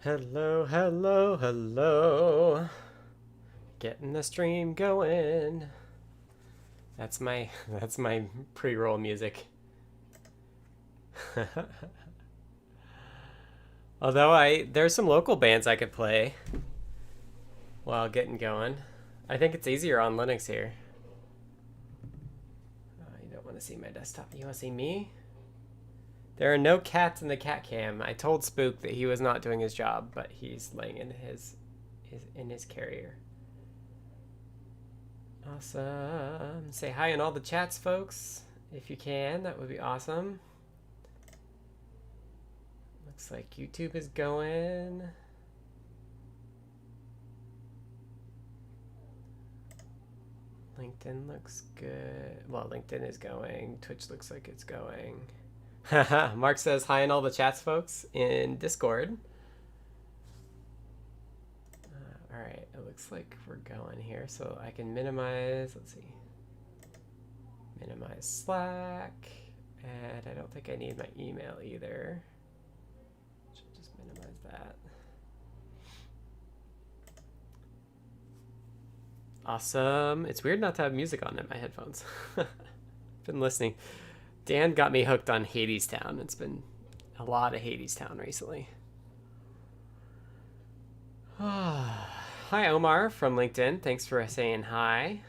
Hello, hello, hello. Getting the stream going. That's my that's my pre-roll music. Although there's some local bands I could play while getting going. I think it's easier on Linux here. You don't want to see my desktop. You want to see me? There are no cats in the cat cam. I told Spook that he was not doing his job, but he's laying in his carrier. Awesome. Say hi in all the chats, folks. If you can, that would be awesome. Looks like YouTube is going. LinkedIn looks good. Well, LinkedIn is going. Twitch looks like it's going. Mark says hi in all the chats, folks, in Discord. All right, it looks like we're going here, so I can minimize. Let's see. Minimize Slack, and I don't think I need my email either. Should just minimize that. Awesome. It's weird not to have music on in my headphones. Been listening. Dan got me hooked on Hadestown. It's been a lot of Hadestown recently. Hi, Omar from LinkedIn. Thanks for saying hi.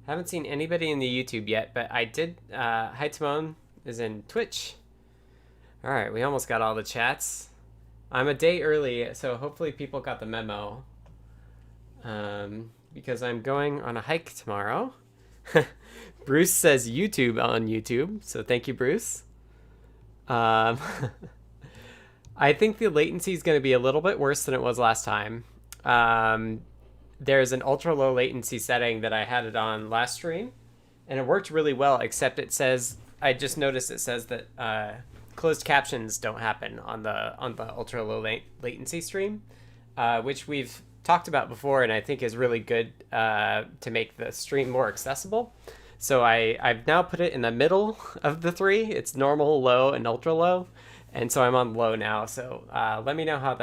Haven't seen anybody in the YouTube yet, but I did. Hi, Timon is in Twitch. All right, we almost got all the chats. I'm a day early, so hopefully people got the memo. Because I'm going on a hike tomorrow. Bruce says YouTube on YouTube, so thank you, Bruce. I think the latency is going to be a little bit worse than it was last time. There's an ultra low latency setting that I had it on last stream, and it worked really well, except it says, I just noticed it says that closed captions don't happen on the ultra low latency stream, which we've talked about before, and I think is really good to make the stream more accessible. So I've now put it in the middle of the three. It's normal, low, and ultra low, and so I'm on low now. So let me know how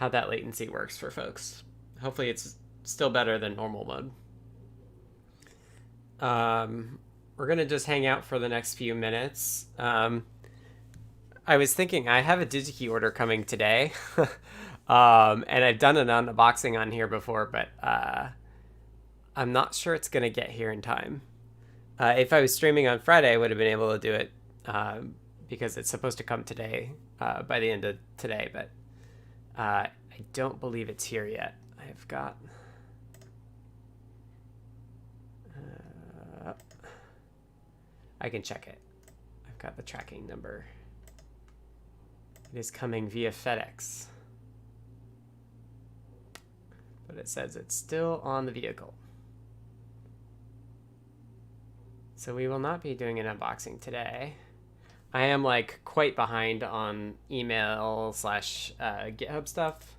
that latency works for folks. Hopefully it's still better than normal mode. We're gonna just hang out for the next few minutes. I was thinking I have a DigiKey order coming today. And I've done an unboxing on here before, but I'm not sure it's going to get here in time. If I was streaming on Friday, I would have been able to do it because it's supposed to come today, by the end of today, but I don't believe it's here yet. I've got... I can check it. I've got the tracking number. It is coming via FedEx. But it says it's still on the vehicle. So we will not be doing an unboxing today. I am like quite behind on email / GitHub stuff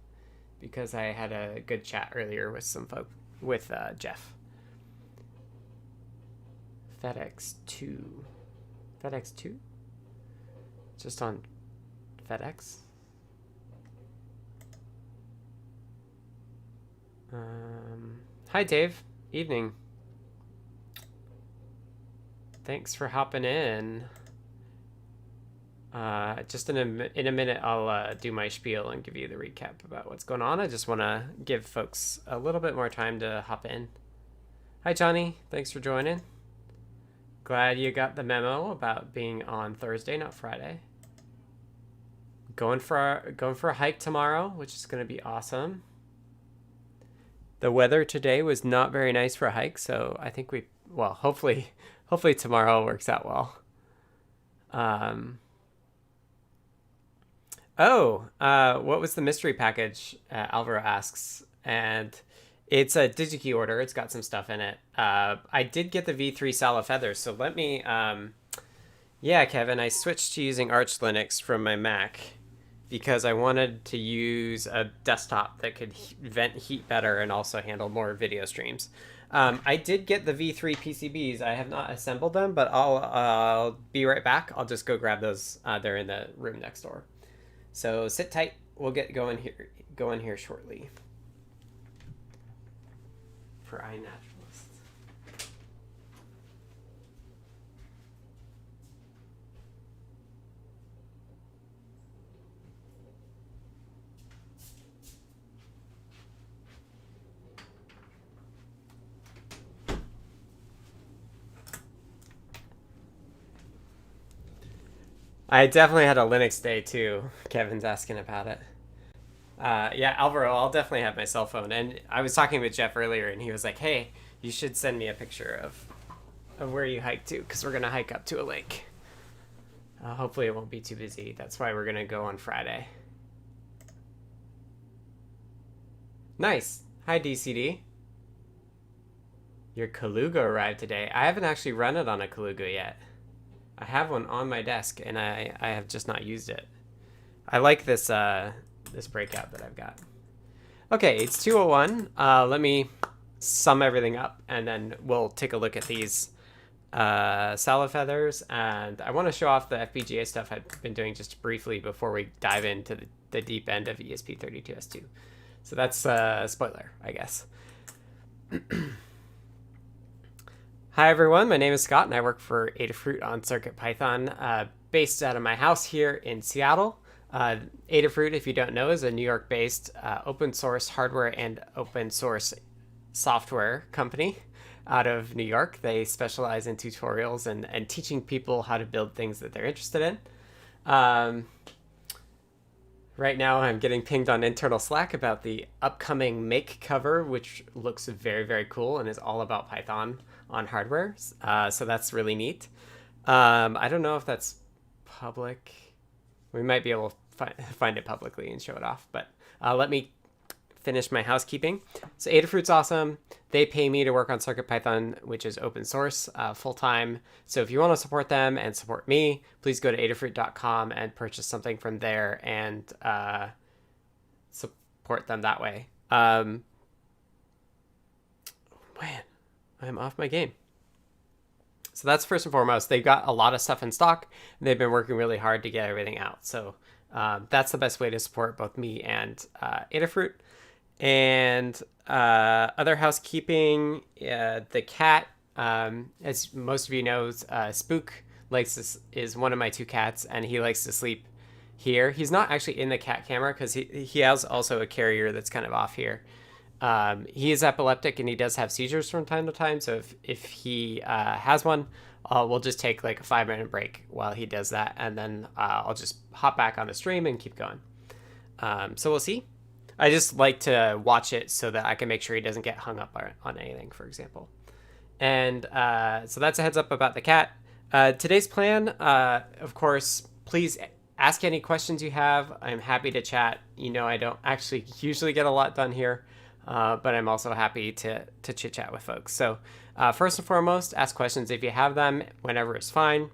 because I had a good chat earlier with some folk, with Jeff. FedEx 2. FedEx 2? Just on FedEx? Hi, Dave. Evening. Thanks for hopping in. Just in a minute, I'll do my spiel and give you the recap about what's going on. I just want to give folks a little bit more time to hop in. Hi, Johnny. Thanks for joining. Glad you got the memo about being on Thursday, not Friday. Going for a hike tomorrow, which is going to be awesome. The weather today was not very nice for a hike, so I think hopefully tomorrow works out well. What was the mystery package? Alvaro asks, and it's a DigiKey order. It's got some stuff in it. I did get the V3 Sala Feathers, so let me, yeah, Kevin, I switched to using Arch Linux from my Mac because I wanted to use a desktop that could vent heat better and also handle more video streams. I did get the V3 PCBs. I have not assembled them, but I'll be right back. I'll just go grab those. They're in the room next door. So sit tight. We'll get going here shortly. For iNaturalist. I definitely had a Linux day too. Kevin's asking about it. Yeah, Alvaro, I'll definitely have my cell phone. And I was talking with Jeff earlier, and he was like, "Hey, you should send me a picture of where you hike to, because we're gonna hike up to a lake. Hopefully, it won't be too busy. That's why we're gonna go on Friday." Nice. Hi, DCD. Your Kaluga arrived today. I haven't actually run it on a Kaluga yet. I have one on my desk, and I have just not used it. I like this this breakout that I've got. Okay, it's 2:01. Let me sum everything up, and then we'll take a look at these salad feathers. And I want to show off the FPGA stuff I've been doing just briefly before we dive into the deep end of ESP32-S2. So that's a spoiler, I guess. Hi everyone, my name is Scott and I work for Adafruit on CircuitPython, based out of my house here in Seattle. Adafruit, if you don't know, is a New York-based open source hardware and open source software company out of New York. They specialize in tutorials and teaching people how to build things that they're interested in. Right now I'm getting pinged on internal Slack about the upcoming Make cover, which looks very, very cool and is all about Python on hardware. So that's really neat. I don't know if that's public. We might be able to find it publicly and show it off, but let me finish my housekeeping. So Adafruit's awesome. They pay me to work on CircuitPython, which is open source, full-time. So if you want to support them and support me, please go to adafruit.com and purchase something from there and support them that way. Man, I'm off my game. So that's first and foremost. They've got a lot of stuff in stock, and they've been working really hard to get everything out. So that's the best way to support both me and Adafruit. And other housekeeping, the cat, as most of you know, Spook is one of my two cats, and he likes to sleep here. He's not actually in the cat camera because he has also a carrier that's kind of off here. He is epileptic and he does have seizures from time to time. So if he has one, we'll just take like a 5-minute break while he does that. And then I'll just hop back on the stream and keep going. So we'll see. I just like to watch it so that I can make sure he doesn't get hung up on anything, for example. And so that's a heads up about the cat. Today's plan, of course, please ask any questions you have. I'm happy to chat. You know, I don't actually usually get a lot done here. But I'm also happy to chit chat with folks. So first and foremost, ask questions if you have them. Whenever is fine.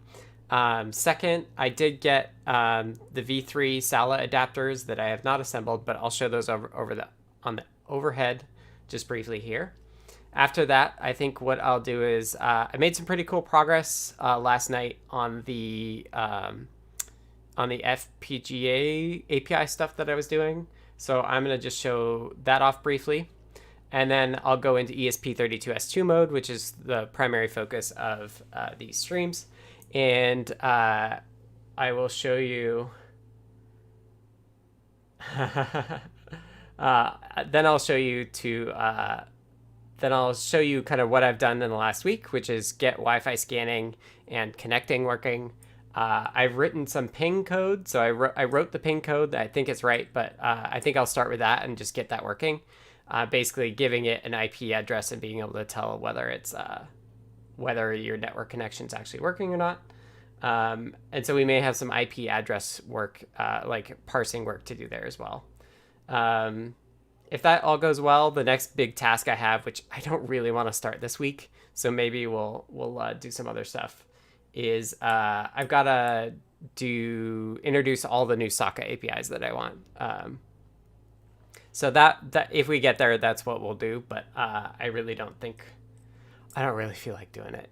Second, I did get the V3 Sala adapters that I have not assembled, but I'll show those on the overhead just briefly here. After that, I think what I'll do is I made some pretty cool progress last night on the FPGA API stuff that I was doing. So I'm going to just show that off briefly. And then I'll go into ESP32-S2 mode, which is the primary focus of these streams. And I will show you... then I'll show you kind of what I've done in the last week, which is get Wi-Fi scanning and connecting working. I've written some ping code. So I wrote the ping code. I think it's right, but I think I'll start with that and just get that working. Basically giving it an IP address and being able to tell whether it's whether your network connection is actually working or not. And so we may have some IP address work, like parsing work to do there as well. If that all goes well, the next big task I have, which I don't really want to start this week, so maybe we'll do some other stuff, is I've got to introduce all the new Socket APIs that I want. So that if we get there, that's what we'll do. But I don't really feel like doing it.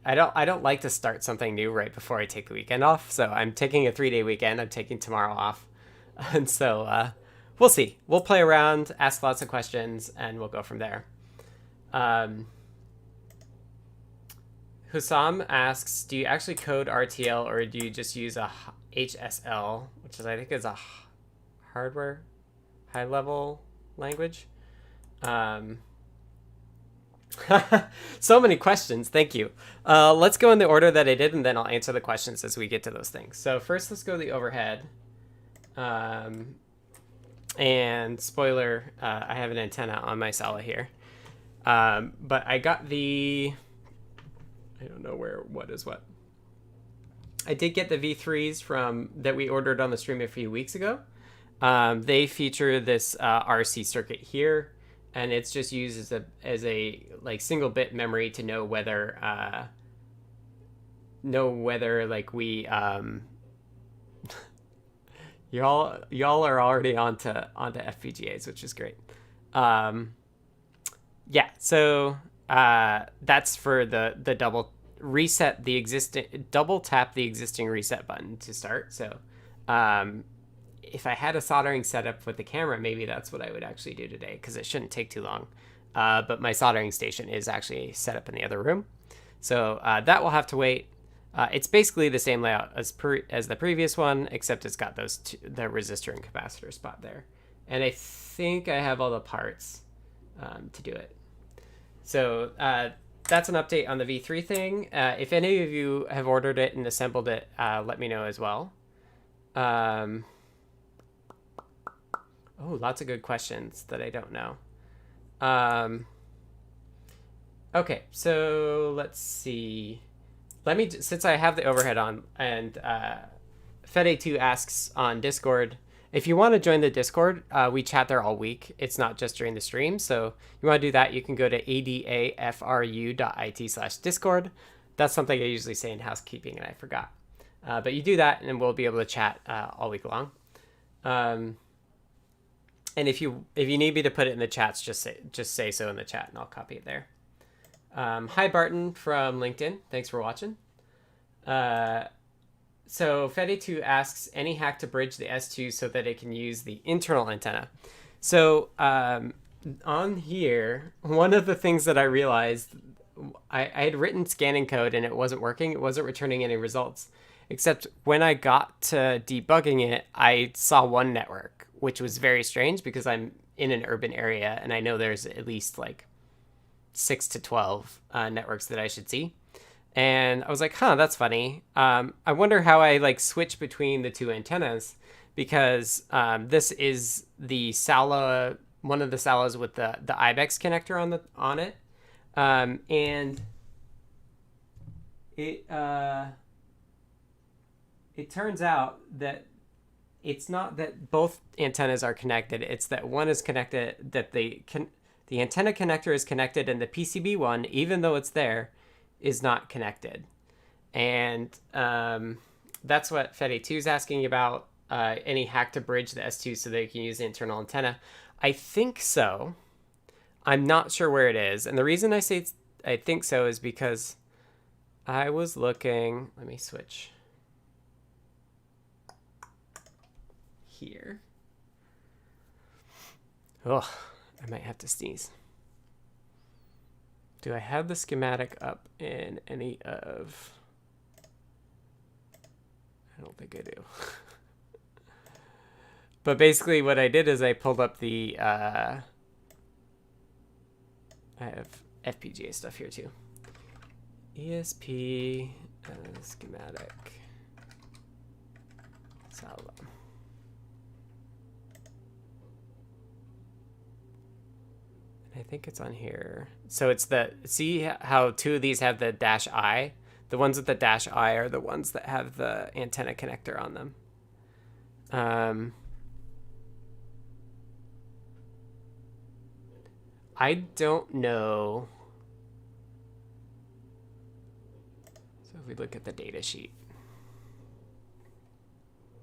I don't like to start something new right before I take the weekend off. So I'm taking a 3-day weekend. I'm taking tomorrow off. And so we'll see. We'll play around, ask lots of questions, and we'll go from there. Hussam asks, do you actually code RTL or do you just use a HSL, which is I think is a hardware high-level language? So many questions. Thank you. Let's go in the order that I did, and then I'll answer the questions as we get to those things. So first, let's go to the overhead. And spoiler, I have an antenna on my Sala here. But I got the... I don't know what is what. I did get the V3s that we ordered on the stream a few weeks ago. They feature this RC circuit here, and it's just used as a like single bit memory to know whether like we y'all are already onto FPGAs, which is great. Yeah, so that's for the double tap the existing reset button to start. So if I had a soldering setup with the camera, maybe that's what I would actually do today, because it shouldn't take too long. But my soldering station is actually set up in the other room, so that will have to wait. It's basically the same layout as the previous one, except it's got the resistor and capacitor spot there. And I think I have all the parts to do it. So that's an update on the V3 thing. If any of you have ordered it and assembled it, let me know as well. Oh, lots of good questions that I don't know. Okay, so let's see. Since I have the overhead on, and Fede2 asks on Discord, if you want to join the Discord, we chat there all week. It's not just during the stream. So you want to do that, you can go to adafru.it/discord. That's something I usually say in housekeeping, and I forgot. But you do that, and we'll be able to chat all week long. And if you need me to put it in the chats, just say so in the chat, and I'll copy it there. Hi, Barton from LinkedIn. Thanks for watching. So Fede2 asks, any hack to bridge the S2 so that it can use the internal antenna? So on here, one of the things that I realized, I had written scanning code and it wasn't working. It wasn't returning any results. Except when I got to debugging it, I saw one network, which was very strange because I'm in an urban area and I know there's at least like 6 to 12 networks that I should see. And I was like, huh, that's funny. I wonder how I like switch between the two antennas, because this is the Sala, one of the Salas with the IBEX connector on it. And it turns out that it's not that both antennas are connected. It's that one is connected, that the antenna connector is connected, and the PCB one, even though it's there, is not connected. And that's what Fede2 is asking about. Any hack to bridge the S2 so they can use the internal antenna. I think so. I'm not sure where it is. And the reason I say I think so is because I was looking, let me switch here. Oh, I might have to sneeze. Do I have the schematic up in any of... I don't think I do. But basically what I did is I pulled up the... I have FPGA stuff here too. ESP schematic. Sala. I think it's on here. So it's see how two of these have the dash I? The ones with the dash I are the ones that have the antenna connector on them. I don't know. So if we look at the data sheet,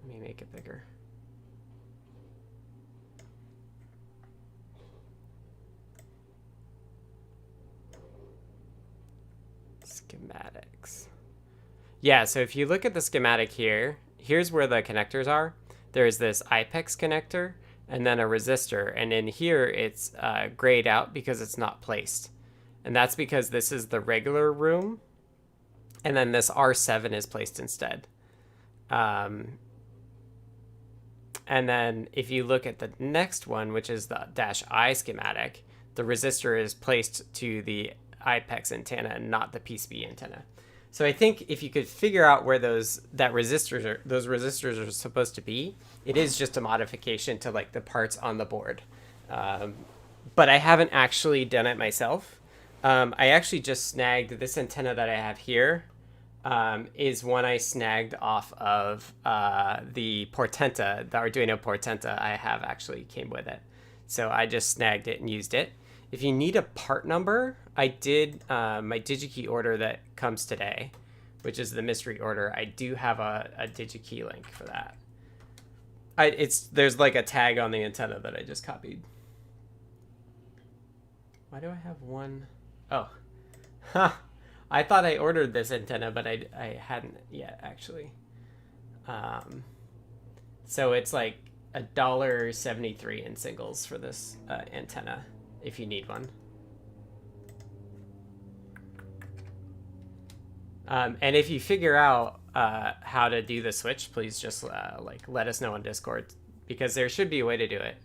let me make it bigger. Schematics. Yeah, so if you look at the schematic here, here's where the connectors are. there's this IPEX connector and then a resistor. And in here, it's grayed out because it's not placed. And that's because this is the regular room. And then this R7 is placed instead. And then if you look at the next one, which is the -I schematic, the resistor is placed to the IPEX antenna and not the PCB antenna. So I think if you could figure out where those resistors are supposed to be, it is just a modification to like the parts on the board. But I haven't actually done it myself. I actually just snagged this antenna that I have here. Is one I snagged off of the Portenta, the Arduino Portenta I have actually came with it. So I just snagged it and used it. If you need a part number, I did my DigiKey order that comes today, which is the mystery order. I do have a DigiKey link for that. There's like a tag on the antenna that I just copied. Why do I have one? Oh, huh. I thought I ordered this antenna, but I hadn't yet actually. So it's like $1.73 in singles for this antenna if you need one. And if you figure out how to do the switch, please just like let us know on Discord, because there should be a way to do it.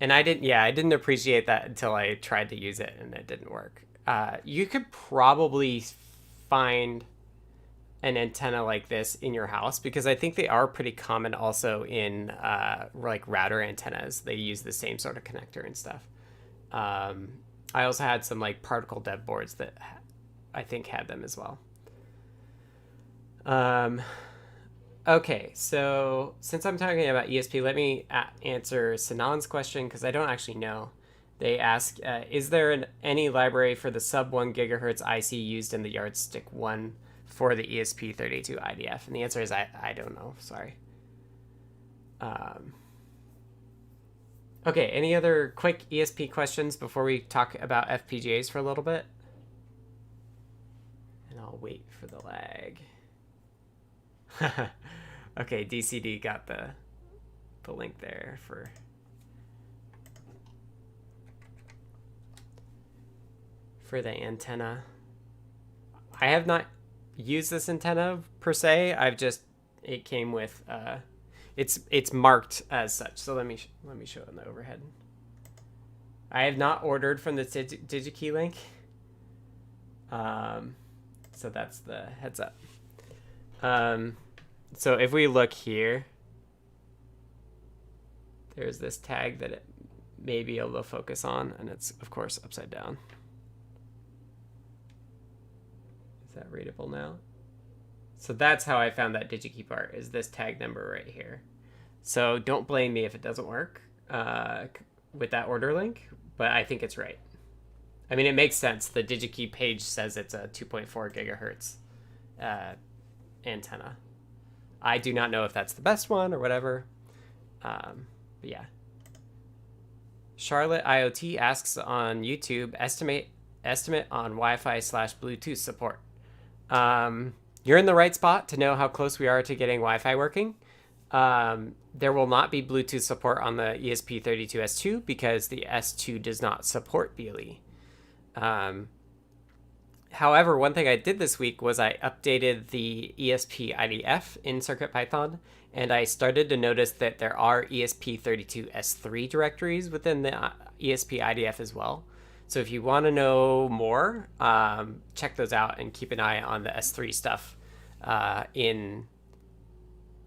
And I didn't appreciate that until I tried to use it and it didn't work. You could probably find an antenna like this in your house, because I think they are pretty common also in like router antennas. They use the same sort of connector and stuff. I also had some like particle dev boards that I think had them as well. Okay, so since I'm talking about ESP, let me answer Sanan's question, because I don't actually know. They ask, is there any library for the sub 1 gigahertz IC used in the Yardstick 1 for the ESP32 IDF? And the answer is I don't know, sorry. Okay, any other quick ESP questions before we talk about FPGAs for a little bit? And I'll wait for the lag. Okay, DCD got the link there for the antenna. I have not used this antenna per se. It came with it's marked as such. So let me show it in the overhead. I have not ordered from the DigiKey link. So that's the heads up. So if we look here, there's this tag that it may be able to focus on, and it's of course upside down. Is that readable now? So that's how I found that DigiKey part, is this tag number right here. So don't blame me if it doesn't work with that order link, but I think it's right. I mean, it makes sense. The DigiKey page says it's a 2.4 gigahertz antenna. I do not know if that's the best one or whatever. But yeah. Charlotte IoT asks on YouTube, estimate on Wi-Fi / Bluetooth support. You're in the right spot to know how close we are to getting Wi-Fi working. There will not be Bluetooth support on the ESP32-S2 because the S2 does not support BLE. However, one thing I did this week was I updated the ESP IDF in CircuitPython, and I started to notice that there are ESP32-S3 directories within the ESP IDF as well. So if you want to know more, check those out and keep an eye on the S3 stuff in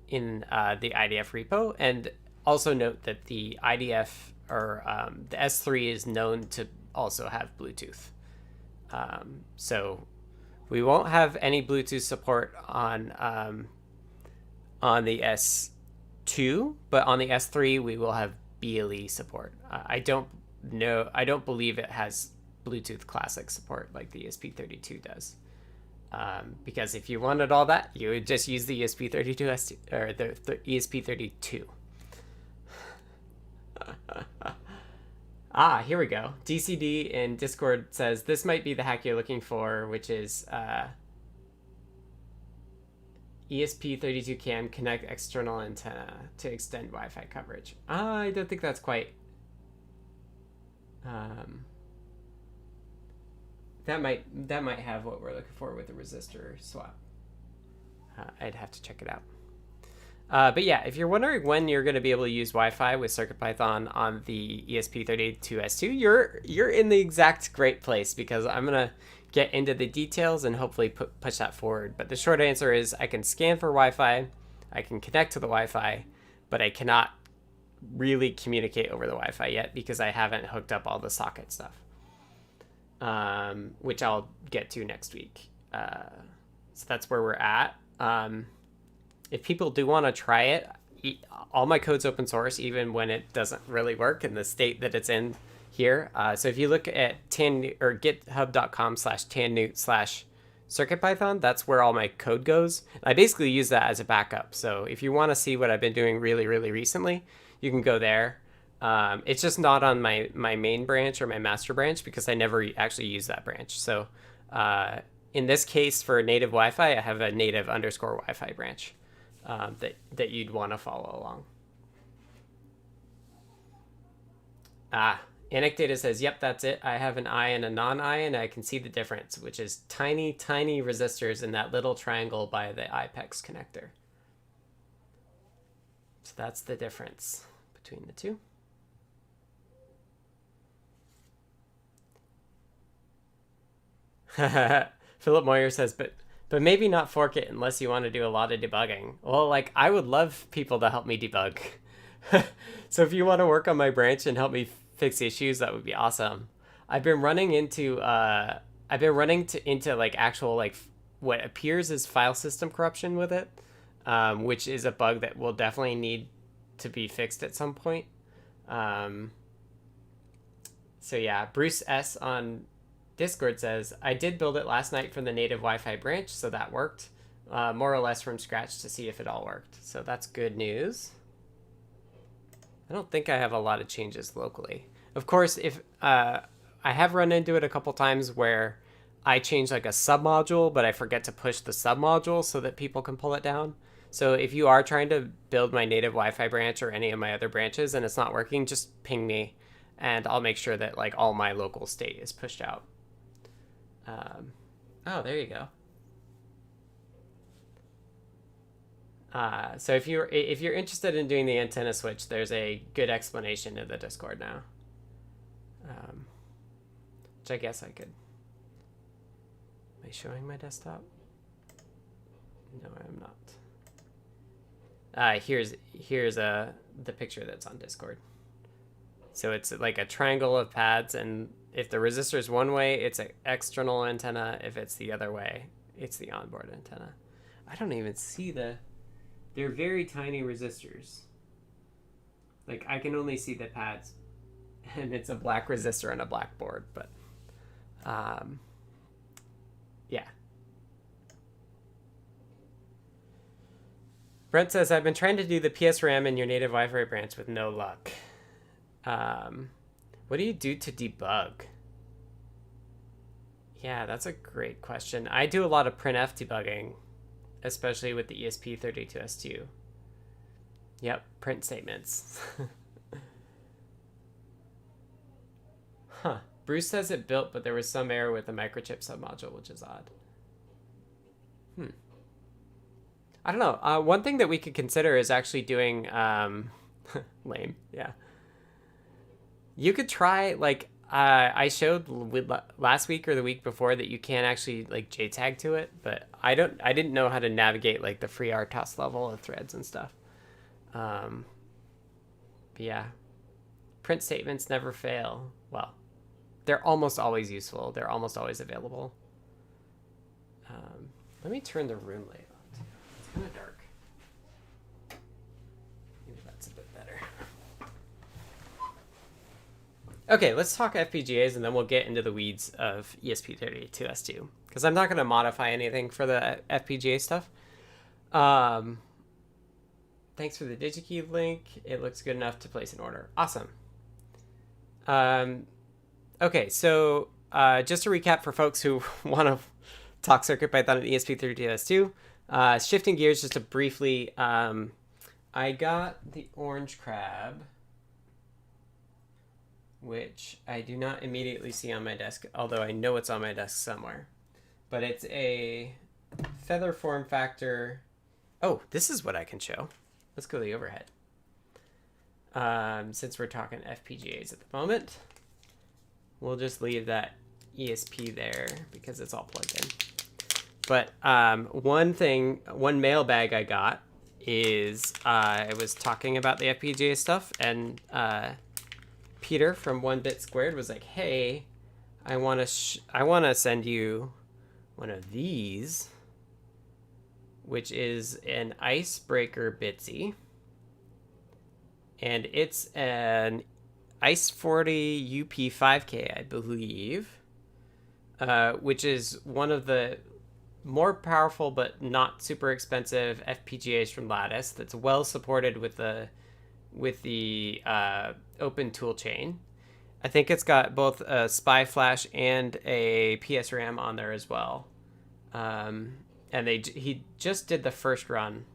the IDF repo. And also note that the IDF or the S3 is known to also have Bluetooth. So we won't have any Bluetooth support on the S2, but on the S3 we will have BLE support. I don't believe it has Bluetooth Classic support like the ESP32 does. Because if you wanted all that, you would just use the ESP32 or the ESP32. Here we go. DCD in Discord says this might be the hack you're looking for, which is ESP32 cam connect external antenna to extend Wi-Fi coverage. I don't think that's quite. That might have what we're looking for with the resistor swap. I'd have to check it out. But yeah, if you're wondering when you're going to be able to use Wi-Fi with CircuitPython on the ESP32-S2, you're in the exact great place, because I'm going to get into the details and hopefully push that forward. But the short answer is I can scan for Wi-Fi, I can connect to the Wi-Fi, but I cannot really communicate over the Wi-Fi yet because I haven't hooked up all the socket stuff, which I'll get to next week. So that's where we're at. If people do want to try it, all my code's open source, even when it doesn't really work in the state that it's in here. So if you look at github.com/tannewt/CircuitPython, that's where all my code goes. I basically use that as a backup. So if you want to see what I've been doing really, really recently, you can go there. It's just not on my main branch or my master branch because I never actually use that branch. So in this case, for native Wi-Fi, I have a native _Wi-Fi branch that you'd want to follow along. Anecdata says, yep, that's it. I have an I and a non-I, and I can see the difference, which is tiny, tiny resistors in that little triangle by the IPEX connector. So that's the difference between the two. Philip Moyer says, but maybe not fork it unless you want to do a lot of debugging. Well, like, I would love people to help me debug. So if you want to work on my branch and help me fix issues, that would be awesome. I've been running into like actual, like, what appears as file system corruption with it, which is a bug that will definitely need to be fixed at some point. So yeah, Bruce S on Discord says, I did build it last night from the native Wi-Fi branch, so that worked, more or less from scratch to see if it all worked. So that's good news. I don't think I have a lot of changes locally. Of course, if I have run into it a couple times where I change like a submodule, but I forget to push the submodule so that people can pull it down. So if you are trying to build my native Wi-Fi branch or any of my other branches and it's not working, just ping me and I'll make sure that like all my local state is pushed out. Oh, there you go. So if you're interested in doing the antenna switch, there's a good explanation in the Discord now. Which I guess I could. Am I showing my desktop? No, I'm not. Here's the picture that's on Discord. So it's like a triangle of pads, and if the resistor is one way, it's an external antenna. If it's the other way, it's the onboard antenna. I don't even see the... They're very tiny resistors. Like, I can only see the pads. And it's a black resistor on a black board, but... yeah. Brent says, I've been trying to do the PSRAM in your native Wi-Fi branch with no luck. What do you do to debug? Yeah, that's a great question. I do a lot of printf debugging, especially with the ESP32-S2. Yep, print statements. Huh. Bruce says it built, but there was some error with the microchip submodule, which is odd. I don't know. One thing that we could consider is actually doing... lame, yeah. You could try, like, I showed last week or the week before that you can actually, like, JTAG to it, but I didn't know how to navigate, like, the free RTOS level of threads and stuff. But yeah. Print statements never fail. Well, they're almost always useful. They're almost always available. Let me turn the room light on, too. It's kind of dark. Maybe that's a bit better. Okay, let's talk FPGAs, and then we'll get into the weeds of ESP32-S2, because I'm not going to modify anything for the FPGA stuff. Thanks for the DigiKey link. It looks good enough to place an order. Awesome. Okay, so just to recap for folks who want to talk CircuitPython and ESP32-S2, Shifting gears just to briefly, I got the orange crab, which I do not immediately see on my desk, although I know it's on my desk somewhere. But it's a feather form factor. Oh, this is what I can show. Let's go to the overhead. Since we're talking FPGAs at the moment, we'll just leave that ESP there because it's all plugged in. But one mailbag I got is I was talking about the FPGA stuff, and Peter from 1Bit Squared was like, "Hey, I want to send you one of these, which is an icebreaker Bitsy, and it's an Ice40 UP5K, I believe, which is one of the more powerful but not super expensive FPGAs from Lattice that's well supported with the open toolchain. I think it's got both a SPI flash and a PSRAM on there as well. And he just did the first run.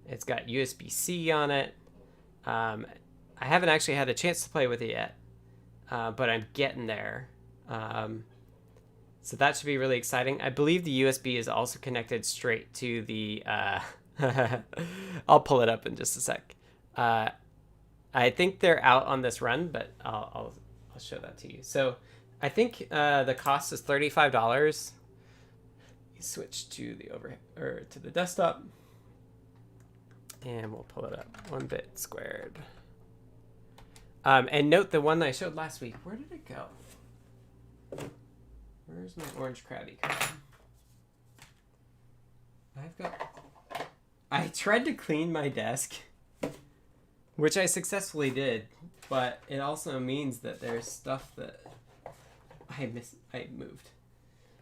It's got USB-C on it. I haven't actually had a chance to play with it yet, but I'm getting there. So that should be really exciting. I believe the USB is also connected straight to the... I'll pull it up in just a sec. I think they're out on this run, but I'll show that to you. So I think the cost is $35. Switch to the overhead or to the desktop, and we'll pull it up. 1Bit Squared. And note the one I showed last week. Where did it go? Where's my orange crabby crab? I tried to clean my desk, which I successfully did, but it also means that there's stuff that I moved.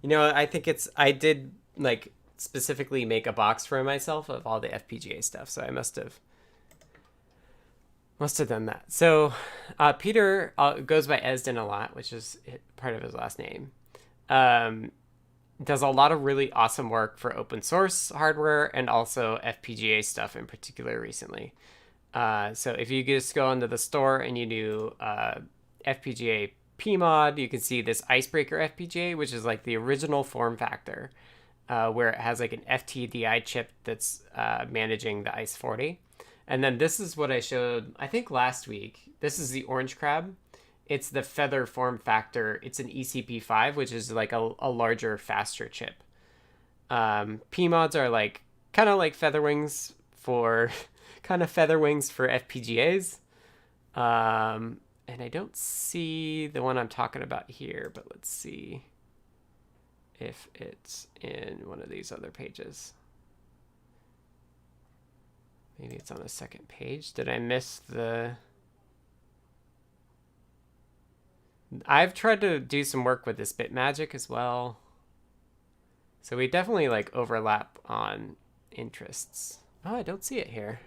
You know, I think I did like specifically make a box for myself of all the FPGA stuff, so I must have done that. So Peter goes by Esden a lot, which is part of his last name. Does a lot of really awesome work for open source hardware and also FPGA stuff in particular recently. So if you just go into the store and you do FPGA PMod, you can see this Icebreaker FPGA, which is like the original form factor, where it has like an FTDI chip that's managing the Ice40. And then this is what I showed, I think last week. This is the orange crab. It's the feather form factor. It's an ECP5, which is like a larger, faster chip. PMods are like kind of like feather wings for FPGAs. And I don't see the one I'm talking about here, but let's see if it's in one of these other pages. Maybe it's on the second page. Did I miss the... I've tried to do some work with this Bitmagic as well. So we definitely like overlap on interests. Oh, I don't see it here.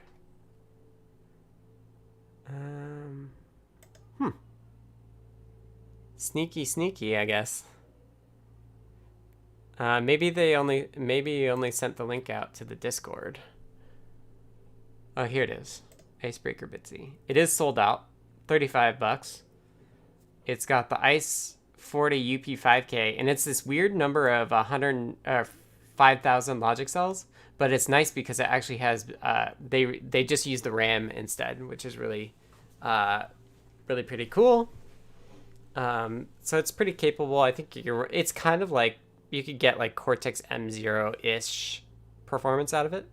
Sneaky, I guess. Maybe you only sent the link out to the Discord. Oh, here it is. Icebreaker Bitsy. It is sold out. $35. It's got the Ice40 UP5K, and it's this weird number of 5,000 logic cells, but it's nice because it actually has they just use the RAM instead, which is really pretty cool. So it's pretty capable. I think it's kind of like you could get like Cortex M0-ish performance out of it.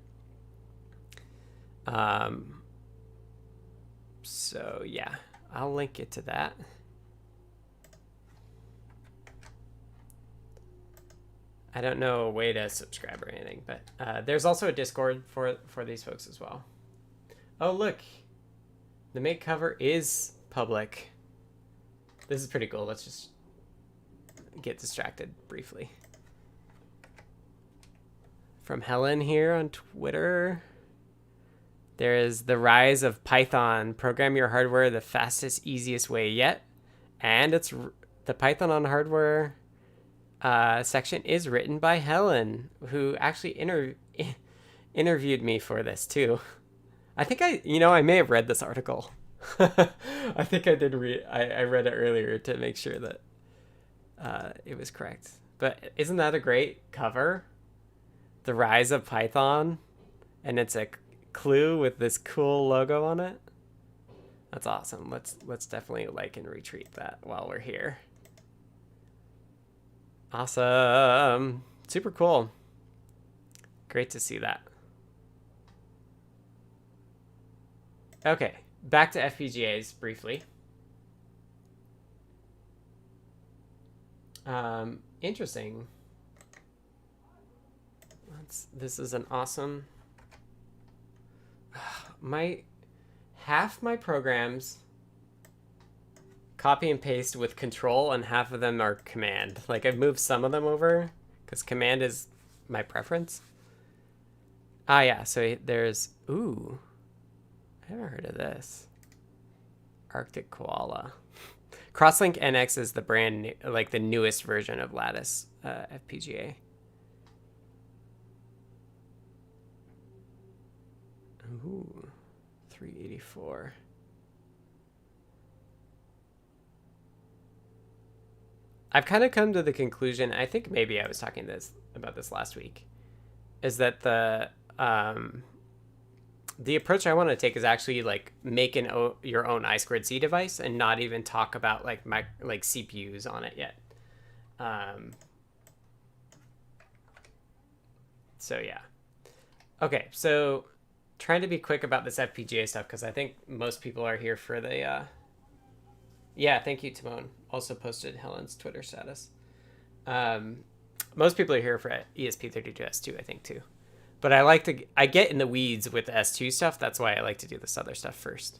So yeah, I'll link it to that. I don't know a way to subscribe or anything, but there's also a Discord for these folks as well. Oh, look. The make cover is public. This is pretty cool. Let's just get distracted briefly. From Helen here on Twitter. There is the rise of Python. Program your hardware the fastest, easiest way yet. And it's the Python on hardware section is written by Helen, who actually interviewed me for this too. I think I may have read this article. I think I did read. I read it earlier to make sure that it was correct. But isn't that a great cover? The Rise of Python, and it's a clue with this cool logo on it. That's awesome. Let's definitely like and retweet that while we're here. Awesome. Super cool. Great to see that. Okay, back to FPGAs briefly. Interesting. This is an awesome. Half my programs copy and paste with control, and half of them are command. Like I've moved some of them over because command is my preference. Ah, yeah. So there's I haven't heard of this. Arctic Koala. Crosslink NX is the brand new, like the newest version of Lattice FPGA. Ooh, 384. I've kind of come to the conclusion, I think maybe I was talking about this last week, is that the approach I want to take is actually like make your own I2C device and not even talk about like CPUs on it yet. So yeah. Okay, so trying to be quick about this FPGA stuff because I think most people are here for the yeah, thank you, Timon. Also posted Helen's Twitter status. Most people are here for ESP32-S2, I think, too. But I get in the weeds with the S2 stuff. That's why I like to do this other stuff first.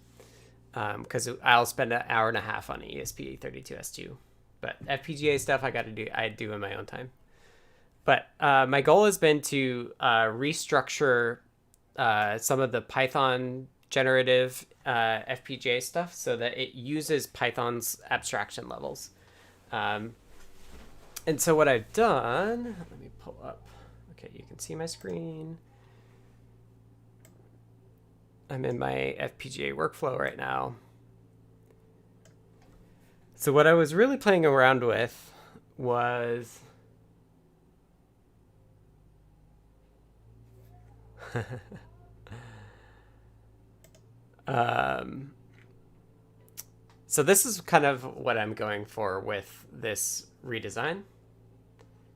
Because I'll spend an hour and a half on ESP32-S2. But FPGA stuff I do in my own time. But my goal has been to restructure some of the Python generative FPGA stuff so that it uses Python's abstraction levels. And so what I've done, let me pull up. Okay, you can see my screen. I'm in my FPGA workflow right now. So what I was really playing around with was so this is kind of what I'm going for with this redesign.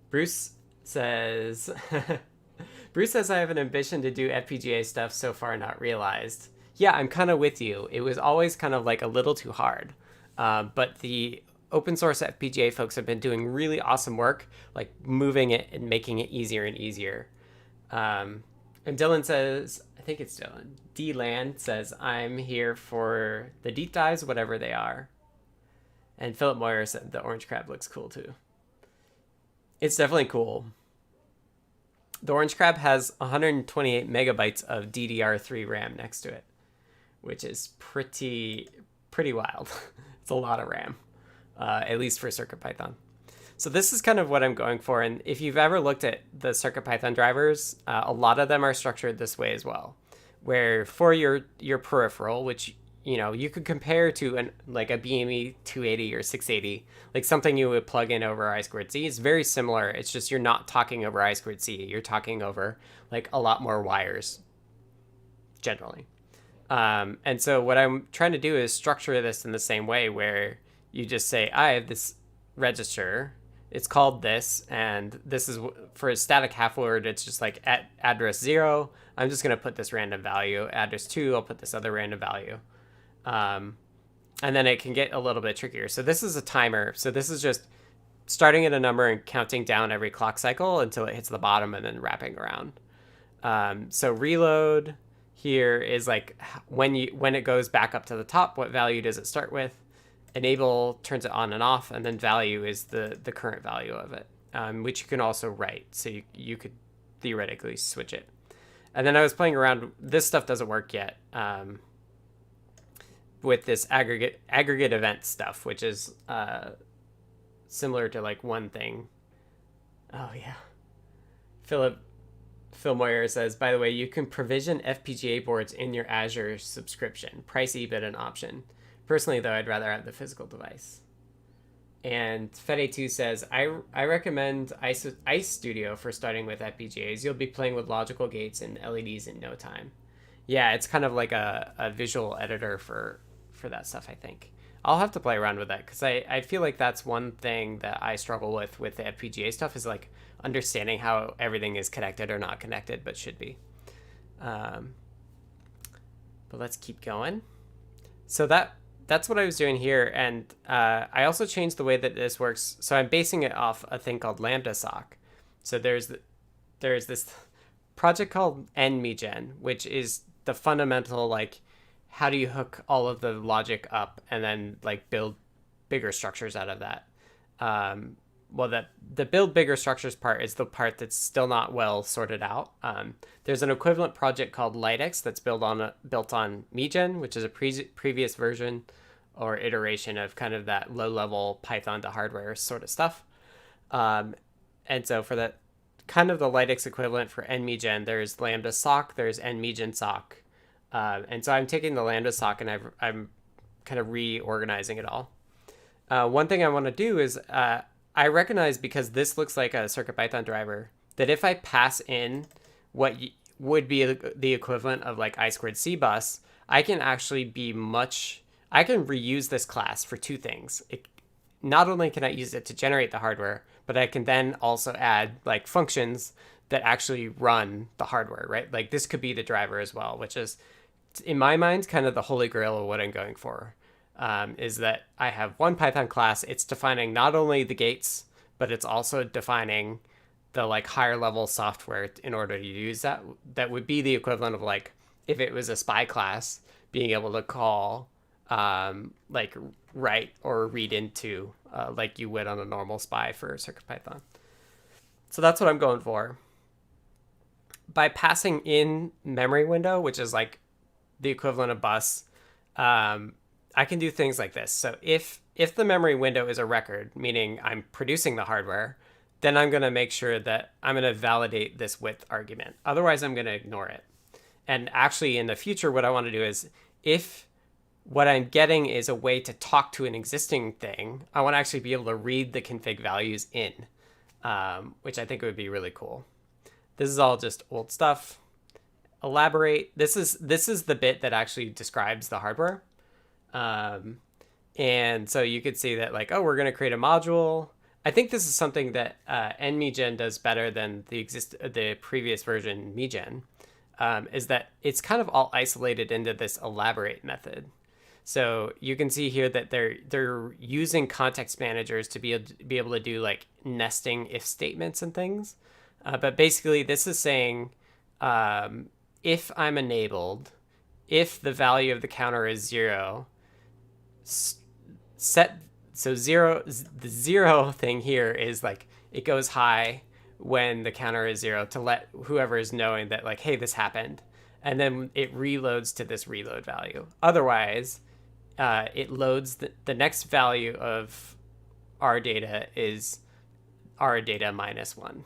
Bruce says I have an ambition to do FPGA stuff so far not realized. Yeah, I'm kind of with you. It was always kind of like a little too hard. But the open source FPGA folks have been doing really awesome work, like moving it and making it easier and easier. And Dylan says, I think it's Dylan. D-Land says, I'm here for the deep dives, whatever they are. And Philip Moyer said the orange crab looks cool too. It's definitely cool. The orange crab has 128 megabytes of DDR3 RAM next to it, which is pretty wild. It's a lot of RAM, at least for CircuitPython. So this is kind of what I'm going for. And if you've ever looked at the CircuitPython drivers, a lot of them are structured this way as well, where for your peripheral, which you could compare to like a BME 280 or 680, like something you would plug in over I2C. It's very similar. It's just you're not talking over I2C. You're talking over like a lot more wires, generally. And so what I'm trying to do is structure this in the same way, where you just say, I have this register. It's called this, and this is for a static half word. It's just like at address 0. I'm just going to put this random value. Address 2, I'll put this other random value. And then it can get a little bit trickier. So this is a timer. So this is just starting at a number and counting down every clock cycle until it hits the bottom and then wrapping around. So reload here is like when it goes back up to the top, what value does it start with? Enable turns it on and off, and then value is the current value of it, which you can also write. So you could theoretically switch it. And then I was playing around. This stuff doesn't work yet. With this aggregate event stuff, which is similar to like one thing. Oh yeah, Philip Phil Moyer says, by the way, you can provision FPGA boards in your Azure subscription. Price, EBIT, an option. Personally, though, I'd rather have the physical device. And Fede2 says, I recommend Ice Studio for starting with FPGAs. You'll be playing with logical gates and LEDs in no time. Yeah, it's kind of like a visual editor for that stuff, I think. I'll have to play around with that because I feel like that's one thing that I struggle with the FPGA stuff is like understanding how everything is connected or not connected, but should be. But let's keep going. So that's what I was doing here, and I also changed the way that this works. So I'm basing it off a thing called Lambda Sock. So there's this project called NMeGen, which is the fundamental, like, how do you hook all of the logic up and then like build bigger structures out of that. Well, the build bigger structures part is the part that's still not well sorted out. There's an equivalent project called LiteX that's built on MeGen, which is a previous version or iteration of kind of that low-level Python to hardware sort of stuff. And so for that kind of the LiteX equivalent for NMeGen, there's Lambda Sock, there's NMeGen Sock. And so I'm taking the Lambda Sock and I'm kind of reorganizing it all. One thing I want to do is I recognize, because this looks like a CircuitPython driver, that if I pass in what would be the equivalent of like I2C bus, I can actually I can reuse this class for two things. Not only can I use it to generate the hardware, but I can then also add like functions that actually run the hardware, right? Like this could be the driver as well, which is, in my mind, kind of the holy grail of what I'm going for. Is that I have one Python class. It's defining not only the gates, but it's also defining the like higher level software in order to use that. That would be the equivalent of like if it was a SPI class, being able to call like write or read into like you would on a normal SPI for CircuitPython. So that's what I'm going for. By passing in memory window, which is like the equivalent of bus, I can do things like this. So if the memory window is a record, meaning I'm producing the hardware, then I'm going to make sure that I'm going to validate this width argument. Otherwise, I'm going to ignore it. And actually, in the future, what I want to do is, if what I'm getting is a way to talk to an existing thing, I want to actually be able to read the config values in, which I think would be really cool. This is all just old stuff. Elaborate. This is the bit that actually describes the hardware. And so you could see that like, oh, we're going to create a module. I think this is something that NMeGen does better than the previous version MeGen, is that it's kind of all isolated into this elaborate method. So you can see here that they're using context managers to be able to do like nesting if statements and things. But basically this is saying, if I'm enabled, if the value of the counter is 0, the 0 thing here is like it goes high when the counter is 0 to let whoever is knowing that like, hey, this happened, and then it reloads to this reload value. Otherwise, it loads the next value of our data is our data -1.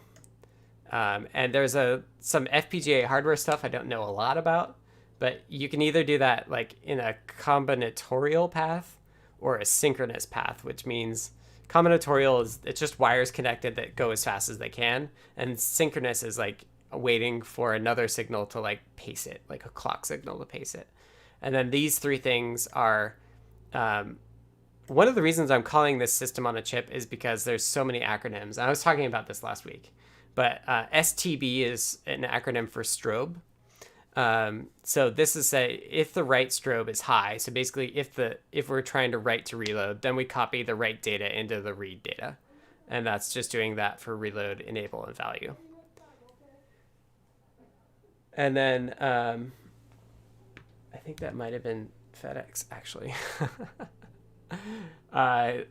And there's some FPGA hardware stuff I don't know a lot about, but you can either do that like in a combinatorial path or a synchronous path, which means combinatorial is it's just wires connected that go as fast as they can, and synchronous is like waiting for another signal to like pace it, like a clock signal to pace it. And then these three things are one of the reasons I'm calling this system on a chip is because there's so many acronyms. I was talking about this last week, but STB is an acronym for strobe. So this is if the write strobe is high. So basically if we're trying to write to reload, then we copy the write data into the read data. And that's just doing that for reload, enable, and value. And then I think that might have been FedEx actually.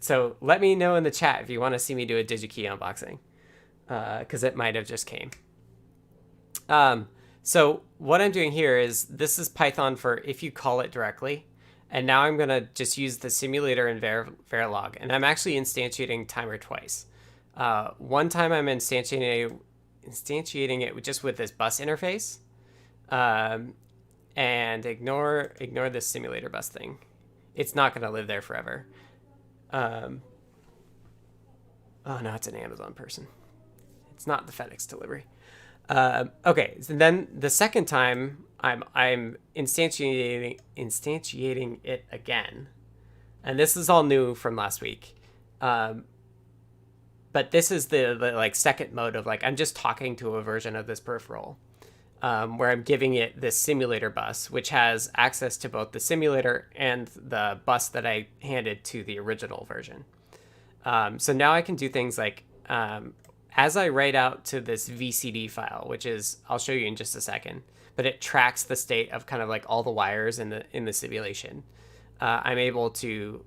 So let me know in the chat if you want to see me do a DigiKey unboxing, because it might have just came. So what I'm doing here is this is Python for if you call it directly. And now I'm going to just use the simulator in Verilog. And I'm actually instantiating timer twice. One time I'm instantiating instantiating it just with this bus interface. And ignore this simulator bus thing. It's not going to live there forever. Oh no, it's an Amazon person. It's not the FedEx delivery. Okay, so then the second time I'm instantiating it again, and this is all new from last week. But this is the like second mode of like I'm just talking to a version of this peripheral. Where I'm giving it this simulator bus, which has access to both the simulator and the bus that I handed to the original version. So now I can do things like, as I write out to this VCD file, which is, I'll show you in just a second, but it tracks the state of kind of like all the wires in the simulation. I'm able to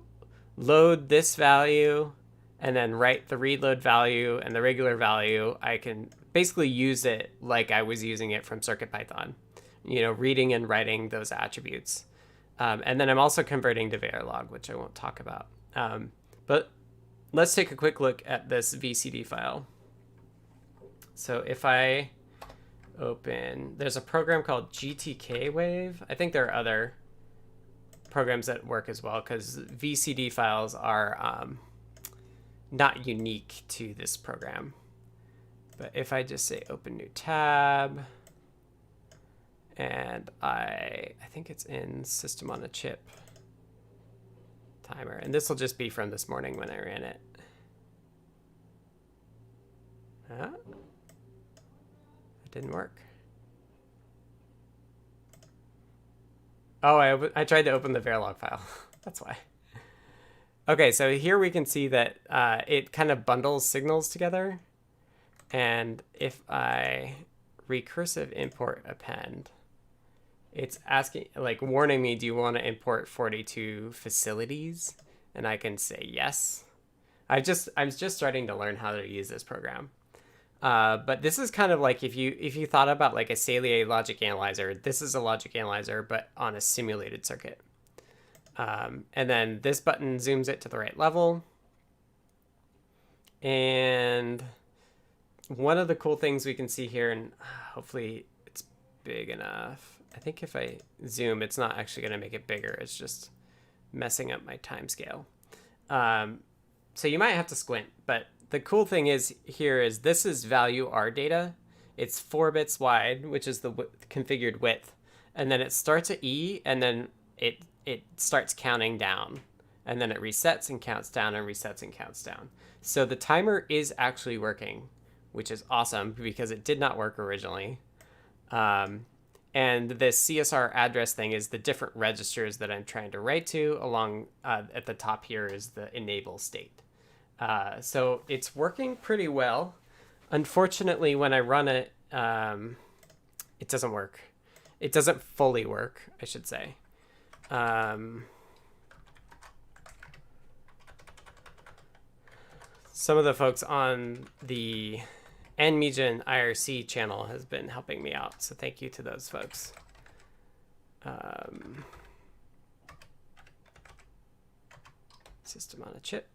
load this value and then write the read load value and the regular value. I can basically use it like I was using it from CircuitPython, reading and writing those attributes. And then I'm also converting to Verilog, which I won't talk about. But let's take a quick look at this VCD file. So if I open, there's a program called GTK Wave. I think there are other programs that work as well because VCD files are not unique to this program. But if I just say open new tab, and I think it's in System on a Chip timer, and this will just be from this morning when I ran it. It didn't work. Oh, I tried to open the Verilog file. That's why. Okay, so here we can see that it kind of bundles signals together. And if I recursive import append, it's asking, like warning me, do you want to import 42 facilities? And I can say yes. I'm just starting to learn how to use this program. But this is kind of like if you thought about like a Salier logic analyzer, this is a logic analyzer, but on a simulated circuit. And then this button zooms it to the right level. And one of the cool things we can see here, and hopefully it's big enough. I think if I zoom, it's not actually going to make it bigger. It's just messing up my time scale. So you might have to squint, but the cool thing is here is this is value R data. It's 4 bits wide, which is the configured width. And then it starts at E, and then it starts counting down. And then it resets and counts down and resets and counts down. So the timer is actually working, which is awesome because it did not work originally. And this CSR address thing is the different registers that I'm trying to write to. Along at the top here is the enable state. So it's working pretty well. Unfortunately, when I run it, it doesn't work. It doesn't fully work, I should say. Some of the folks on the NMedia IRC channel has been helping me out, so thank you to those folks. System on a chip.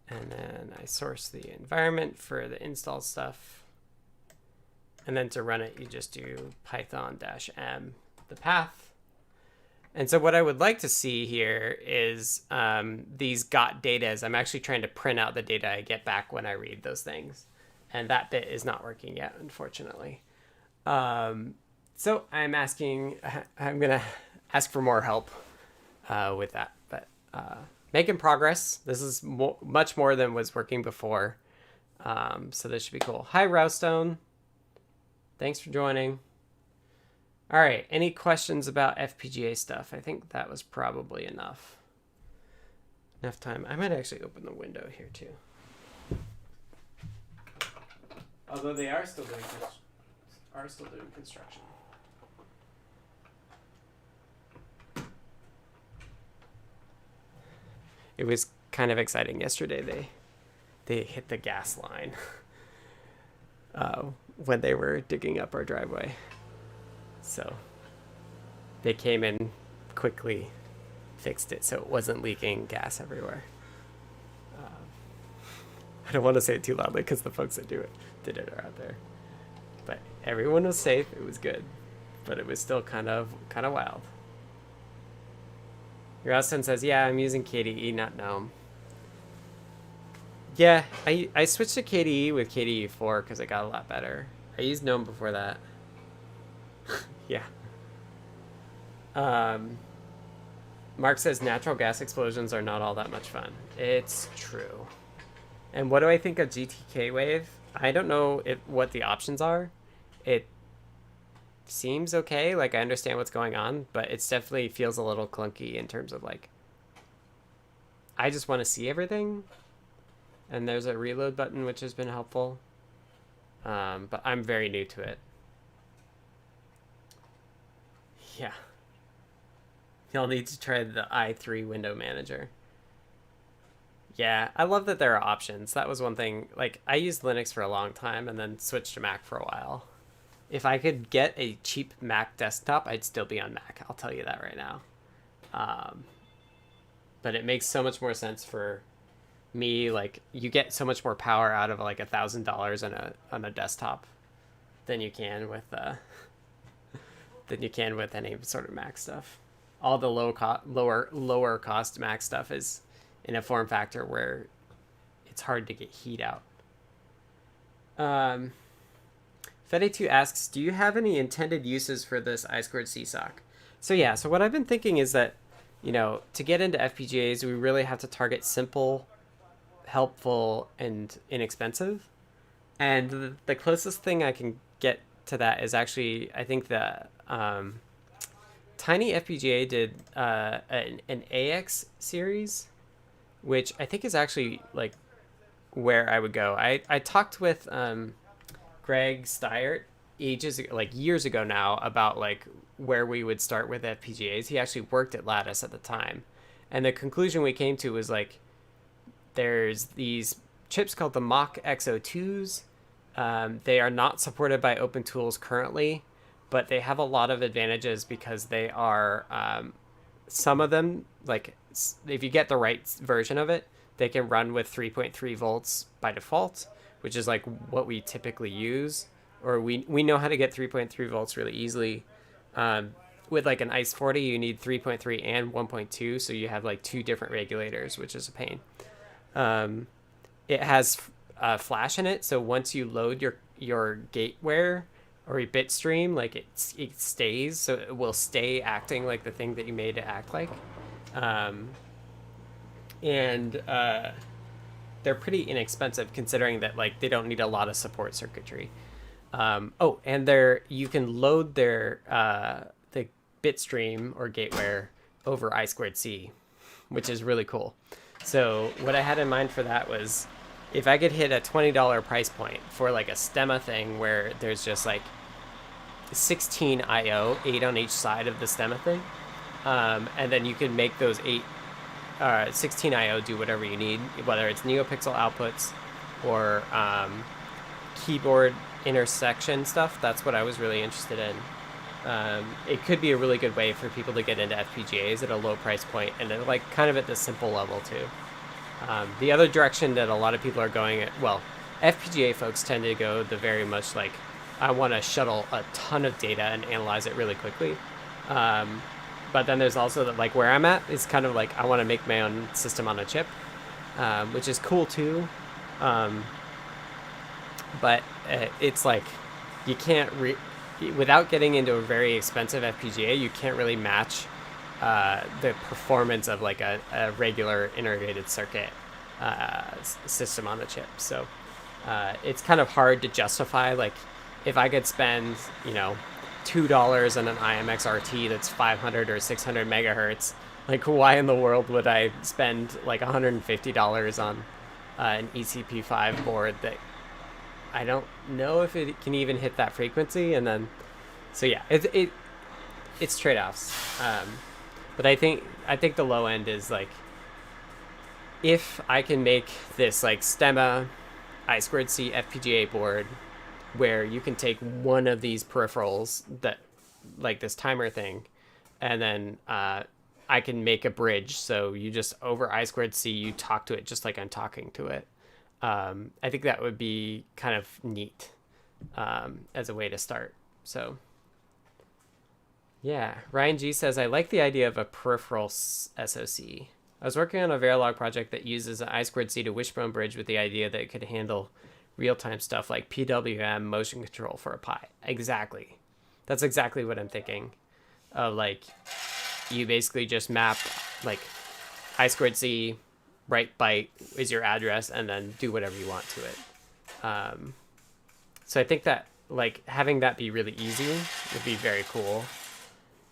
And then I source the environment for the install stuff. And then to run it, you just do python-m, the path. And so what I would like to see here is these got datas. I'm actually trying to print out the data I get back when I read those things. And that bit is not working yet, unfortunately. So I'm going to ask for more help with that. But making progress. This is much more than was working before. So this should be cool. Hi, Rowstone. Thanks for joining. All right, any questions about FPGA stuff? I think that was probably enough. Enough time. I might actually open the window here too. Although they are still doing construction. It was kind of exciting yesterday. They hit the gas line when they were digging up our driveway. So they came in quickly, fixed it so it wasn't leaking gas everywhere. I don't want to say it too loudly because the folks that did it are out there. But everyone was safe. It was good, but it was still kind of wild. Your Austin says, "Yeah, I'm using KDE, not GNOME." Yeah, I switched to KDE with KDE 4 because it got a lot better. I used GNOME before that. Yeah. Mark says natural gas explosions are not all that much fun. It's true. And what do I think of GTK Wave? I don't know what the options are. It seems okay. Like, I understand what's going on, but it definitely feels a little clunky in terms of, like, I just want to see everything. And there's a reload button, which has been helpful. But I'm very new to it. Yeah. You'll need to try the i3 window manager. Yeah, I love that there are options. That was one thing. Like, I used Linux for a long time and then switched to Mac for a while. If I could get a cheap Mac desktop, I'd still be on Mac. I'll tell you that right now. But it makes so much more sense for me. Like, you get so much more power out of like $1,000 on a desktop than you can with any sort of Mac stuff. All the lower cost Mac stuff is in a form factor where it's hard to get heat out. Fede2 asks, do you have any intended uses for this I2C sock? So yeah, so what I've been thinking is that, to get into FPGAs, we really have to target simple, helpful, and inexpensive. And the closest thing I can get to that is actually, I think the Tiny FPGA did an AX series, which I think is actually like where I would go. I talked with Greg Stiert years ago now about like where we would start with FPGAs. He actually worked at Lattice at the time, and the conclusion we came to was like there's these chips called the Mach X02s. They are not supported by open tools currently, but they have a lot of advantages because they are some of them, like if you get the right version of it, they can run with 3.3 volts by default, which is like what we typically use, or we know how to get 3.3 volts really easily. With like an ICE40, you need 3.3 and 1.2, so you have like two different regulators, which is a pain. It has flash in it, so once you load your gateware or your bit stream, like it stays, so it will stay acting like the thing that you made it act like. They're pretty inexpensive considering that like they don't need a lot of support circuitry. And you can load their the bit stream or gateware over I2C, which is really cool. So what I had in mind for that was if I could hit a $20 price point for like a stemma thing where there's just like 16 IO, 8 on each side of the stemma thing, and then you can make those 16 IO do whatever you need, whether it's NeoPixel outputs or keyboard intersection stuff. That's what I was really interested in. It could be a really good way for people to get into FPGAs at a low price point and then like kind of at the simple level too. The other direction that a lot of people are going at, well, FPGA folks tend to go the very much like, I want to shuttle a ton of data and analyze it really quickly. But then there's also that, like where I'm at is kind of like I want to make my own system on a chip, which is cool too. But it's like you can't without getting into a very expensive FPGA, you can't really match the performance of like a regular integrated circuit system on the chip. So it's kind of hard to justify. Like if I could spend, $2 on an IMX RT that's 500 or 600 megahertz, like why in the world would I spend like $150 on an ECP5 board that I don't know if it can even hit that frequency? And then, so yeah, it's trade-offs. But I think the low end is like, if I can make this like stemma I2C FPGA board where you can take one of these peripherals that like this timer thing, and then I can make a bridge. So you just over I2C, you talk to it just like I'm talking to it. I think that would be kind of neat as a way to start. So yeah, Ryan G says, I like the idea of a peripheral SoC. I was working on a Verilog project that uses an I2C to wishbone bridge with the idea that it could handle real-time stuff like PWM motion control for a Pi. Exactly. That's exactly what I'm thinking. Like, you basically just map, like, I2C, right byte is your address, and then do whatever you want to it. So I think that, like, having that be really easy would be very cool.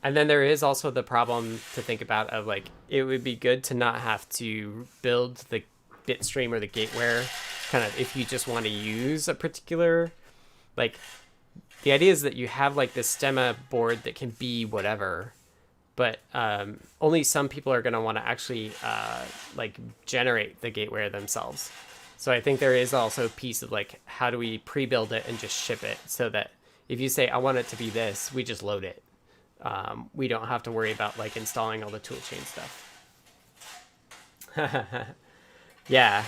And then there is also the problem to think about of, like, it would be good to not have to build the bit stream or the gateware kind of if you just want to use a particular, like, the idea is that you have, like, this stemma board that can be whatever, but only some people are going to want to actually, like, generate the gateware themselves. So I think there is also a piece of, like, how do we pre-build it and just ship it so that if you say, I want it to be this, we just load it. We don't have to worry about, like, installing all the toolchain stuff. Yeah.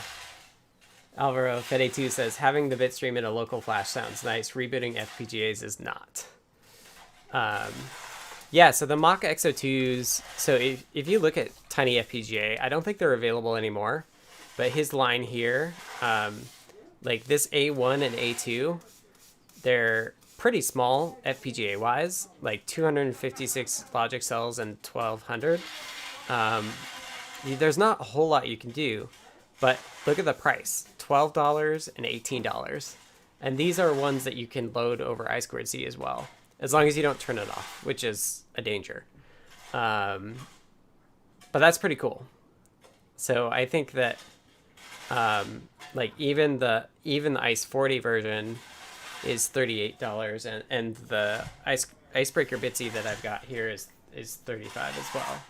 Alvaro Fede2 says, having the bitstream in a local flash sounds nice. Rebooting FPGAs is not. Yeah, so the Mach X02s, so if you look at Tiny FPGA, I don't think they're available anymore. But his line here, like this A1 and A2, they're pretty small FPGA-wise, like 256 logic cells and 1200. There's not a whole lot you can do, but look at the price, $12 and $18. And these are ones that you can load over I2C as well, as long as you don't turn it off, which is a danger. But that's pretty cool. So I think that like even the ICE40 version is $38, and the Icebreaker Bitsy that I've got here is $35 as well.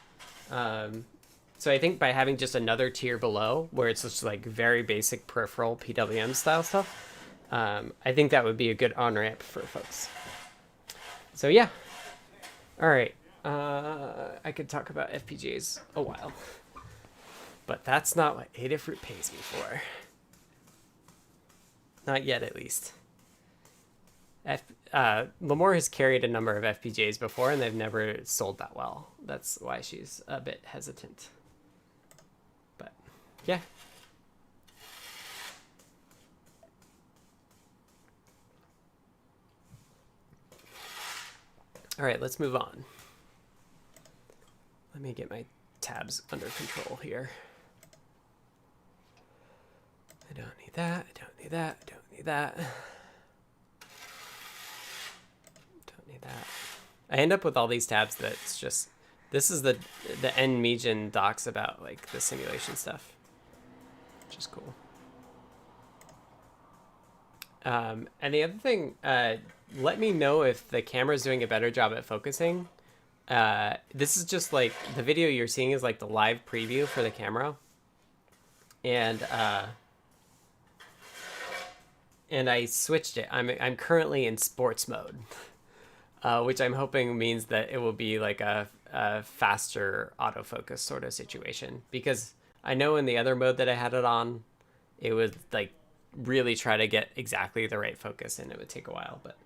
So I think by having just another tier below where it's just like very basic peripheral PWM style stuff, I think that would be a good on-ramp for folks. So yeah. All right. I could talk about FPGAs a while, but that's not what Adafruit pays me for. Not yet, at least. Lamore has carried a number of FPGAs before, and they've never sold that well. That's why she's a bit hesitant. But yeah. All right, let's move on. Let me get my tabs under control here. I don't need that. I don't need that. I don't need that. Don't need that. I end up with all these tabs that's just, this is the NMegan docs about like the simulation stuff, which is cool. And the other thing, let me know if the camera's doing a better job at focusing. This is just like, the video you're seeing is like the live preview for the camera. And I switched it. I'm currently in sports mode, which I'm hoping means that it will be like a faster autofocus sort of situation. Because I know in the other mode that I had it on, it would like really try to get exactly the right focus, and it would take a while. But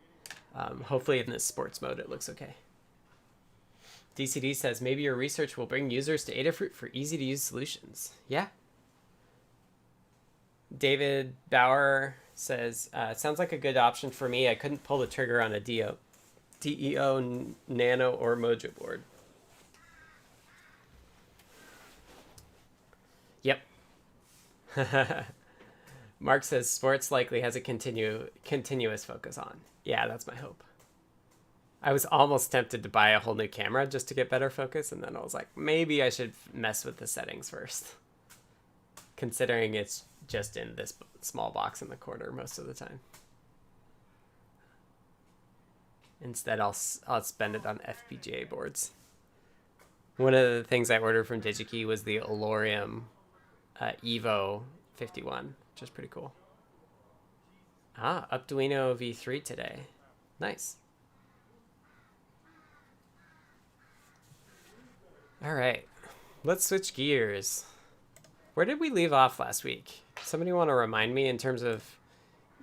hopefully in this sports mode, it looks okay. DCD says, maybe your research will bring users to Adafruit for easy-to-use solutions. Yeah. David Bauer says, sounds like a good option for me. I couldn't pull the trigger on a DEO, Nano, or Mojo board. Yep. Mark says, sports likely has a continuous focus on. Yeah, that's my hope. I was almost tempted to buy a whole new camera just to get better focus, and then I was like, maybe I should mess with the settings first, considering it's just in this small box in the corner most of the time. Instead, I'll spend it on FPGA boards. One of the things I ordered from DigiKey was the Olorium Evo 51, which is pretty cool. Arduino V3 today. Nice. All right, let's switch gears. Where did we leave off last week? Somebody want to remind me in terms of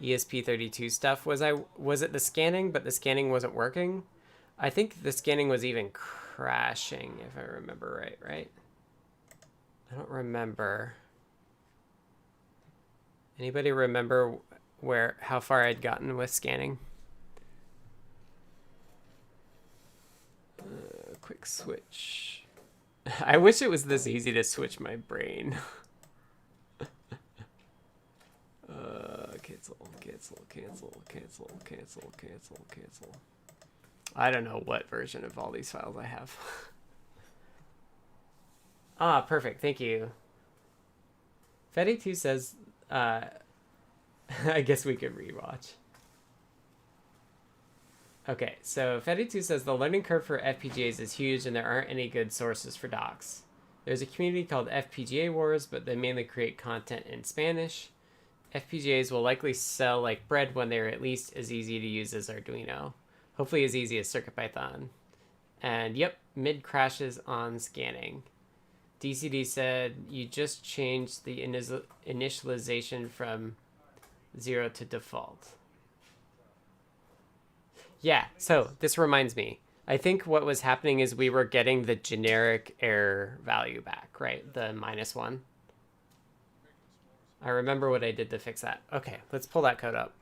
ESP32 stuff? Was it the scanning, but the scanning wasn't working? I think the scanning was even crashing, if I remember right? I don't remember. Anybody remember how far I'd gotten with scanning? Quick switch. I wish it was this easy to switch my brain. Cancel. I don't know what version of all these files I have. Ah, perfect. Thank you. Fetty2 says, I guess we could rewatch. Okay, so Fetty2 says the learning curve for FPGAs is huge and there aren't any good sources for docs. There's a community called FPGA Wars, but they mainly create content in Spanish. FPGAs will likely sell like bread when they're at least as easy to use as Arduino. Hopefully as easy as CircuitPython. And yep, mid crashes on scanning. DCD said you just changed the initialization from 0 to default. Yeah, so this reminds me. I think what was happening is we were getting the generic error value back, right? The -1. I remember what I did to fix that. Okay, let's pull that code up.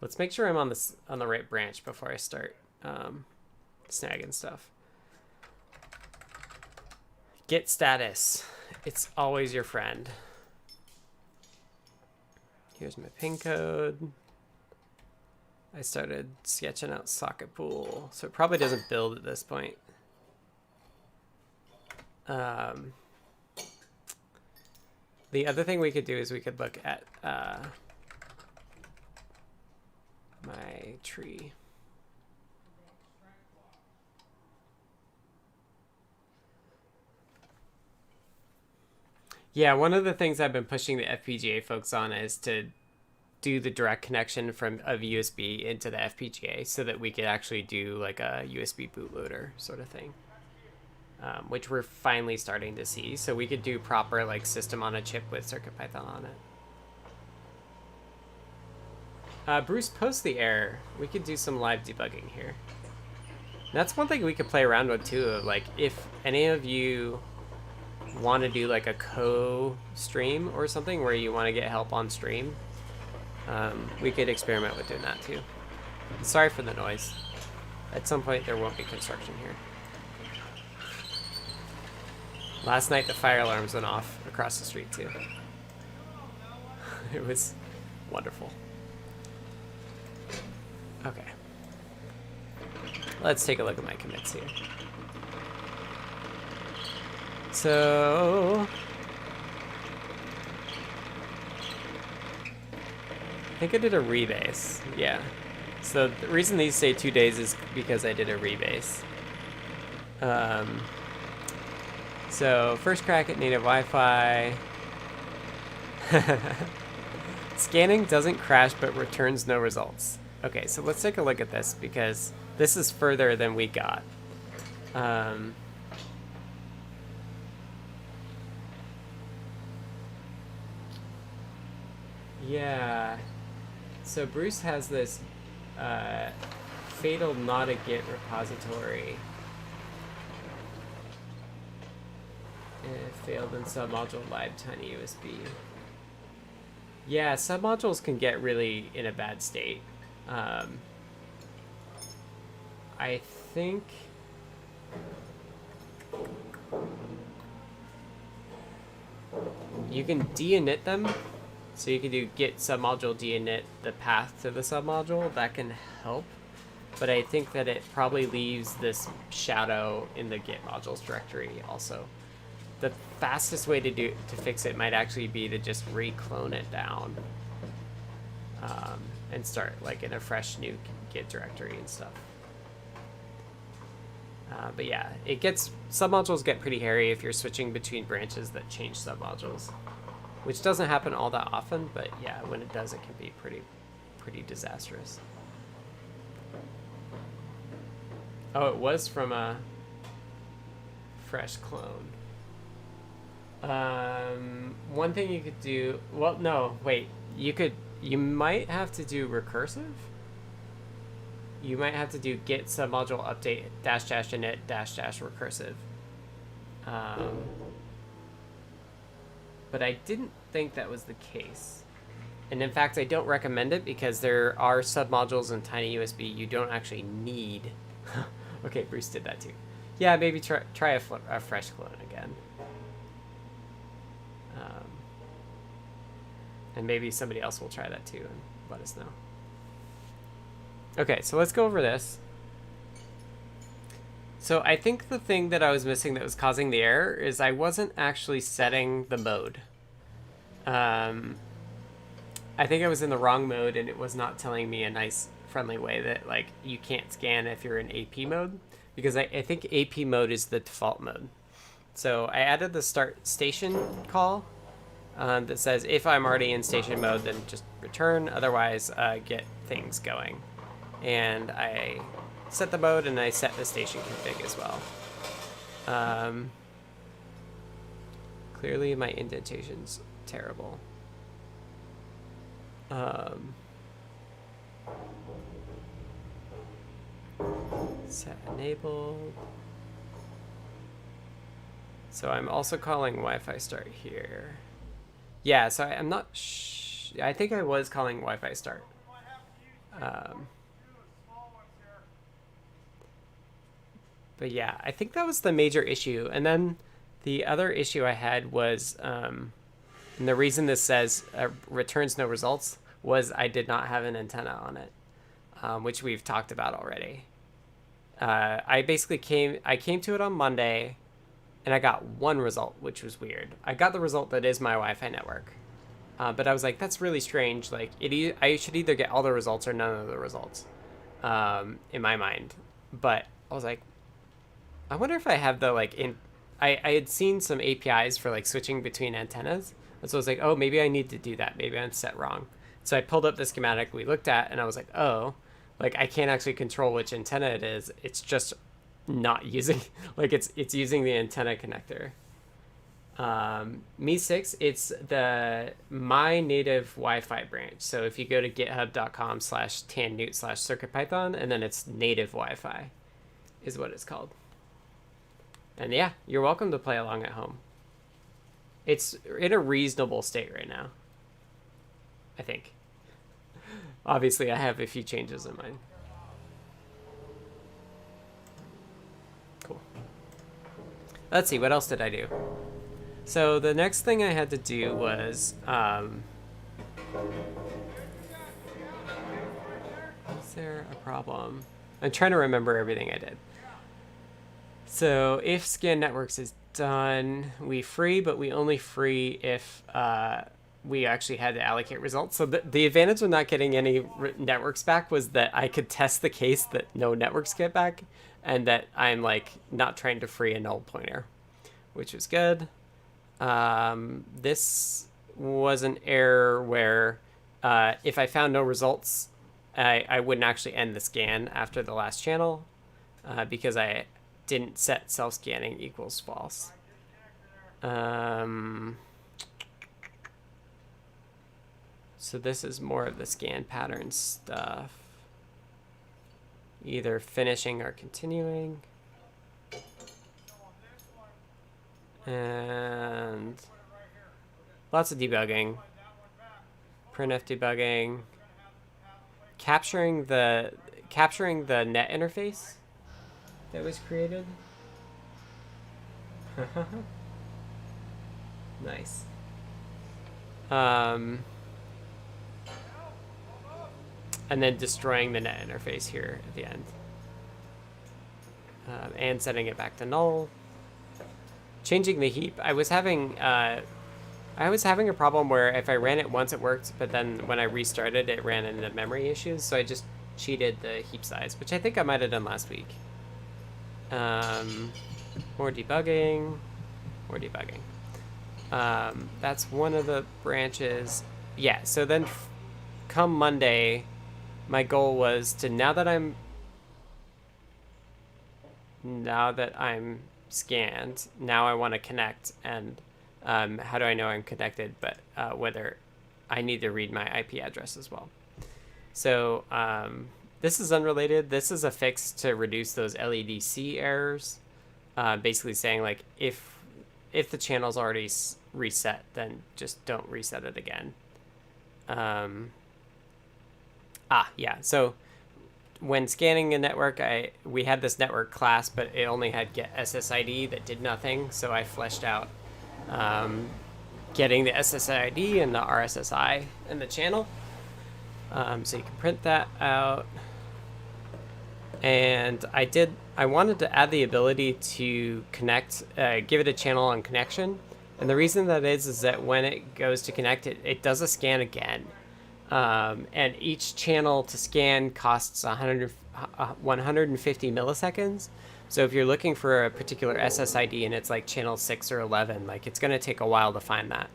Let's make sure I'm on the right branch before I start snagging stuff. Git status. It's always your friend. Here's my pin code. I started sketching out socket pool, so it probably doesn't build at this point. The other thing we could do is we could look at my tree. Yeah, one of the things I've been pushing the FPGA folks on is to do the direct connection from USB into the FPGA so that we could actually do like a USB bootloader sort of thing, which we're finally starting to see. So we could do proper like system on a chip with CircuitPython on it. Bruce, post the error. We could do some live debugging here. That's one thing we could play around with too. Of like if any of you want to do like a co-stream or something where you want to get help on stream, we could experiment with doing that too. Sorry for the noise. At some point there won't be construction here. Last night the fire alarms went off across the street too. It was wonderful. Okay. Let's take a look at my commits here. So I think I did a rebase. Yeah. So the reason these say 2 days is because I did a rebase. So first crack at native Wi-Fi. Scanning doesn't crash but returns no results. Okay, so let's take a look at this because this is further than we got. Yeah. So Bruce has this fatal not a Git repository. It failed in submodule live tiny USB. Yeah, submodules can get really in a bad state. I think you can de-init them. So you can do git submodule de-init the path to the submodule. That can help. But I think that it probably leaves this shadow in the git modules directory also. The fastest way to fix it might actually be to just re-clone it down and start like in a fresh new git directory and stuff. But yeah, submodules get pretty hairy if you're switching between branches that change submodules, which doesn't happen all that often, but yeah, when it does, it can be pretty disastrous. Oh, it was from a fresh clone. One thing you could do, well, no, wait, you might have to do recursive. You might have to do git submodule update dash dash init dash dash recursive. But I didn't think that was the case. And in fact, I don't recommend it because there are submodules in TinyUSB you don't actually need. Okay, Bruce did that too. Yeah, maybe try a fresh clone again. And maybe somebody else will try that too and let us know. Okay, so let's go over this. So I think the thing that I was missing that was causing the error is I wasn't actually setting the mode. I think I was in the wrong mode and it was not telling me a nice friendly way that like you can't scan if you're in AP mode, because I think AP mode is the default mode. So I added the start station call that says if I'm already in station mode, then just return, otherwise get things going. And I set the mode and I set the station config as well. Clearly my indentation's terrible. Set enabled. So I'm also calling Wi-Fi start here. Yeah, so I'm not I think I was calling Wi-Fi start. But yeah, I think that was the major issue. And then the other issue I had was, and the reason this says returns no results was I did not have an antenna on it, which we've talked about already. I basically came to it on Monday, and I got one result, which was weird. I got the result that is my Wi-Fi network, but I was like, that's really strange. Like, I should either get all the results or none of the results, in my mind. But I was like, I wonder if I have the I had seen some APIs for like switching between antennas, and so I was like, oh, maybe I need to do that. Maybe I'm set wrong. So I pulled up the schematic we looked at, and I was like, oh, like I can't actually control which antenna it is. It's just not using it's using the antenna connector. Me6, it's the my native Wi-Fi branch. So if you go to github.com/tannewt/circuitpython, and then it's native Wi-Fi is what it's called. And yeah, you're welcome to play along at home. It's in a reasonable state right now, I think. Obviously, I have a few changes in mind. Cool. Let's see, what else did I do? So the next thing I had to do was, is there a problem? I'm trying to remember everything I did. So if scan networks is done, we free, but we only free if we actually had to allocate results. So the advantage of not getting any networks back was that I could test the case that no networks get back, and that I'm like not trying to free a null pointer, which was good. This was an error where if I found no results, I wouldn't actually end the scan after the last channel because I didn't set self-scanning equals false. So this is more of the scan pattern stuff. Either finishing or continuing. And lots of debugging. Printf debugging. Capturing the net interface that was created. Nice. And then destroying the net interface here at the end. And setting it back to null. Changing the heap. I was having a problem where if I ran it once it worked, but then when I restarted it ran into memory issues, so I just cheated the heap size, which I think I might have done last week. More debugging. That's one of the branches. Yeah, so then come Monday, my goal was to, now that I'm scanned, now I want to connect and how do I know I'm connected, but whether I need to read my IP address as well. So this is unrelated. This is a fix to reduce those LEDC errors. Basically saying like if the channel's already reset, then just don't reset it again. Yeah. So when scanning a network, we had this network class, but it only had get SSID that did nothing. So I fleshed out getting the SSID and the RSSI in the channel. So you can print that out. And I wanted to add the ability to connect, give it a channel on connection. And the reason that is that when it goes to connect, it does a scan again. And each channel to scan costs 150 milliseconds. So if you're looking for a particular SSID and it's like channel 6 or 11, like it's going to take a while to find that.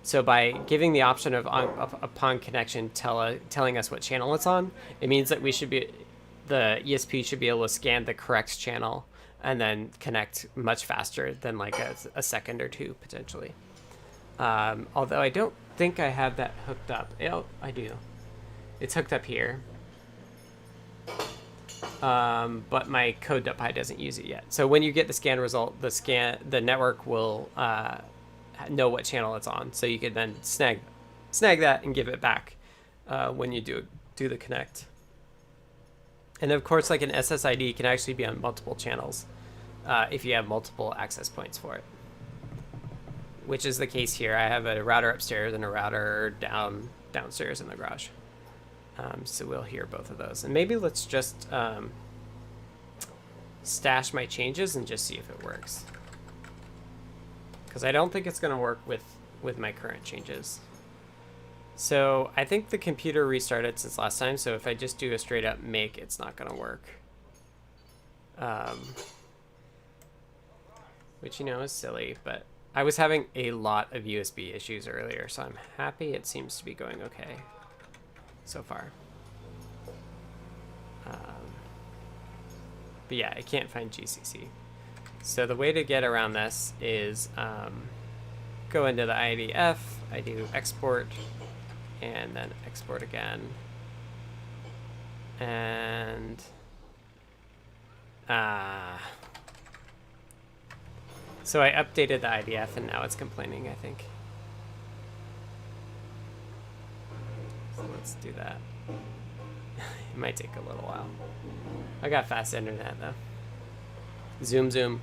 So by giving the option of upon connection telling us what channel it's on, it means that the ESP should be able to scan the correct channel and then connect much faster than like a second or two potentially. Although I don't think I have that hooked up. Oh, I do. It's hooked up here. But my code.py doesn't use it yet. So when you get the scan result, the network will know what channel it's on. So you could then snag that and give it back when you do the connect. And of course, like an SSID can actually be on multiple channels if you have multiple access points for it, which is the case here. I have a router upstairs and a router downstairs in the garage. So we'll hear both of those. And maybe let's just stash my changes and just see if it works. Because I don't think it's going to work with my current changes. So I think the computer restarted since last time, so if I just do a straight up make, it's not going to work. Which, is silly, but I was having a lot of USB issues earlier, so I'm happy it seems to be going okay so far. But yeah, I can't find GCC. So the way to get around this is go into the IDF, I do export, and then export again. And so I updated the IDF and now it's complaining, I think. So let's do that. It might take a little while. I got fast internet though. Zoom.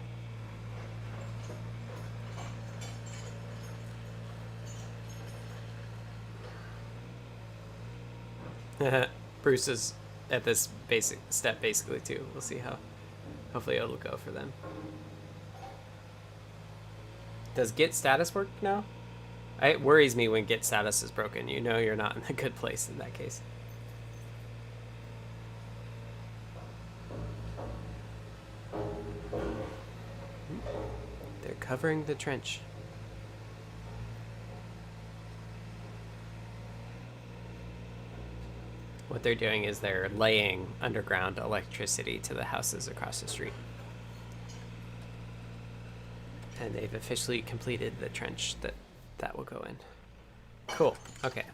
Bruce is at this basic step basically too. We'll see how. Hopefully it'll go for them. Does git status work now? It worries me when git status is broken. You're not in a good place in that case. They're covering the trench. What they're doing is they're laying underground electricity to the houses across the street. And they've officially completed the trench that will go in. Cool. Okay.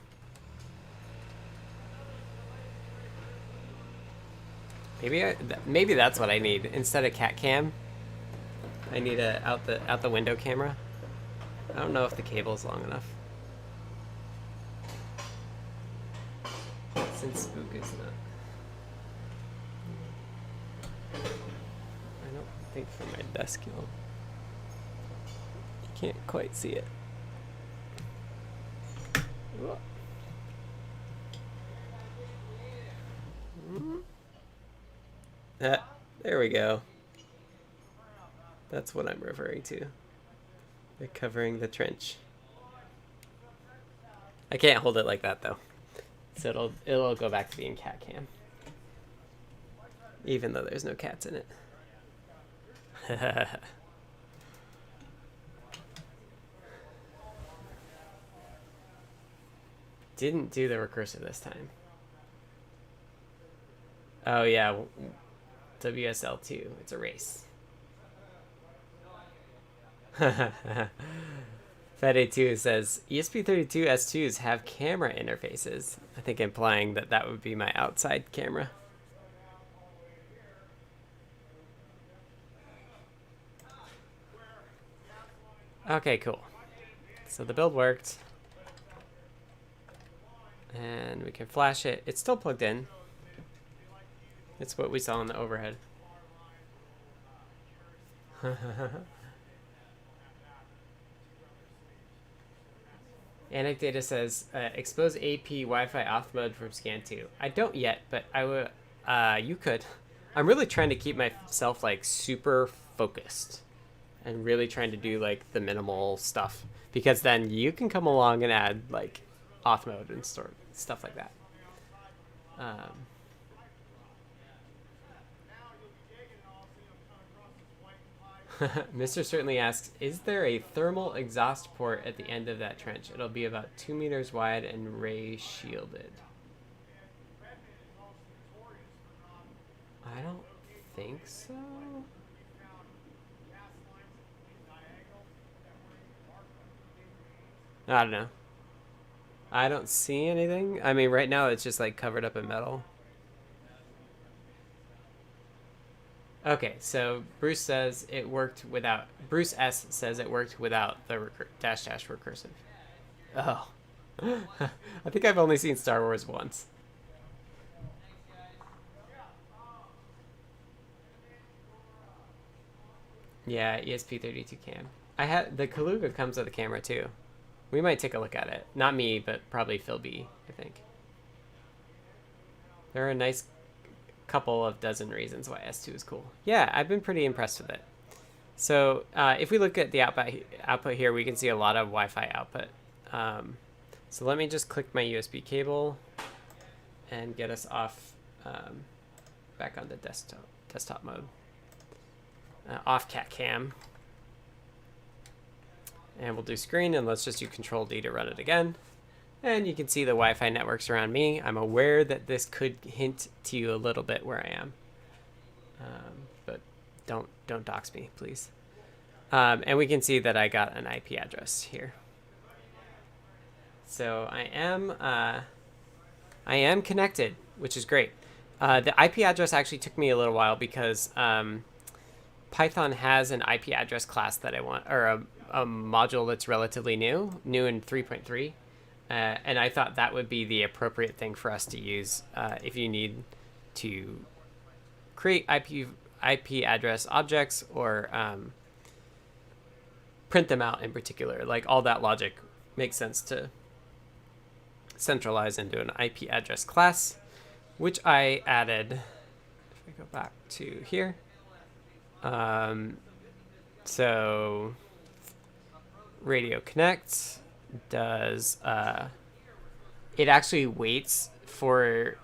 Maybe that's what I need instead of cat cam. I need a out the window camera. I don't know if the cable's long enough. Since Spook is not. I don't think from my desk you can't quite see it. There we go. That's what I'm referring to. They're covering the trench. I can't hold it like that though. So it'll go back to being cat cam. Even though there's no cats in it. Didn't do the recursive this time. Oh yeah, WSL2. It's a race. Fede2 says ESP32-S2s have camera interfaces. I think implying that that would be my outside camera. Okay, cool. So the build worked. And we can flash it. It's still plugged in. It's what we saw in the overhead. Anecdata says, expose AP Wi-Fi off mode from scan 2. I don't yet, but I will. You could. I'm really trying to keep myself like super focused and really trying to do like the minimal stuff, because then you can come along and add like off mode and stuff like that. Mr. certainly asks, is there a thermal exhaust port at the end of that trench? It'll be about 2 meters wide and ray shielded. I don't think so. I don't know. I don't see anything. I mean, right now it's just like covered up in metal. Okay, so Bruce says it worked without. Bruce S says it worked without the dash recursive. Oh, I think I've only seen Star Wars once. Yeah, ESP32 cam. I had the Kaluga comes with a camera too. We might take a look at it. Not me, but probably Phil B, I think. There are a nice couple of dozen reasons why S2 is cool. Yeah, I've been pretty impressed with it. So if we look at the output here, we can see a lot of Wi-Fi output. So let me just click my USB cable and get us off back on the desktop mode. Off cat cam. And we'll do screen, and let's just do Control D to run it again. And you can see the Wi-Fi networks around me. I'm aware that this could hint to you a little bit where I am. But don't dox me, please. And we can see that I got an IP address here. So I am connected, which is great. The IP address actually took me a little while because Python has an IP address class that I want, or a module that's relatively new in 3.3. And I thought that would be the appropriate thing for us to use if you need to create IP address objects or print them out in particular. Like all that logic makes sense to centralize into an IP address class, which I added. If I go back to here. So Radio Connect does it actually waits for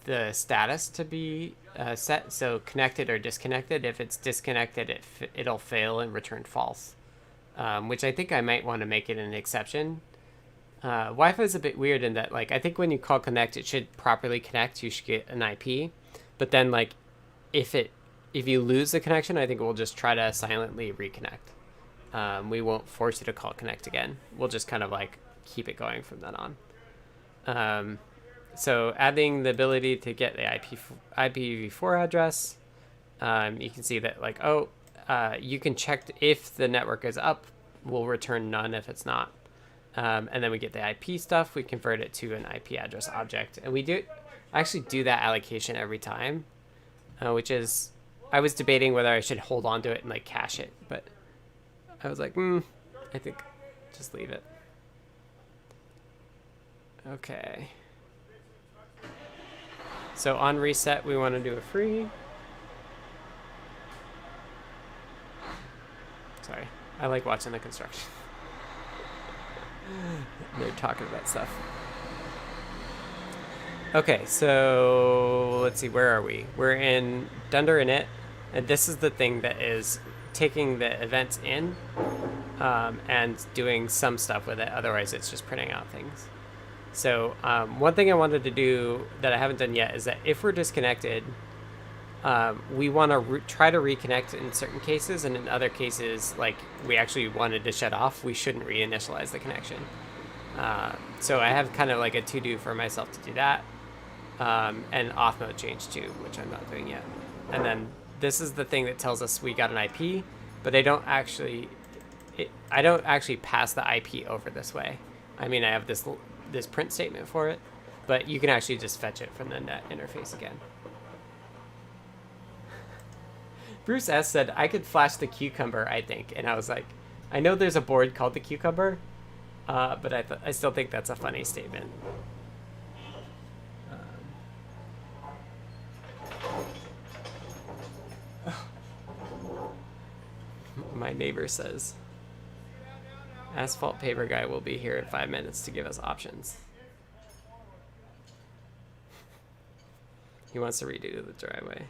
the status to be set, so connected or disconnected. If it's disconnected, it'll fail and return false, which I think I might want to make it an exception. Wi-Fi is a bit weird in that, like, I think when you call connect, it should properly connect. You should get an IP, but then like if you lose the connection, I think we'll just try to silently reconnect. We won't force you to call connect again. We'll just kind of like keep it going from then on. So adding the ability to get the IPv4 address, you can see that like, you can check if the network is up, we'll return none if it's not. And then we get the IP stuff, we convert it to an IP address object. And I actually do that allocation every time, which is, I was debating whether I should hold on to it and like cache it, but I was like, I think just leave it. Okay. So on reset, we want to do a free. Sorry, I like watching the construction. They're talking about stuff. Okay, so let's see, where are we? We're in Dunder init, and this is the thing that is taking the events in and doing some stuff with it. Otherwise, it's just printing out things. So one thing I wanted to do that I haven't done yet is that if we're disconnected, we want to try to reconnect in certain cases, and in other cases, like we actually wanted to shut off, we shouldn't reinitialize the connection. So I have kind of like a to-do for myself to do that, and off mode change too, which I'm not doing yet. And then this is the thing that tells us we got an IP, but I don't actually pass the IP over this way. I mean, I have this print statement for it, but you can actually just fetch it from the net interface again. Bruce S said, I could flash the cucumber, I think. And I was like, I know there's a board called the cucumber, but I still think that's a funny statement. My neighbor says, Asphalt Paper Guy will be here in 5 minutes to give us options. He wants to redo the driveway.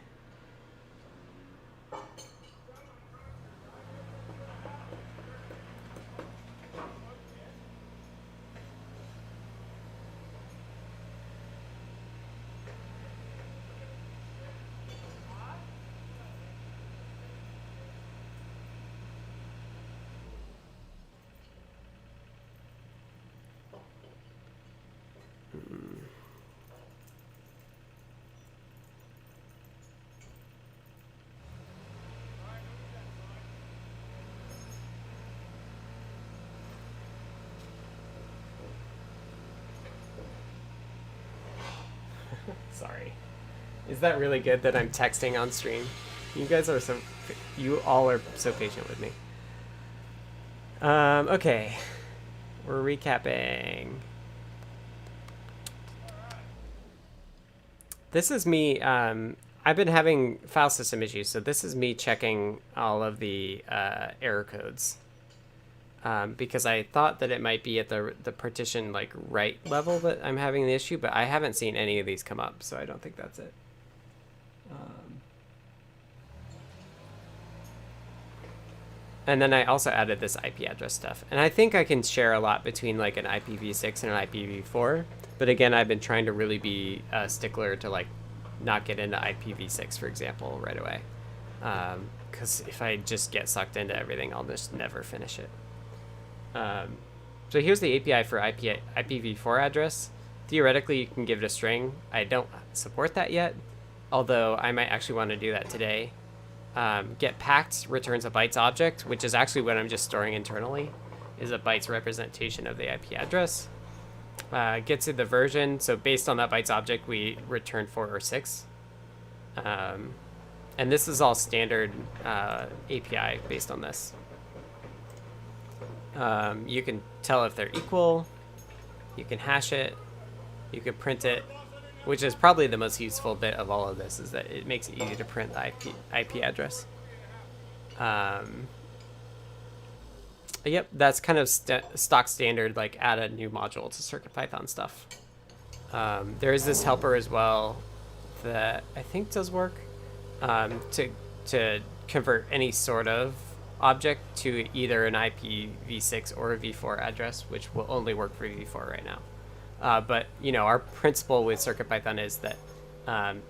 Sorry. Is that really good that I'm texting on stream? You all are so patient with me. Okay. We're recapping. This is me, I've been having file system issues, so this is me checking all of the error codes. Because I thought that it might be at the partition like right level that I'm having the issue, but I haven't seen any of these come up, so I don't think that's it. And then I also added this IP address stuff, and I think I can share a lot between like an IPv6 and an IPv4. But again, I've been trying to really be a stickler to like not get into IPv6, for example, right away. Because if I just get sucked into everything, I'll just never finish it. So here's the API for IPv4 address. Theoretically, you can give it a string. I don't support that yet, although I might actually want to do that today. Get packed returns a bytes object, which is actually what I'm just storing internally, is a bytes representation of the IP address. Get to the version, so based on that bytes object, we return 4 or 6. And this is all standard API based on this. You can tell if they're equal, you can hash it, you can print it, which is probably the most useful bit of all of this, is that it makes it easy to print the IP address. Yep, that's kind of stock standard, like add a new module to CircuitPython stuff. There is this helper as well that I think does work to convert any sort of object to either an IPv6 or a v4 address, which will only work for v4 right now. But you know, our principle with CircuitPython is that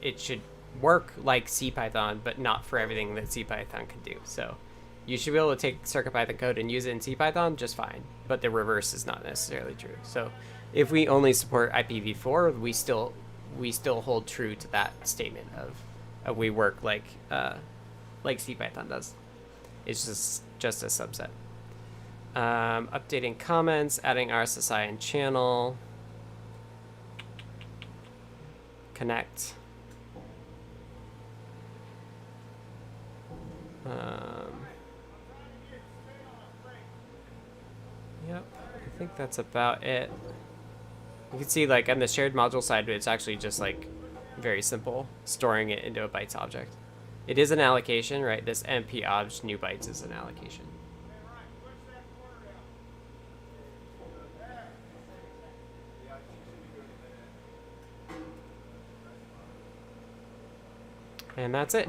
it should work like CPython, but not for everything that CPython can do. So you should be able to take CircuitPython code and use it in CPython just fine, but the reverse is not necessarily true. So if we only support IPv4, we still hold true to that statement of we work like CPython does. It's just a subset. Updating comments, adding RSSI and channel, connect. Yep, I think that's about it. You can see, like, on the shared module side, it's actually just like very simple, storing it into a bytes object. It is an allocation, right? This MP obj new bytes is an allocation. And that's it.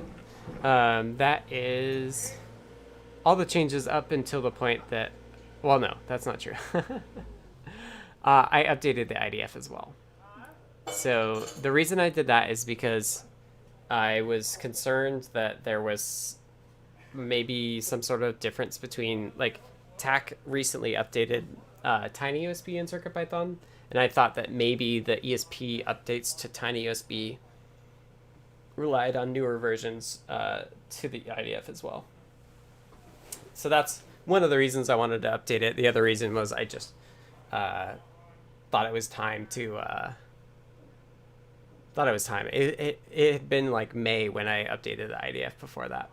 That is all the changes up until the point that, well, no, that's not true. I updated the IDF as well. So the reason I did that is because I was concerned that there was maybe some sort of difference between, like, TAC recently updated TinyUSB in CircuitPython, and I thought that maybe the ESP updates to TinyUSB relied on newer versions to the IDF as well. So that's one of the reasons I wanted to update it. The other reason was I just thought it was time to it had been like May when I updated the IDF before that.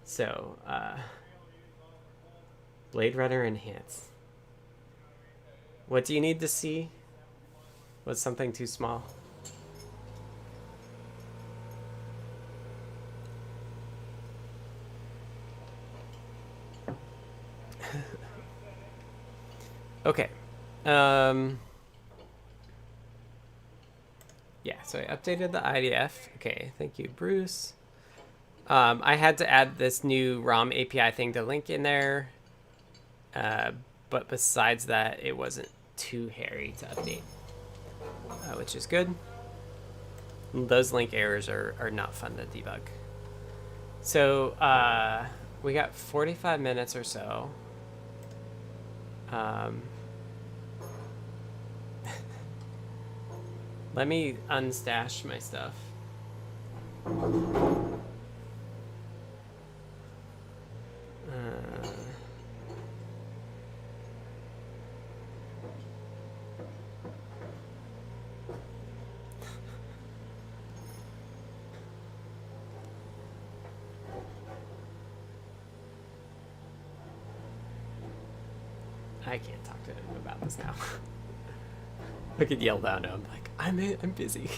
So Blade Runner Enhance. What do you need to see? Was something too small? Okay. Yeah, so I updated the IDF. Okay, thank you, Bruce. I had to add this new ROM API thing to link in there. But besides that, it wasn't too hairy to update, which is good. Those link errors are not fun to debug. So we got 45 minutes or so. Let me unstash my stuff. I can't talk to him about this now. I could yell down to him like, I'm busy.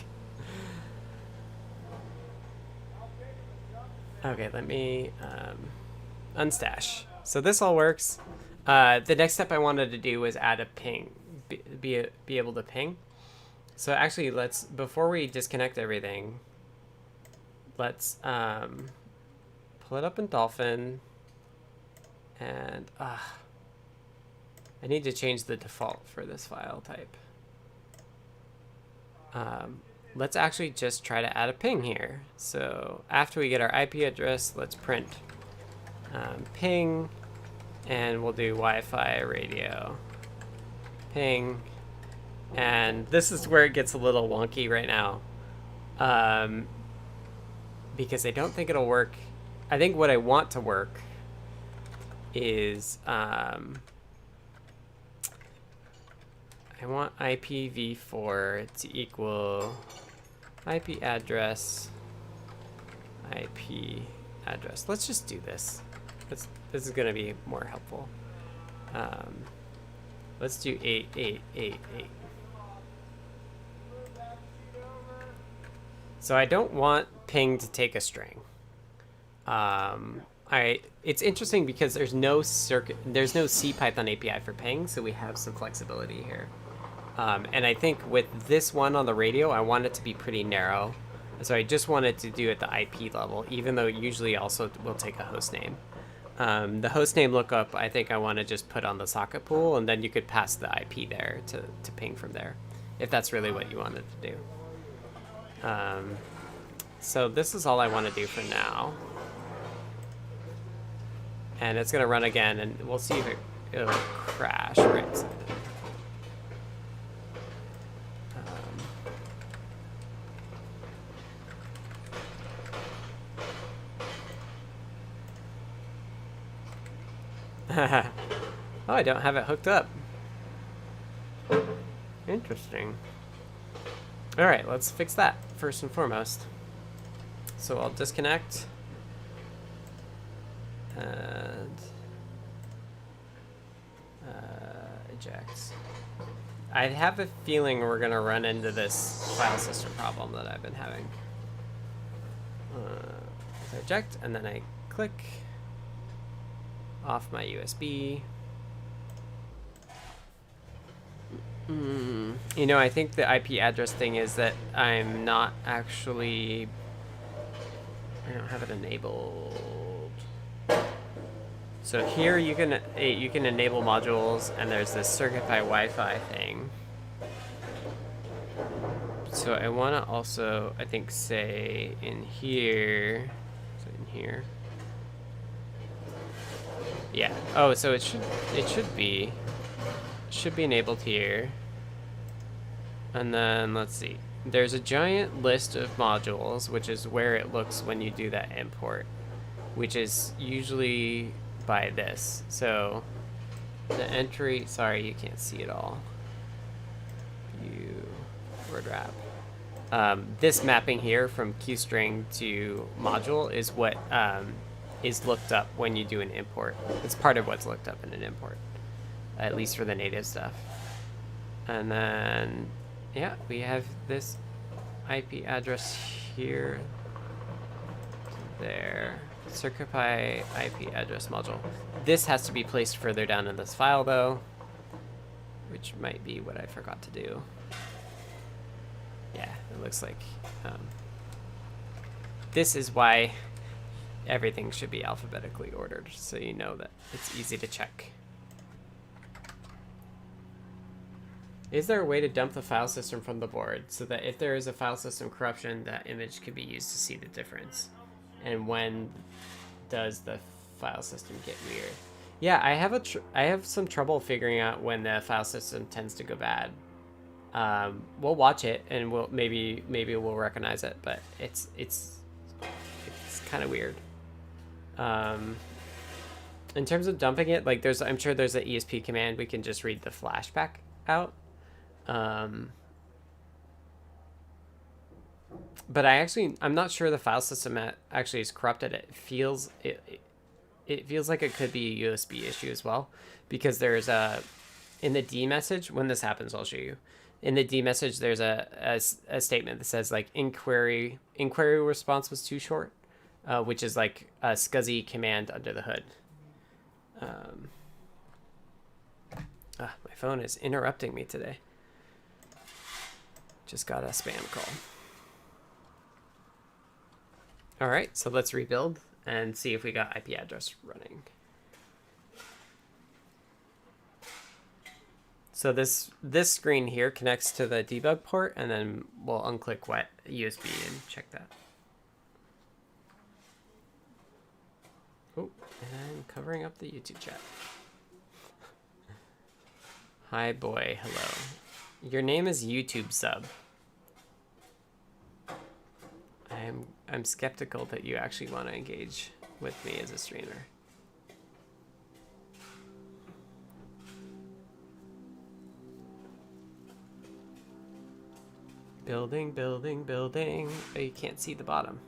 Okay, let me unstash. So this all works. The next step I wanted to do was add a ping, be able to ping. So actually, before we disconnect everything, let's pull it up in Dolphin, and I need to change the default for this file type. Let's actually just try to add a ping here. So after we get our IP address, let's print ping, and we'll do Wi-Fi radio ping. And this is where it gets a little wonky right now, because I don't think it'll work. I think what I want to work is I want IPv4 to equal IP address, IP address. Let's just do this. This is going to be more helpful. Let's do 8888. So I don't want ping to take a string. It's interesting because there's no CPython API for ping, so we have some flexibility here. And I think with this one on the radio, I want it to be pretty narrow. So I just wanted to do it at the IP level, even though usually also will take a host name. The host name lookup, I think I want to just put on the socket pool, and then you could pass the IP there to ping from there, if that's really what you wanted to do. So this is all I want to do for now. And it's going to run again, and we'll see if it'll crash. Right. Oh, I don't have it hooked up. Interesting. All right, let's fix that first and foremost. So I'll disconnect. And eject. I have a feeling we're going to run into this file system problem that I've been having. So eject, and then I click off my USB. You know, I think the IP address thing is that I'm not actually... I don't have it enabled. So here you can enable modules, and there's this CircuitPy Wi-Fi thing. So So I want to also, I think, say in here, so in here. Yeah. Oh, so it should be enabled here. And then let's see. There's a giant list of modules, which is where it looks when you do that import, which is usually by this. So the entry, sorry, you can't see it all. View, word wrap. This mapping here from QString to module is what is looked up when you do an import. It's part of what's looked up in an import, at least for the native stuff. And then, yeah, we have this IP address here, there, CircuitPy IP address module. This has to be placed further down in this file though, which might be what I forgot to do. Yeah, it looks like this is why everything should be alphabetically ordered, so you know that it's easy to check. Is there a way to dump the file system from the board so that if there is a file system corruption, that image can be used to see the difference? And when does the file system get weird? Yeah, I have some trouble figuring out when the file system tends to go bad. We'll watch it and maybe we'll recognize it, but it's kind of weird. In terms of dumping it, like I'm sure there's an ESP command we can just read the flashback out. But I'm not sure the file system actually is corrupted. It feels like it could be a USB issue as well, because there's in the D message, when this happens, I'll show you. In the D message, there's a statement that says like inquiry response was too short, which is like a SCSI command under the hood. My phone is interrupting me today. Just got a spam call. All right, so let's rebuild and see if we got IP address running. So this screen here connects to the debug port, and then we'll unclick what USB and check that. Oh, and I'm covering up the YouTube chat. Hi boy, hello. Your name is YouTube sub. I'm skeptical that you actually want to engage with me as a streamer. Building, building, building. Oh, you can't see the bottom.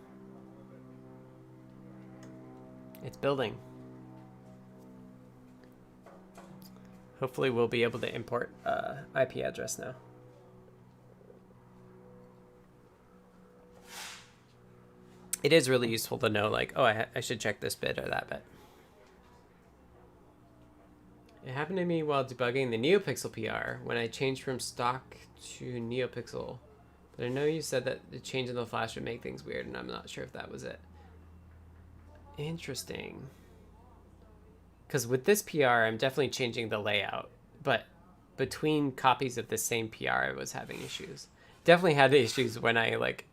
It's building. Hopefully we'll be able to import IP address now. It is really useful to know, like, oh, I should check this bit or that bit. It happened to me while debugging the NeoPixel PR when I changed from stock to NeoPixel. But I know you said that the change in the flash would make things weird, and I'm not sure if that was it. Interesting. Because with this PR, I'm definitely changing the layout. But between copies of the same PR, I was having issues. Definitely had issues when I, like,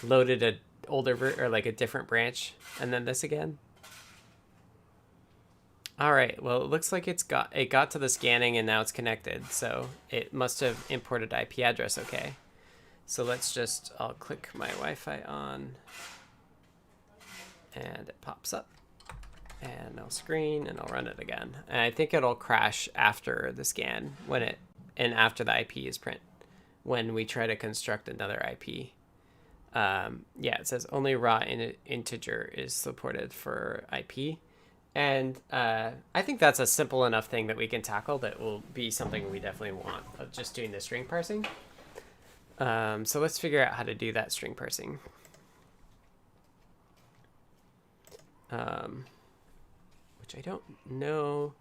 loaded a or like a different branch, and then this again. All right, well, it looks like it got to the scanning and now it's connected, so it must have imported IP address okay. So I'll click my Wi-Fi on, and it pops up, and I'll screen, and I'll run it again. And I think it'll crash after the scan and after the IP is print, when we try to construct another IP. Yeah, it says only raw integer is supported for IP. And I think that's a simple enough thing that we can tackle that will be something we definitely want, of just doing the string parsing. So let's figure out how to do that string parsing. Which I don't know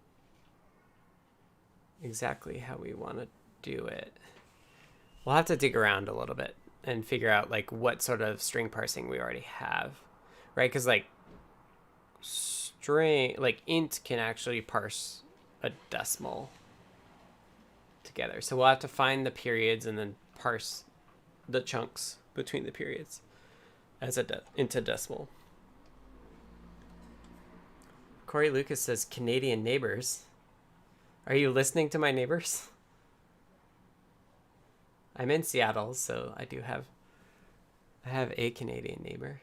exactly how we want to do it. We'll have to dig around a little bit and figure out like what sort of string parsing we already have, right? Because like int can actually parse a decimal together. So we'll have to find the periods and then parse the chunks between the periods as into decimal. Corey Lucas says Canadian neighbors. Are you listening to my neighbors? I'm in Seattle, so I have a Canadian neighbor.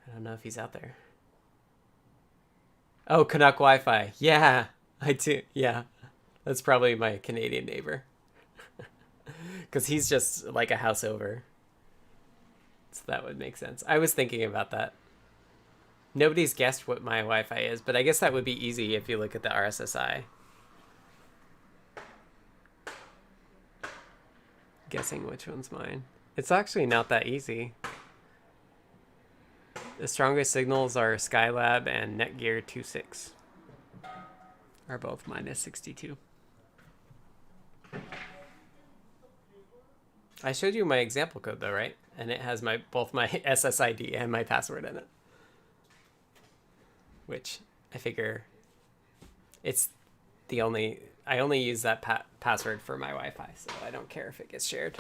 I don't know if he's out there. Oh, Canuck Wi-Fi. Yeah, I do. Yeah, that's probably my Canadian neighbor. Because he's just like a house over. So that would make sense. I was thinking about that. Nobody's guessed what my Wi-Fi is, but I guess that would be easy if you look at the RSSI. Guessing which one's mine. It's actually not that easy. The strongest signals are Skylab and Netgear 2.6. Are both minus 62. I showed you my example code though, right? And it has both my SSID and my password in it. Which I figure it's I only use that password for my Wi-Fi, so I don't care if it gets shared.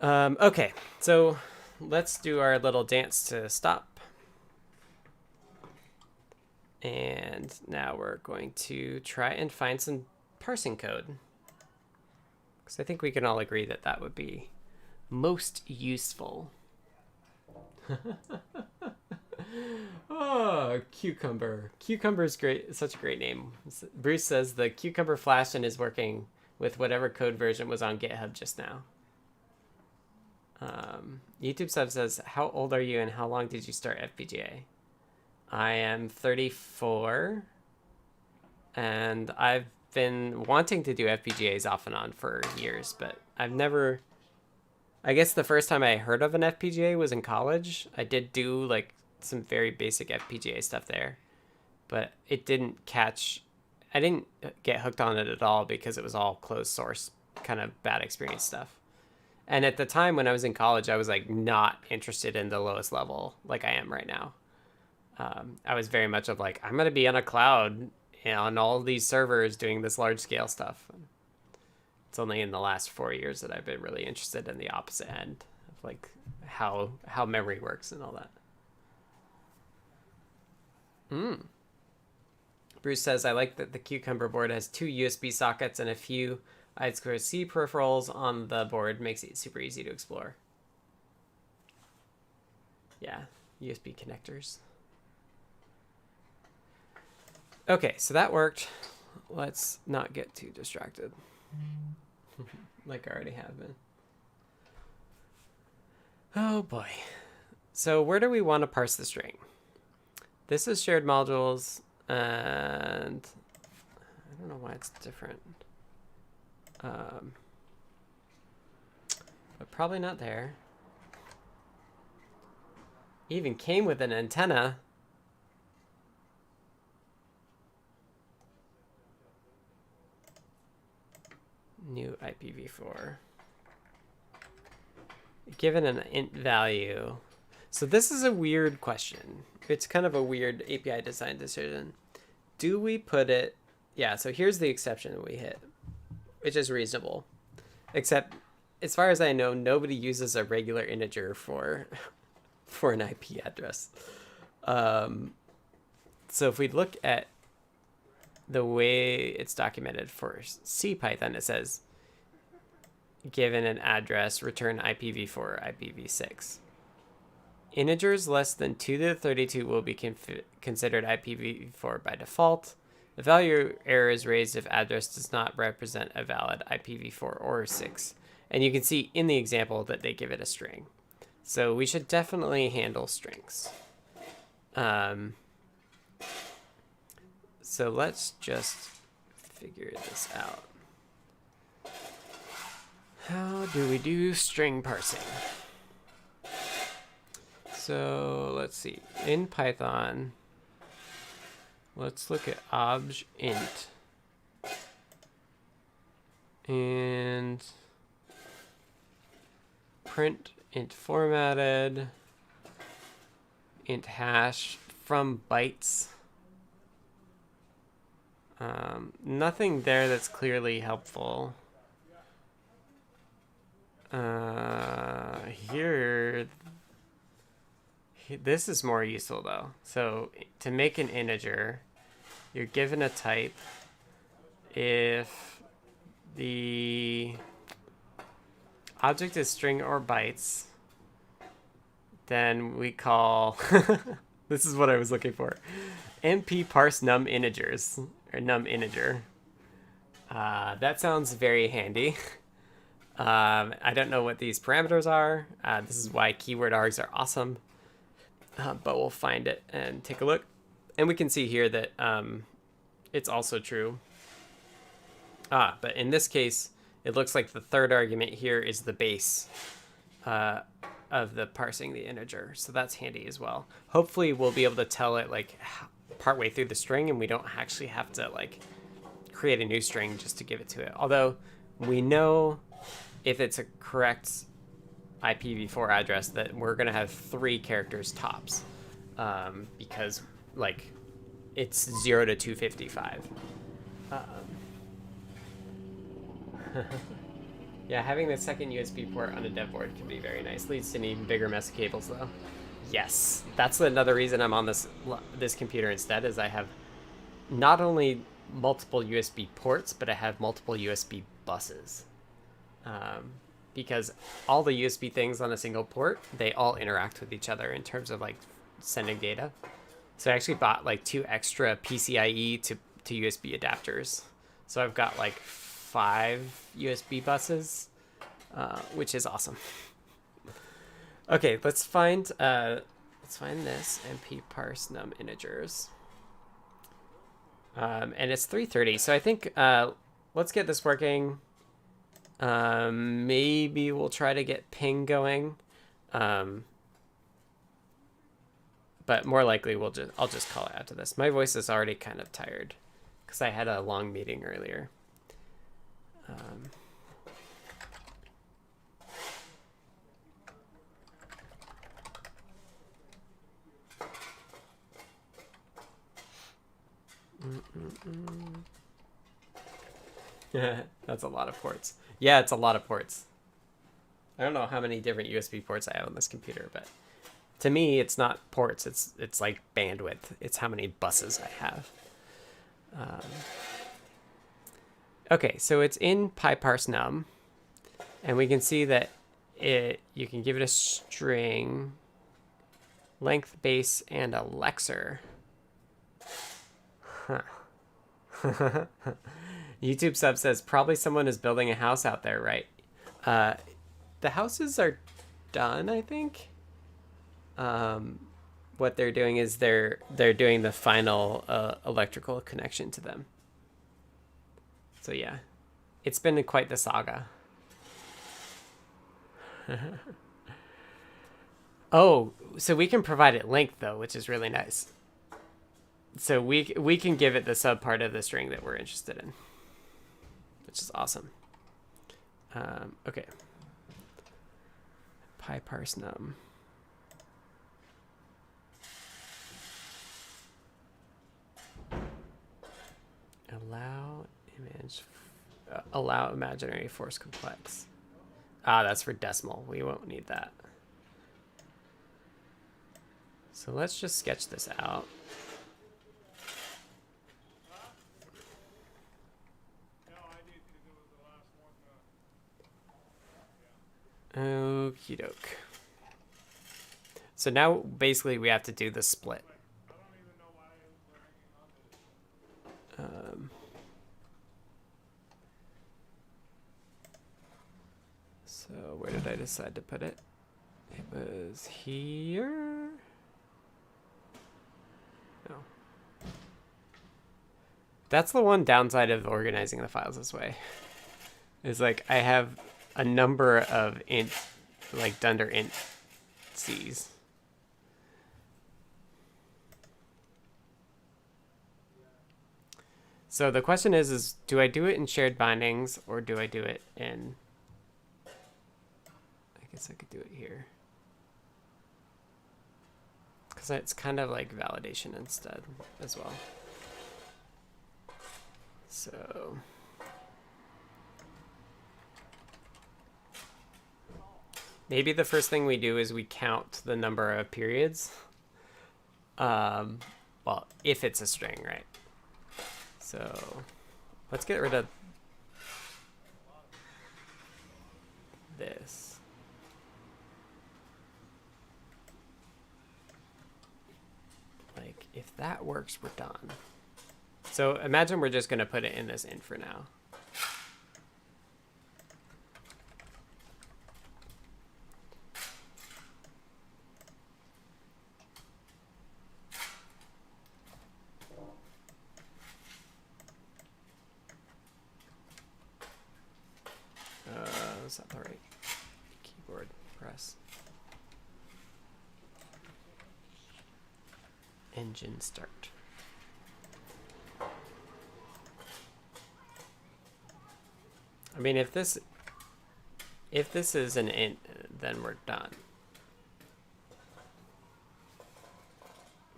Okay, so let's do our little dance to stop. And now we're going to try and find some parsing code. Because I think we can all agree that that would be most useful. Oh, Cucumber. Cucumber is great. It's such a great name. Bruce says the Cucumber flashed and is working with whatever code version was on GitHub just now. YouTube sub says, how old are you and how long did you start FPGA? I am 34 and I've been wanting to do FPGAs off and on for years, but I've never... I guess the first time I heard of an FPGA was in college. I did do like some very basic FPGA stuff there, but it didn't catch. I didn't get hooked on it at all because it was all closed source, kind of bad experience stuff. And at the time when I was in college, I was like not interested in the lowest level like I am right now. I was very much of like, I'm going to be on a cloud on all these servers doing this large scale stuff. It's only in the last 4 years that I've been really interested in the opposite end of like how memory works and all that. Bruce says, I like that the Cucumber board has 2 USB sockets and a few I2C peripherals on the board. Makes it super easy to explore. Yeah, USB connectors. Okay, so that worked. Let's not get too distracted. Like I already have been. Oh boy. So where do we want to parse the string? This is shared modules, and I don't know why it's different. But probably not there. Even came with an antenna. New IPv4. Given an int value. So this is a weird question. It's kind of a weird API design decision. Do we put it... Yeah, so here's the exception we hit, which is reasonable. Except, as far as I know, nobody uses a regular integer for an IP address. So if we look at the way it's documented for CPython, it says, given an address, return IPv4 or IPv6. Integers less than 2 to the 32 will be considered IPv4 by default. The value error is raised if address does not represent a valid IPv4 or 6. And you can see in the example that they give it a string. So we should definitely handle strings. So let's just figure this out. How do we do string parsing? So let's see. In Python, let's look at obj_int. And print int formatted, int hash from bytes. Nothing there that's clearly helpful. Here, this is more useful though. So to make an integer, you're given a type. If the object is string or bytes, then we call, this is what I was looking for, np parse num integers, or num integer. That sounds very handy. I don't know what these parameters are. This is why keyword args are awesome. But we'll find it and take a look. And we can see here that it's also true. But in this case, it looks like the third argument here is the base of the parsing the integer. So that's handy as well. Hopefully we'll be able to tell it like partway through the string and we don't actually have to like create a new string just to give it to it. Although we know if it's a correct IPv4 address that we're going to have 3 characters tops because like it's 0 to 255. Yeah, having the second USB port on a dev board can be very nice. Leads to an even bigger mess of cables though. Yes, that's another reason I'm on this computer instead, is I have not only multiple USB ports, but I have multiple USB buses. Because all the USB things on a single port, they all interact with each other in terms of like sending data. So I actually bought like 2 extra PCIe to USB adapters. So I've got like 5 USB buses, which is awesome. Okay, let's find this np parse num integers. And it's 3:30, so I think let's get this working. Maybe we'll try to get ping going, but more likely I'll just call it after this. My voice is already kind of tired because I had a long meeting earlier. That's a lot of ports. Yeah, it's a lot of ports. I don't know how many different USB ports I have on this computer, but to me, it's not ports. It's like bandwidth. It's how many buses I have. Okay, so it's in pyparsenum, and we can see that you can give it a string, length, base, and a lexer. Huh. YouTube sub says probably someone is building a house out there, right? The houses are done, I think. What they're doing is they're doing the final electrical connection to them. So yeah, it's been quite the saga. Oh, so we can provide it length though, which is really nice. So we can give it the sub part of the string that we're interested in, which is awesome. Okay. pyparsenum. Allow imaginary force complex. That's for decimal. We won't need that. So let's just sketch this out. Okie doke. So now basically we have to do the split. So where did I decide to put it? It was here. No. That's the one downside of organizing the files this way. Is like I have a number of int, like dunder int c's. So the question is do I do it in shared bindings or do I do it in, I guess I could do it here. Because it's kind of like validation instead as well. So maybe the first thing we do is we count the number of periods. Well, if it's a string, right? So let's get rid of this. Like, if that works, we're done. So imagine we're just going to put it in this int for now. Is that the right keyboard press? Engine start. I mean, if this is an int, then we're done.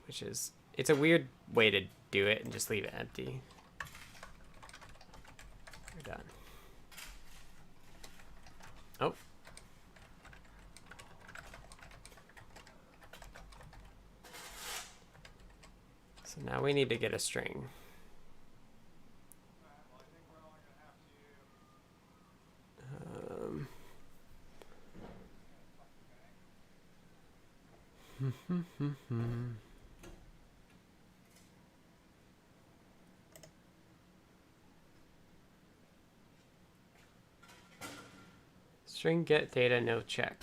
Which is, it's a weird way to do it and just leave it empty. We're done. Oh. So now we need to get a string. String get data no check.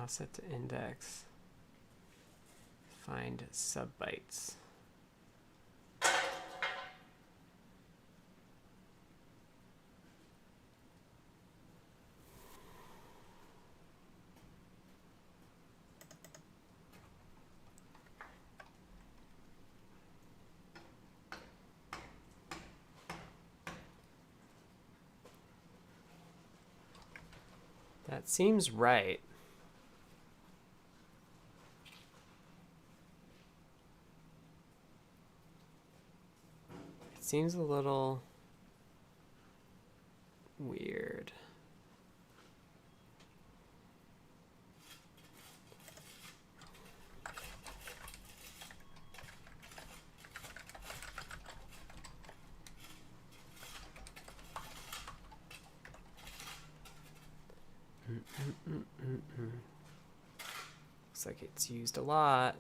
Offset to index. Find subbytes. That seems right. It seems a little weird. Looks like it's used a lot.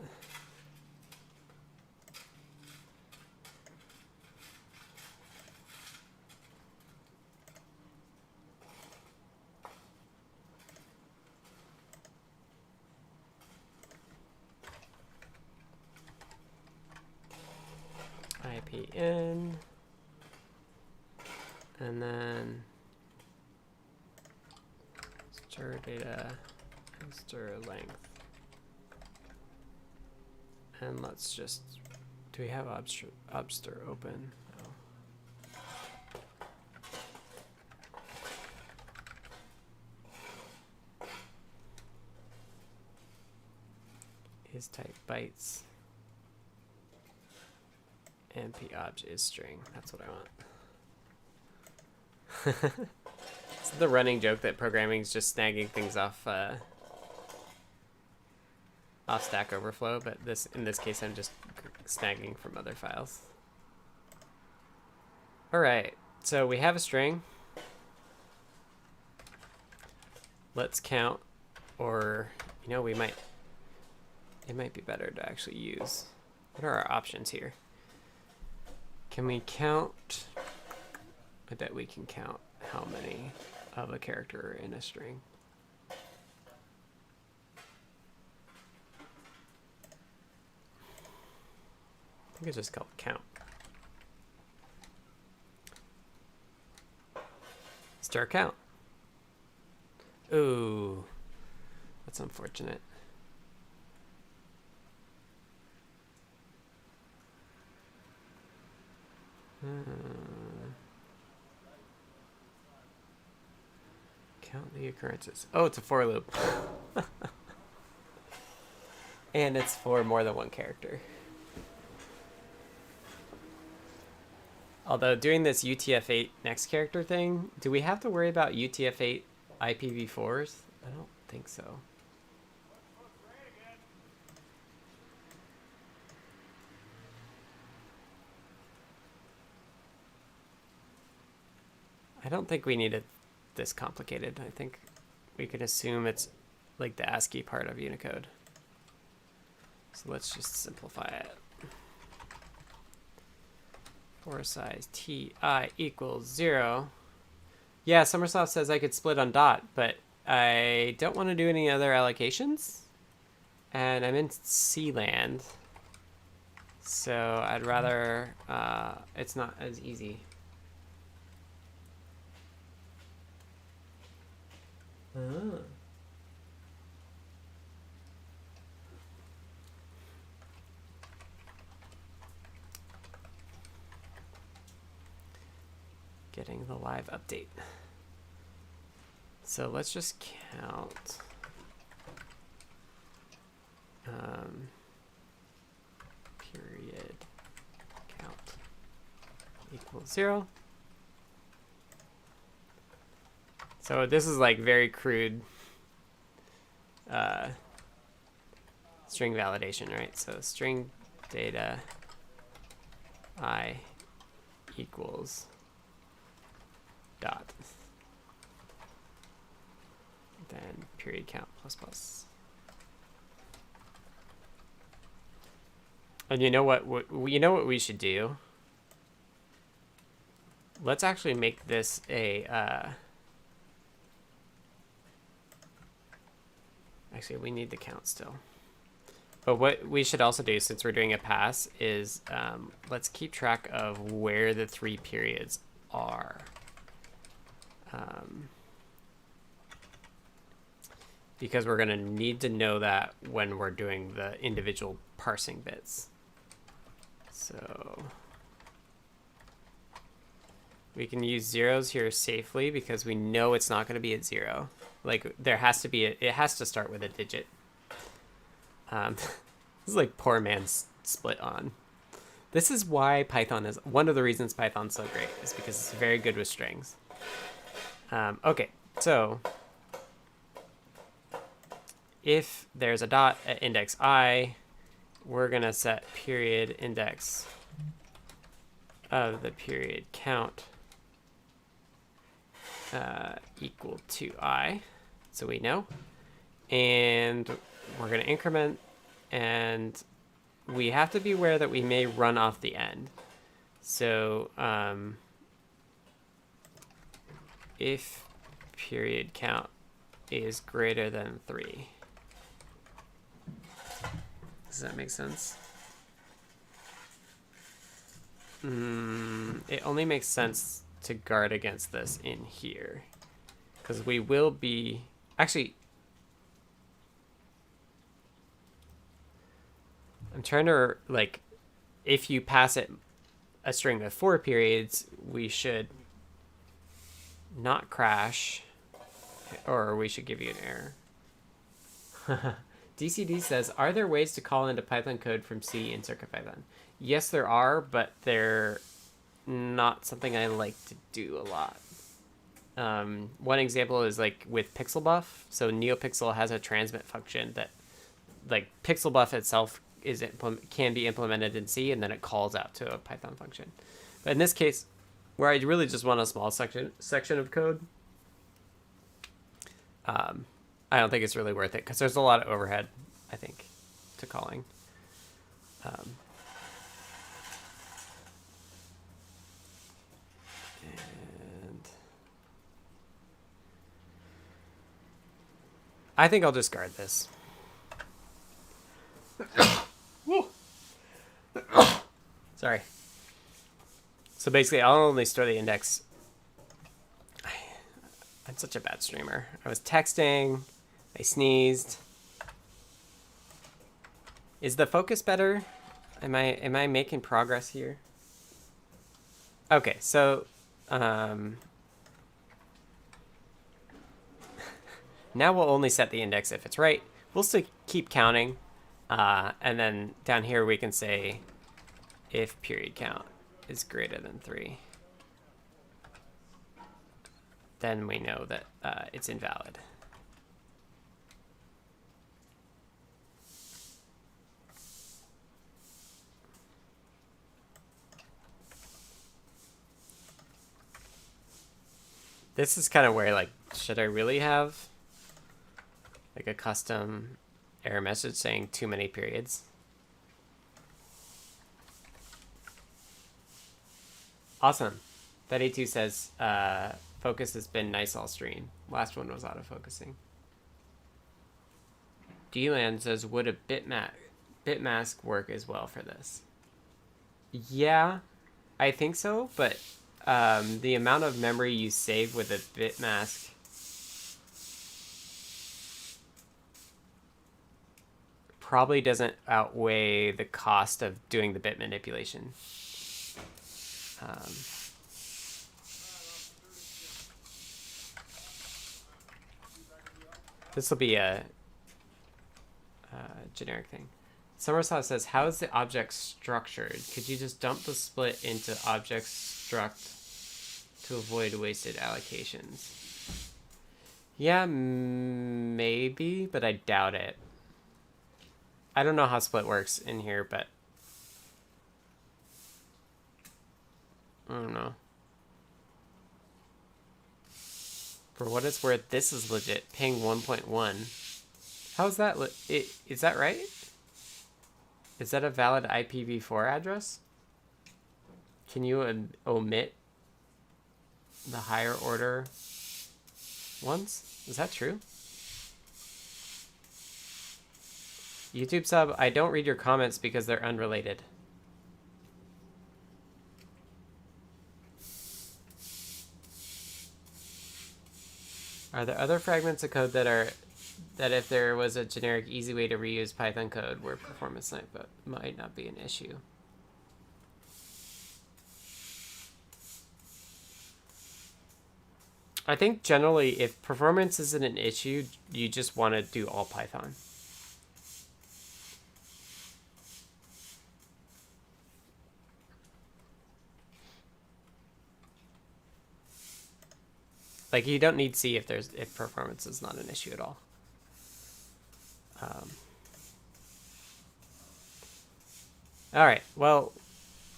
IP in, and then stir data and stir length. And let's just, do we have obster open? No. Is type bytes. And pobj is string. That's what I want. It's the running joke that programming is just snagging things off Stack Overflow, but in this case I'm just snagging from other files. All right, so we have a string. Let's count, or you know, it might be better to actually use. What are our options here? Can we count? I bet we can count how many of a character are in a string. I think it's just called count. Star count. Ooh, that's unfortunate. Count the occurrences. Oh, it's a for loop. And it's for more than one character. Although doing this UTF-8 next character thing, do we have to worry about UTF-8 IPv4s? I don't think so. I don't think we need it this complicated. I think we can assume it's like the ASCII part of Unicode. So let's just simplify it. For size ti equals 0. Yeah, Summersoft says I could split on dot, but I don't want to do any other allocations. And I'm in C land. So I'd rather, it's not as easy. Oh. Getting the live update. So let's just count. Period count equals 0. So this is like very crude string validation, right? So string data I equals dot. Then period count plus plus. And you know what we should do? Let's actually make this a actually we need the count still. But what we should also do, since we're doing a pass, is let's keep track of where the 3 periods are. Because we're going to need to know that when we're doing the individual parsing bits. So we can use zeros here safely because we know it's not going to be at 0. Like there has to be it has to start with a digit. This is like poor man's split on. This is why Python is one of the reasons Python's so great, is because it's very good with strings. Okay, so if there's a dot at index I, we're gonna set period index of the period count equal to I, so we know, and we're gonna increment, and we have to be aware that we may run off the end. So if period count is greater than 3. Does that make sense? It only makes sense to guard against this in here, because we will be actually. I'm trying to like, if you pass it a string with 4 periods, we should not crash, or we should give you an error. DCD says, are there ways to call into Python code from C in CircuitPython? Yes, there are, but they're not something I like to do a lot. One example is like with PixelBuff. So NeoPixel has a transmit function that, like, PixelBuff itself can be implemented in C, and then it calls out to a Python function. But in this case, where I really just want a small section of code, I don't think it's really worth it, because there's a lot of overhead, I think, to calling. And I think I'll just guard this. Sorry. So basically, I'll only store the index. I'm such a bad streamer. I was texting. I sneezed. Is the focus better? Am I making progress here? Okay, so now we'll only set the index if it's right. We'll still keep counting, And then down here we can say if period count is greater than 3. Then we know that it's invalid. This is kind of where, like, should I really have like a custom error message saying too many periods? Awesome. Betty2 says, focus has been nice all stream. Last one was autofocusing. DLAN says, would a bit mask work as well for this? Yeah, I think so, but the amount of memory you save with a bit mask probably doesn't outweigh the cost of doing the bit manipulation. This will be a generic thing. Summersaw says, how is the object structured? Could you just dump the split into object struct to avoid wasted allocations? Yeah, maybe, but I doubt it. I don't know how split works in here, but I don't know. For what it's worth, this is legit. Ping 1.1. How's that? Is that right? Is that a valid IPv4 address? Can you omit the higher order ones? Is that true? YouTube sub, I don't read your comments because they're unrelated. Are there other fragments of code that if there was a generic easy way to reuse Python code where performance might not be an issue? I think generally if performance isn't an issue, you just want to do all Python. Like, you don't need C if performance is not an issue at all. All right. Well,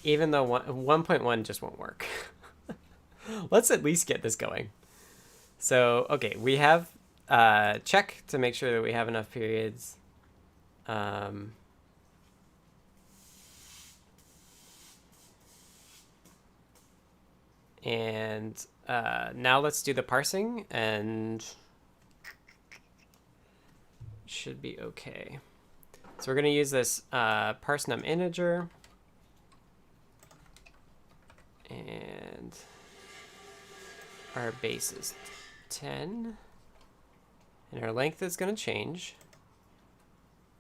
even though 1.1 just won't work, let's at least get this going. So, okay, we have check to make sure that we have enough periods. And now let's do the parsing, and should be okay. So we're going to use this parse num integer, and our base is 10, and our length is going to change.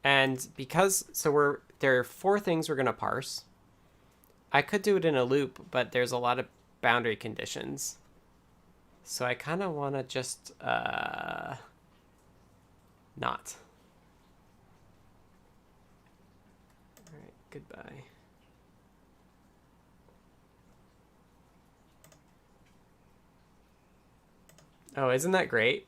And because, so there are 4 things we're going to parse. I could do it in a loop, but there's a lot of boundary conditions. So I kind of want to just not. All right, goodbye. Oh, isn't that great?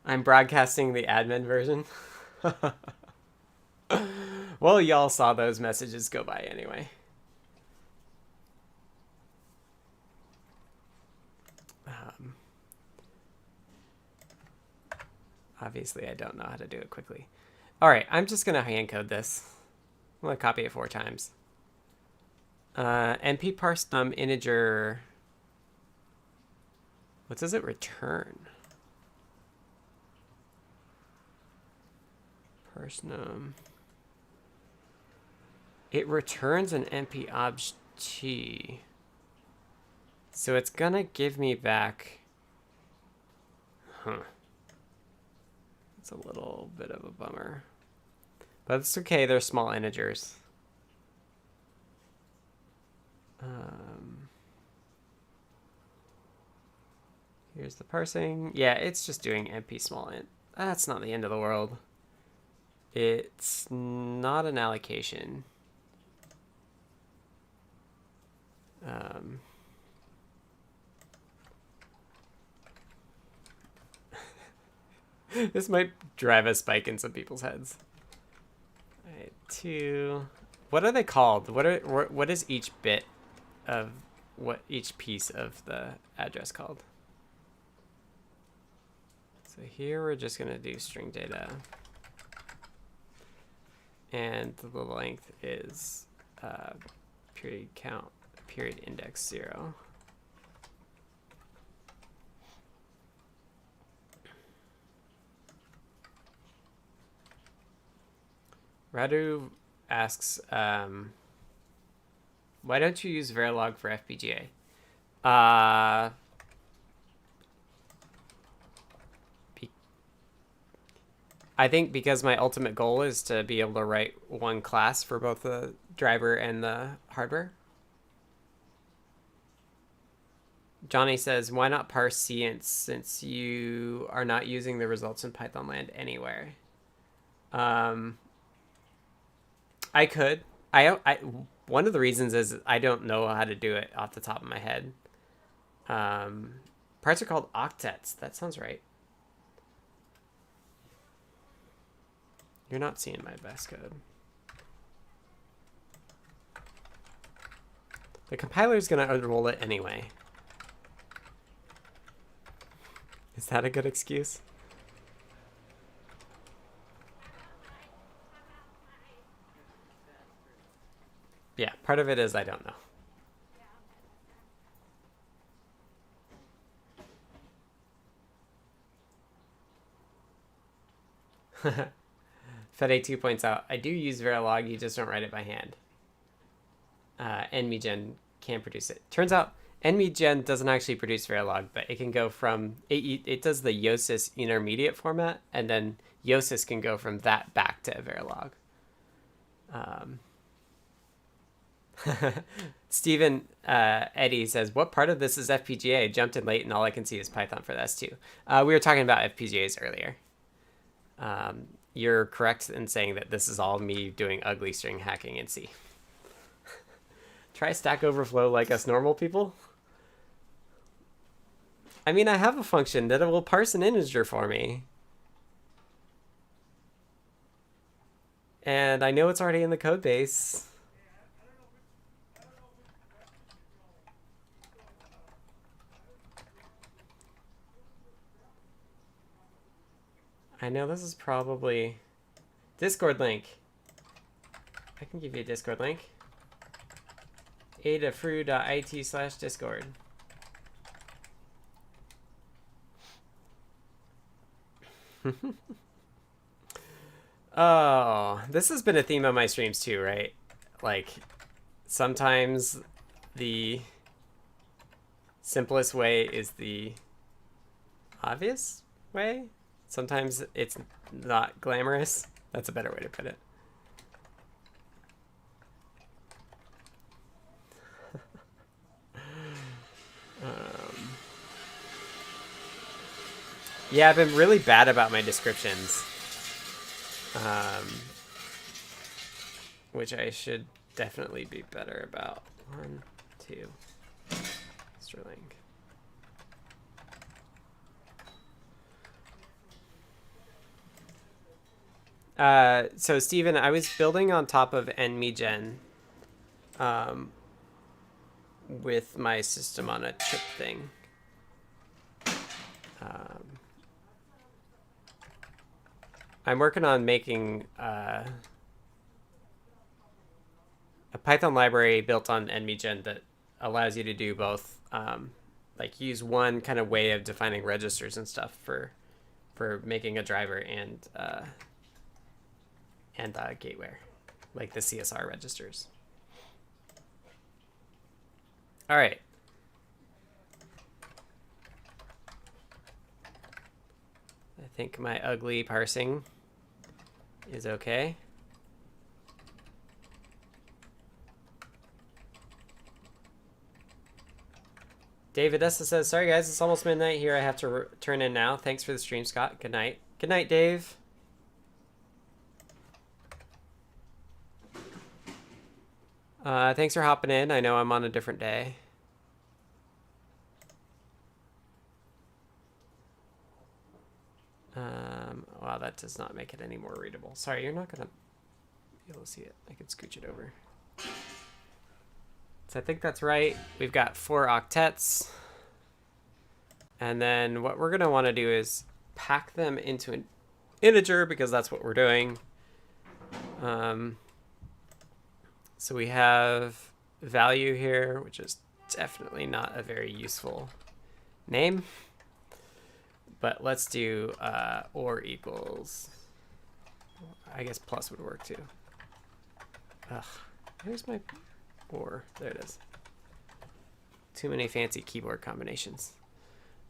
I'm broadcasting the admin version. Well, y'all saw those messages go by anyway. Obviously, I don't know how to do it quickly. All right, I'm just going to hand code this. I'm going to copy it 4 times. np parse num integer. What does it return? Parse num. It returns an np obj t. So it's gonna give me back. Huh. It's a little bit of a bummer. But it's okay, they're small integers. Here's the parsing. Yeah, it's just doing MP small int. That's not the end of the world. It's not an allocation. This might drive a spike in some people's heads. All right, 2. What are they called? What is each bit of each piece of the address called? So here we're just gonna do string data, and the length is period count, period index 0. Radu asks, why don't you use Verilog for FPGA? I think because my ultimate goal is to be able to write one class for both the driver and the hardware. Johnny says, why not parse cint since you are not using the results in Python land anywhere? I could. One of the reasons is I don't know how to do it off the top of my head. Parts are called octets. That sounds right. You're not seeing my best code. The compiler is going to unroll it anyway. Is that a good excuse? Yeah, part of it is I don't know. Fede2 points out, I do use Verilog, you just don't write it by hand. NMeGen can produce it. Turns out NMeGen doesn't actually produce Verilog, but it can go from, it does the Yosis intermediate format, and then Yosis can go from that back to Verilog. Stephen Eddie says, what part of this is FPGA? Jumped in late and all I can see is Python for the S2. We were talking about FPGAs earlier. You're correct in saying that this is all me doing ugly string hacking in C. Try Stack Overflow like us normal people. I mean, I have a function that will parse an integer for me. And I know it's already in the code base. I know this is probably Discord link. I can give you a Discord link. adafruit.it/discord. Oh, this has been a theme on my streams too, right? Like, sometimes the simplest way is the obvious way. Sometimes it's not glamorous. That's a better way to put it. Yeah, I've been really bad about my descriptions. Which I should definitely be better about. 1, 2, Sterling. So Steven, I was building on top of NMeGen with my system on a chip thing. I'm working on making a Python library built on NMeGen that allows you to do both, like use one kind of way of defining registers and stuff for making a driver and gateway, like the CSR registers. All right. I think my ugly parsing is okay. David Essa says, sorry guys, it's almost midnight here. I have to turn in now. Thanks for the stream, Scott. Good night. Good night, Dave. Thanks for hopping in. I know I'm on a different day. Wow, that does not make it any more readable. Sorry, you're not gonna be able to see it. I can scooch it over. So I think that's right. We've got 4 octets. And then what we're gonna wanna do is pack them into an integer because that's what we're doing. So we have value here, which is definitely not a very useful name. But let's do or equals. I guess plus would work too. Ugh, where's my or? There it is. Too many fancy keyboard combinations.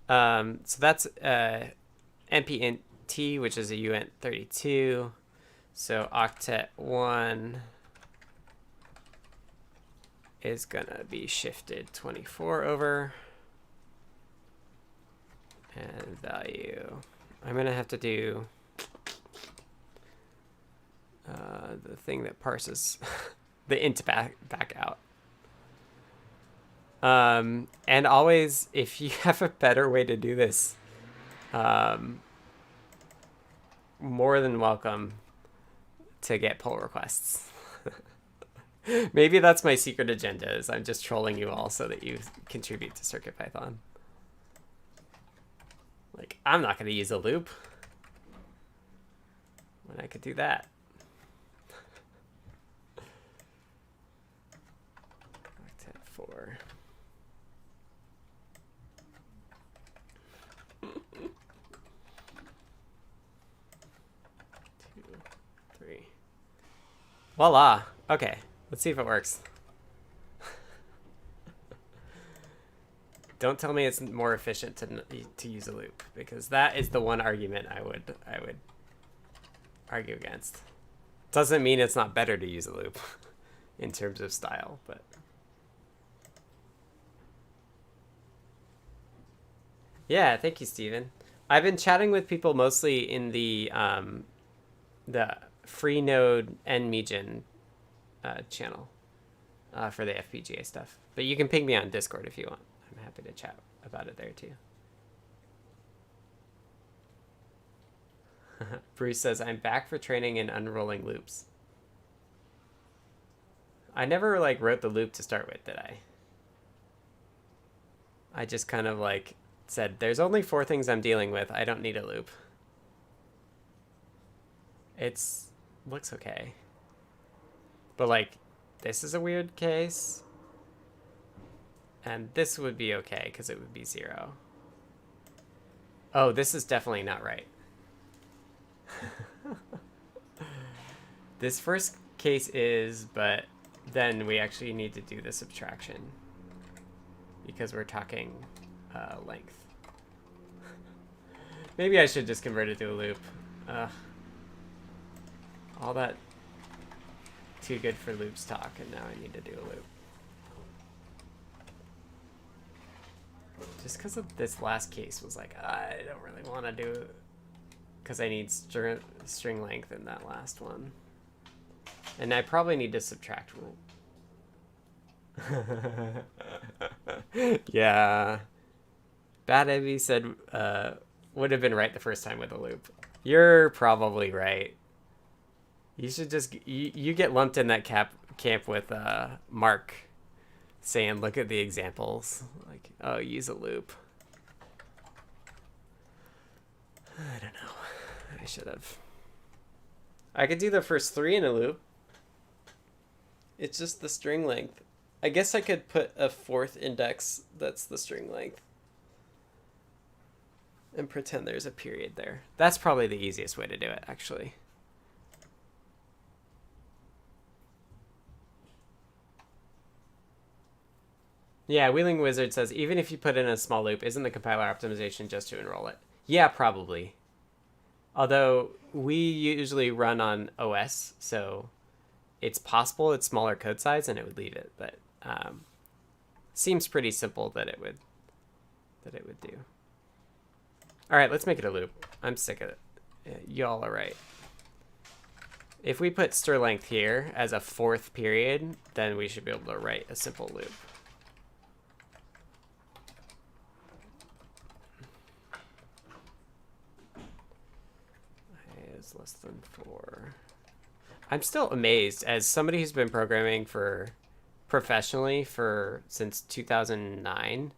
So that's np int, which is a uint32. So octet 1 is gonna be shifted 24 over. And value. I'm gonna have to do the thing that parses the int back out. And always, if you have a better way to do this, more than welcome to get pull requests. Maybe that's my secret agenda, is I'm just trolling you all so that you contribute to CircuitPython. Like, I'm not going to use a loop when I could do that. Octet 4. Voila. Okay, let's see if it works. Don't tell me it's more efficient to use a loop, because that is the one argument I would argue against. Doesn't mean it's not better to use a loop in terms of style, but yeah, thank you, Steven. I've been chatting with people mostly in the Freenode NMeegen channel for the FPGA stuff, but you can ping me on Discord if you want. I'm happy to chat about it there too. Bruce says, I'm back for training in unrolling loops. I never like wrote the loop to start with, did I? I just kind of like said, there's only 4 things I'm dealing with. I don't need a loop. It's looks okay. But like, this is a weird case. And this would be okay because it would be 0. Oh, this is definitely not right. This first case is, but then we actually need to do the subtraction because we're talking length. Maybe I should just convert it to a loop. All that too good for loops talk, and now I need to do a loop. Just because of this last case was like, I don't really want to do it because I need string length in that last one. And I probably need to subtract rule. Yeah. Bad Evie said would have been right the first time with a loop. You're probably right. You should just, you get lumped in that camp with Mark saying, look at the examples. Like, oh, use a loop. I don't know. I should have. I could do the first 3 in a loop. It's just the string length. I guess I could put a 4th index that's the string length. And pretend there's a period there. That's probably the easiest way to do it, actually. Yeah, Wheeling Wizard says, even if you put in a small loop, isn't the compiler optimization just to enroll it? Yeah, probably. Although we usually run on OS, so it's possible it's smaller code size and it would leave it, but seems pretty simple that it would that it would do. All right, let's make it a loop. I'm sick of it. Y'all are right. If we put stir length here as a 4th period, then we should be able to write a simple loop. I is less than 4. I'm still amazed as somebody who's been programming for professionally since 2009.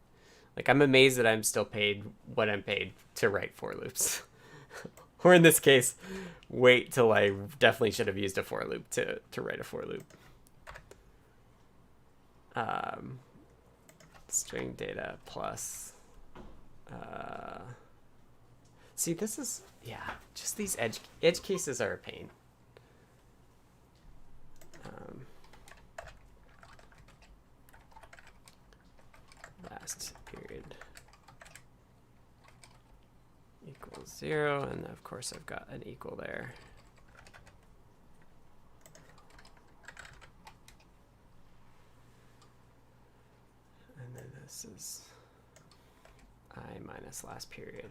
Like, I'm amazed that I'm still paid what I'm paid to write for loops. Or in this case, wait till I definitely should have used a for loop to write a for loop. String data plus. See, this is, yeah, just these edge cases are a pain. Last period equals 0, and of course I've got an equal there. And then this is I minus last period.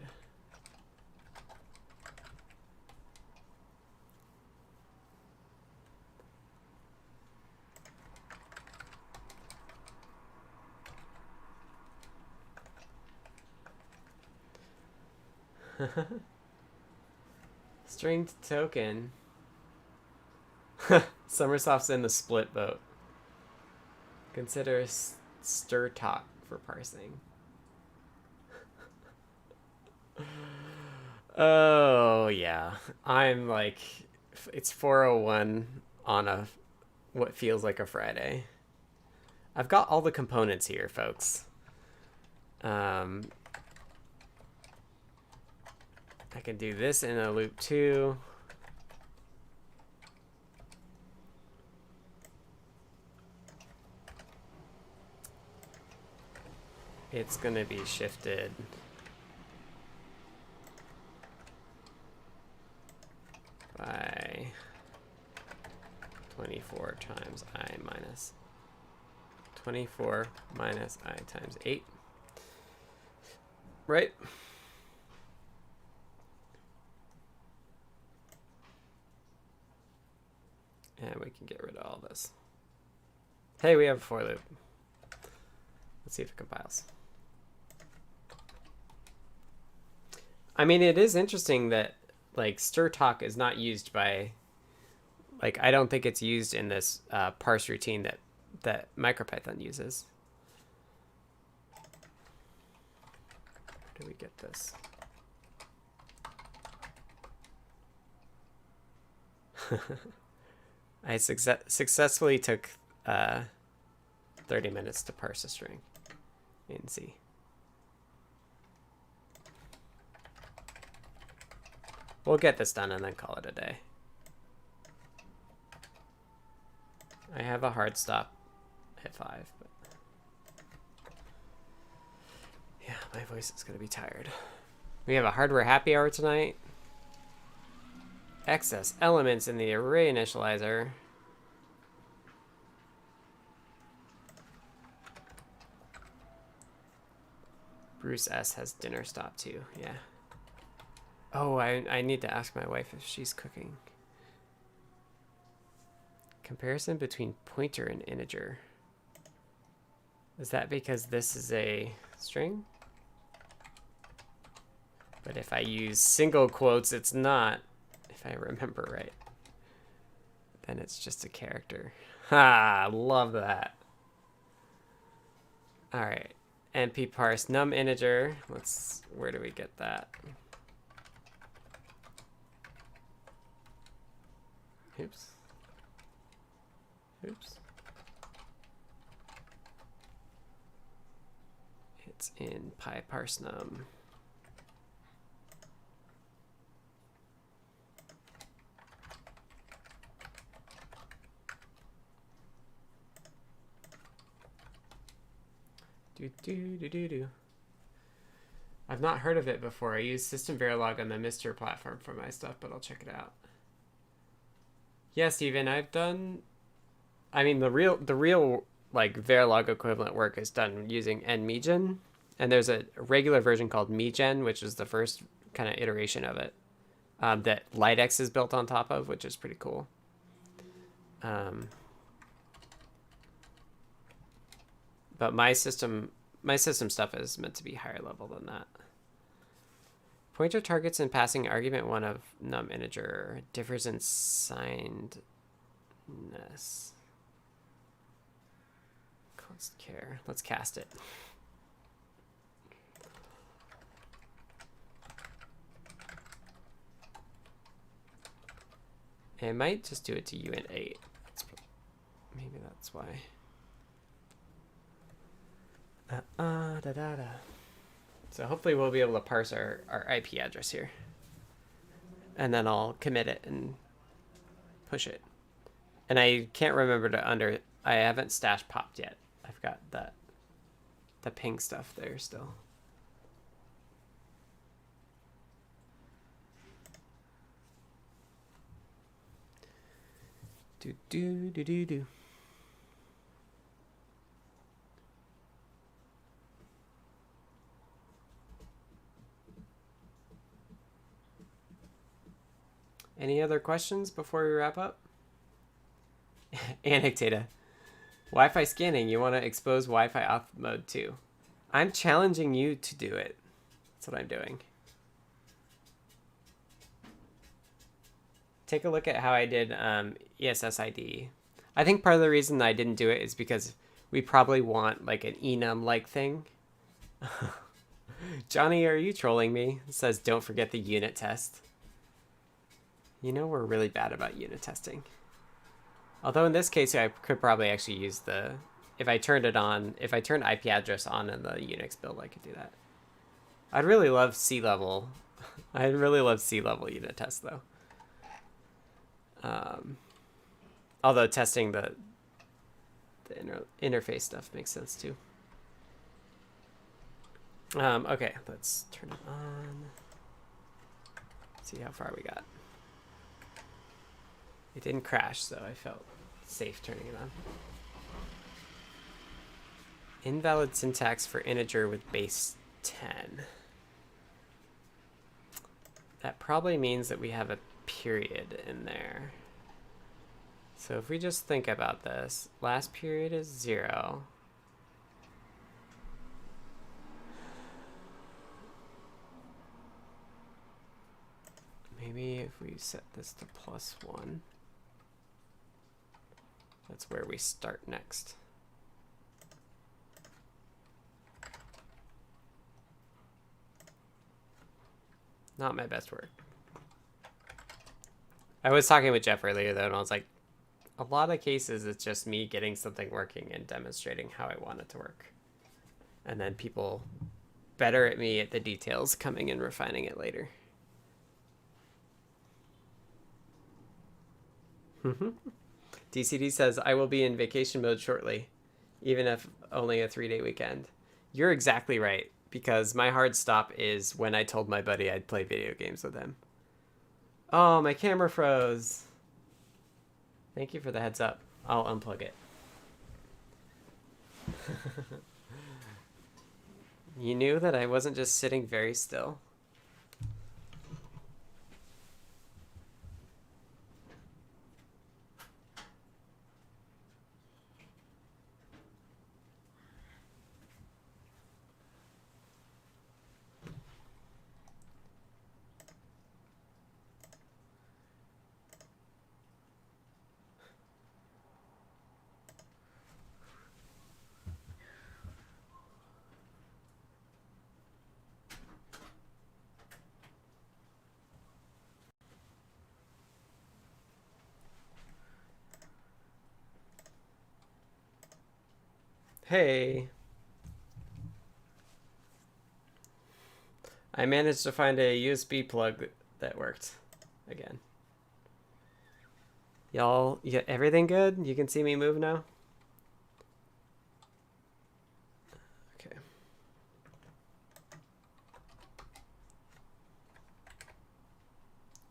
String token. Summersoft's in the split boat. Consider stir talk for parsing. Oh yeah, I'm like, it's 4:01 on a what feels like a Friday. I've got all the components here, folks. I can do this in a loop too. It's gonna be shifted by 24 times I minus 24 minus I times 8. Right? And we can get rid of all this. Hey, we have a for loop. Let's see if it compiles. I mean, it is interesting that like stir talk is not used by, like, I don't think it's used in this parse routine that MicroPython uses. Where do we get this? I successfully took 30 minutes to parse a string in C. We'll get this done and then call it a day. I have a hard stop at 5, but yeah, my voice is gonna be tired. We have a hardware happy hour tonight. Excess elements in the array initializer. Bruce S has dinner stop too, yeah. Oh, I need to ask my wife if she's cooking. Comparison between pointer and integer. Is that because this is a string? But if I use single quotes, it's not. If I remember right, then it's just a character. Ha! Love that. All right, np parse num integer. Where do we get that? Oops. Oops. It's in pyparsenum. Do. I've not heard of it before. I use System Verilog on the Mr. platform for my stuff, but I'll check it out. Yeah, Steven, I've done. I mean, the real like Verilog equivalent work is done using NMegen, And there's a regular version called MeGen, which is the first kind of iteration of it that LightX is built on top of, which is pretty cool. But my system stuff is meant to be higher level than that. Pointer targets in passing argument 1 of num integer differs in signedness. Const care. Let's cast it. It might just do it to uint8. Maybe that's why. So hopefully we'll be able to parse our IP address here. And then I'll commit it and push it. And I can't remember to I haven't stash popped yet. I've got the ping stuff there still. Do. Any other questions before we wrap up? Anecdata. Wi-Fi scanning. You want to expose Wi-Fi off mode too. I'm challenging you to do it. That's what I'm doing. Take a look at how I did ESSID. I think part of the reason I didn't do it is because we probably want like an enum-like thing. Johnny, are you trolling me? It says don't forget the unit test. You know we're really bad about unit testing. Although in this case, I could probably actually use if I turned it on, if I turned IP address on in the Unix build, I could do that. I'd really love C-level. I'd really love C-level unit tests though. Although testing the interface stuff makes sense too. Okay, let's turn it on. See how far we got. It didn't crash, so I felt safe turning it on. Invalid syntax for integer with base 10. That probably means that we have a period in there. So if we just think about this, last period is 0. Maybe if we set this to +1. That's where we start next. Not my best work. I was talking with Jeff earlier though, and I was like, a lot of cases it's just me getting something working and demonstrating how I want it to work. And then people better at me at the details coming and refining it later. DCD says, I will be in vacation mode shortly, even if only a 3-day weekend. You're exactly right, because my hard stop is when I told my buddy I'd play video games with him. Oh, my camera froze. Thank you for the heads up. I'll unplug it. You knew that I wasn't just sitting very still. Hey. I managed to find a USB plug that worked again. Y'all, you got everything good? You can see me move now? Okay.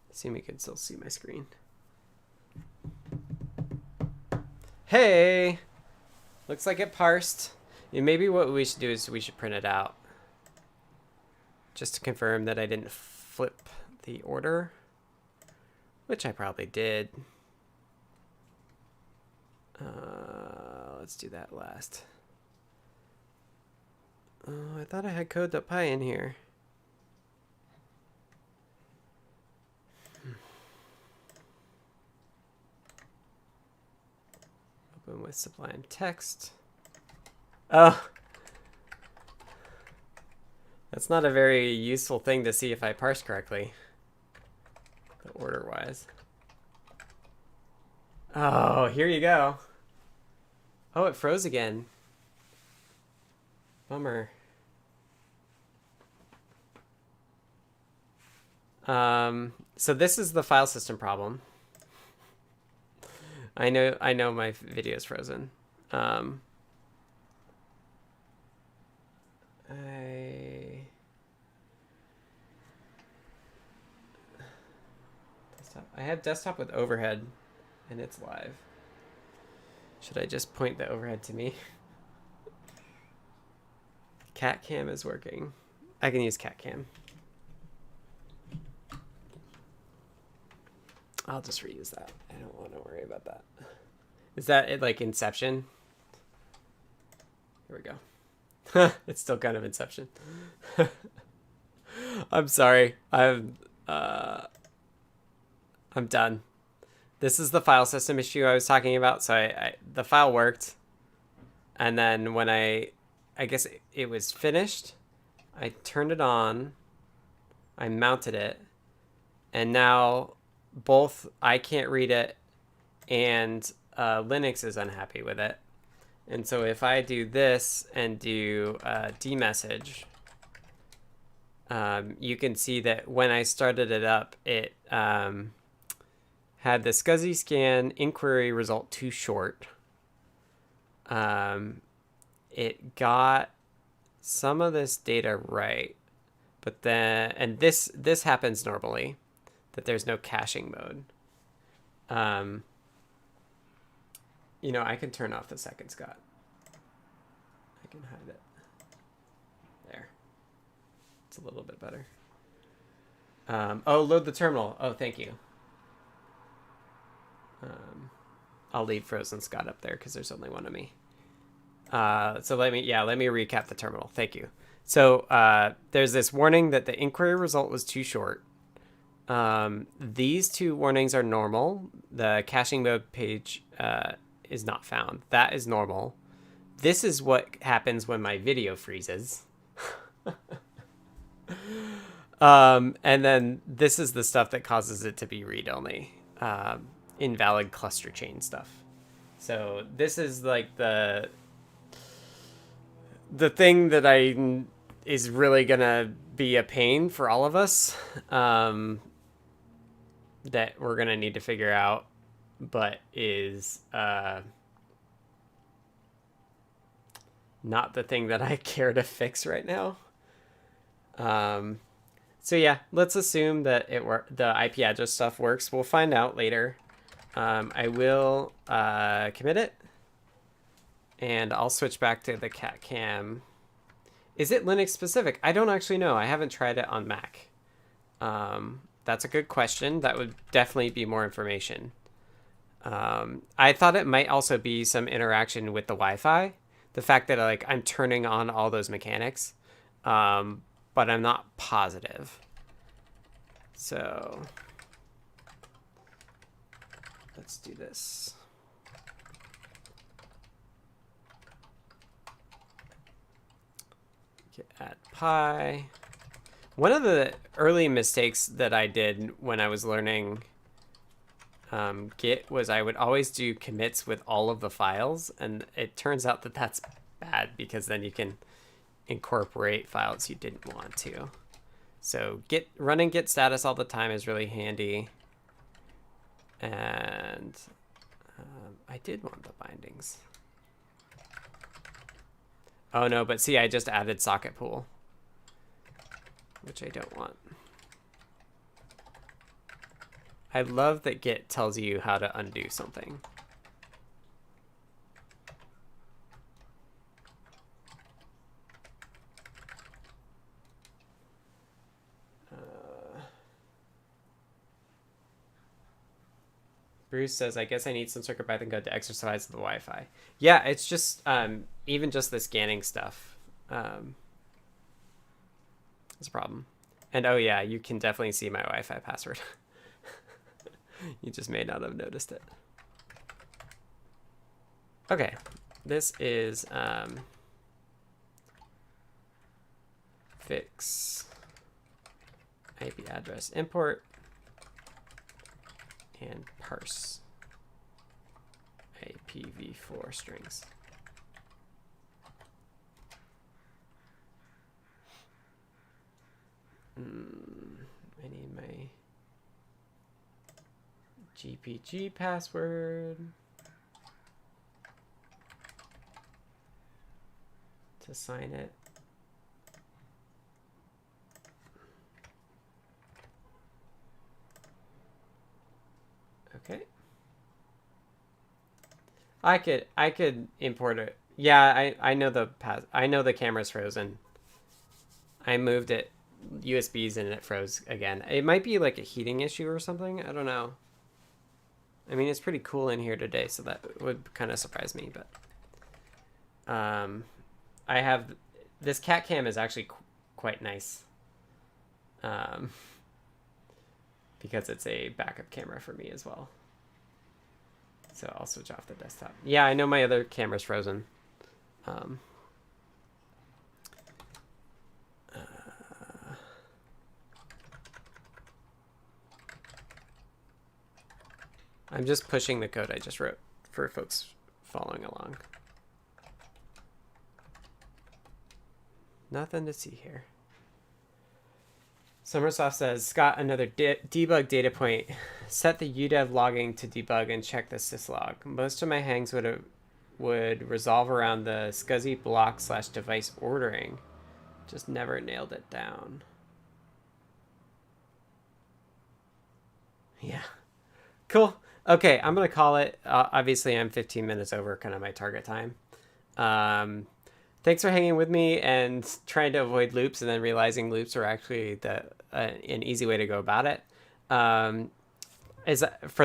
Assume you can still see my screen. Hey! Looks like it parsed. And maybe what we should do is we should print it out. just to confirm that I didn't flip the order, which I probably did. Let's do that last. Oh, I thought I had code.py in here. Open with Sublime Text. Oh, that's not a very useful thing to see if I parse correctly, the order-wise. Oh, here you go. Oh, it froze again. Bummer. So this is the file system problem. I know my video is frozen. I have desktop with overhead, and it's live. Should I just point the overhead to me? Cat cam is working. I can use cat cam. I'll just reuse that. I don't want to worry about that. Is that it, like Inception? Here we go. It's still kind of Inception. I'm sorry. I'm done. This is the file system issue I was talking about. So the file worked, and then when I guess it was finished, I turned it on, I mounted it, and now both I can't read it and Linux is unhappy with it. And so if I do this and do demessage, you can see that when I started it up, it had the SCSI scan inquiry result too short. It got some of this data right, but then, and this happens normally, that there's no caching mode. You know, I can turn off the second, Scott. I can hide it. There. It's a little bit better. Oh, load the terminal. Oh, thank you. I'll leave Frozen Scott up there because there's only one of me. So let me recap the terminal. Thank you. So there's this warning that the inquiry result was too short. These two warnings are normal. The caching mode page is not found. That is normal. This is what happens when my video freezes. And then this is the stuff that causes it to be read-only. Invalid cluster chain stuff. So this is like the thing that is really gonna be a pain for all of us, that we're gonna need to figure out, but is not the thing that I care to fix right now. So yeah, let's assume that the IP address stuff works. We'll find out later. I will commit it, and I'll switch back to the cat cam. Is it Linux specific? I don't actually know. I haven't tried it on Mac. That's a good question. That would definitely be more information. I thought it might also be some interaction with the Wi-Fi. The fact that I'm turning on all those mechanics, but I'm not positive. So let's do this. Add pi. One of the early mistakes that I did when I was learning Git was I would always do commits with all of the files, and it turns out that that's bad because then you can incorporate files you didn't want to. So running git status all the time is really handy. And I did want the bindings. Oh no, but see, I just added socket pool, which I don't want. I love that Git tells you how to undo something. Bruce says, I guess I need some CircuitPython code to exercise the Wi-Fi. Yeah, it's just even just the scanning stuff. It's a problem. And oh yeah, you can definitely see my Wi-Fi password. You just may not have noticed it. Okay, this is fix IP address import and parse IPv4 strings. I need my GPG password to sign it. Okay. I could import it. Yeah, I know the camera's frozen. I moved it USBs and it froze again. It might be like a heating issue or something. I don't know. I mean, it's pretty cool in here today, so that would kind of surprise me, but I have this cat cam is actually quite nice. Because it's a backup camera for me as well. So I'll switch off the desktop. Yeah, I know my other camera's frozen. I'm just pushing the code I just wrote for folks following along. Nothing to see here. Summersoft says, Scott, another debug data point. Set the UDEV logging to debug and check the syslog. Most of my hangs would resolve around the SCSI block / device ordering. Just never nailed it down. Yeah. Cool. Okay, I'm going to call it. Obviously, I'm 15 minutes over kind of my target time. Thanks for hanging with me and trying to avoid loops and then realizing loops are actually an easy way to go about it. For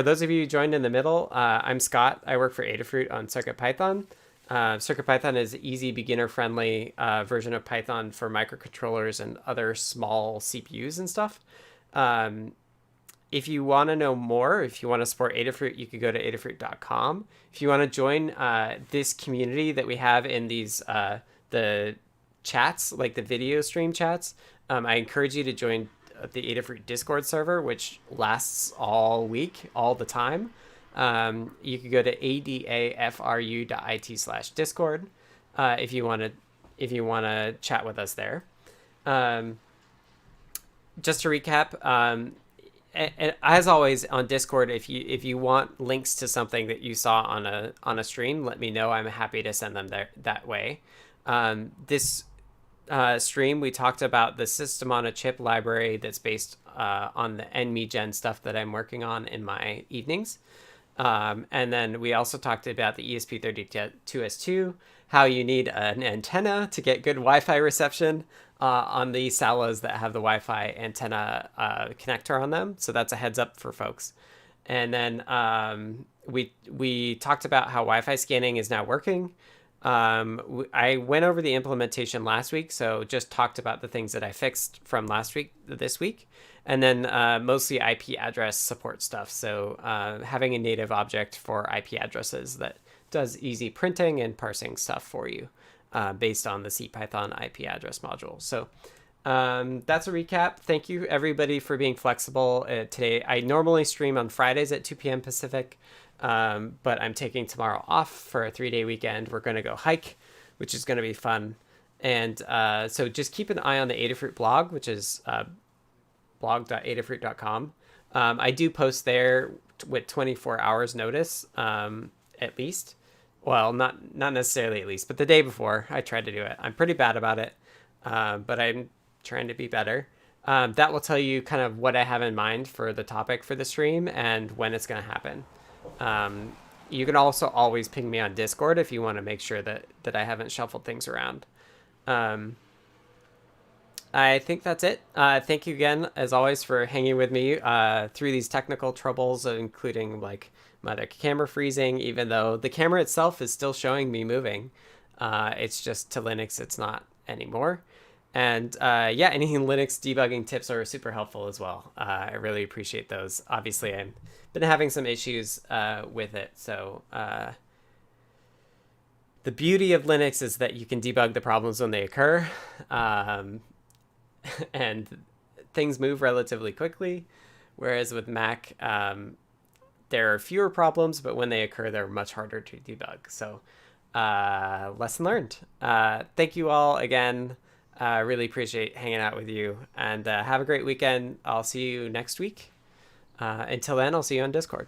those of you who joined in the middle, I'm Scott. I work for Adafruit on CircuitPython. CircuitPython is an easy, beginner-friendly version of Python for microcontrollers and other small CPUs and stuff. If you want to know more, if you want to support Adafruit, you could go to adafruit.com. If you want to join this community that we have in these the chats, like the video stream chats, I encourage you to join the Adafruit Discord server, which lasts all week, all the time. You could go to adafru.it/discord if you want to chat with us there. Just to recap. As always on Discord, if you want links to something that you saw on a stream, let me know. I'm happy to send them that way. This stream, we talked about the System on a Chip library that's based on the NMeGen stuff that I'm working on in my evenings. And then we also talked about the ESP32-S2, how you need an antenna to get good Wi-Fi reception on the Salas that have the Wi-Fi antenna connector on them. So that's a heads up for folks. And then we talked about how Wi-Fi scanning is now working. I went over the implementation last week, so just talked about the things that I fixed from last week, this week. And then mostly IP address support stuff. So having a native object for IP addresses that does easy printing and parsing stuff for you based on the CPython IP address module. So that's a recap. Thank you, everybody, for being flexible today. I normally stream on Fridays at 2 p.m. Pacific, but I'm taking tomorrow off for a 3-day weekend. We're going to go hike, which is going to be fun. And so just keep an eye on the Adafruit blog, which is blog.adafruit.com. I do post there with 24 hours notice, at least. Well, not necessarily at least, but the day before I tried to do it. I'm pretty bad about it, but I'm trying to be better. That will tell you kind of what I have in mind for the topic for the stream and when it's going to happen. You can also always ping me on Discord if you want to make sure that I haven't shuffled things around. I think that's it. Thank you again, as always, for hanging with me through these technical troubles, including like my camera freezing, even though the camera itself is still showing me moving. It's just to Linux, it's not anymore. And yeah, any Linux debugging tips are super helpful as well. I really appreciate those. Obviously, I've been having some issues with it. So the beauty of Linux is that you can debug the problems when they occur. And things move relatively quickly. Whereas with Mac, there are fewer problems, but when they occur, they're much harder to debug. So lesson learned. Thank you all again. Really appreciate hanging out with you, and have a great weekend. I'll see you next week. Until then, I'll see you on Discord.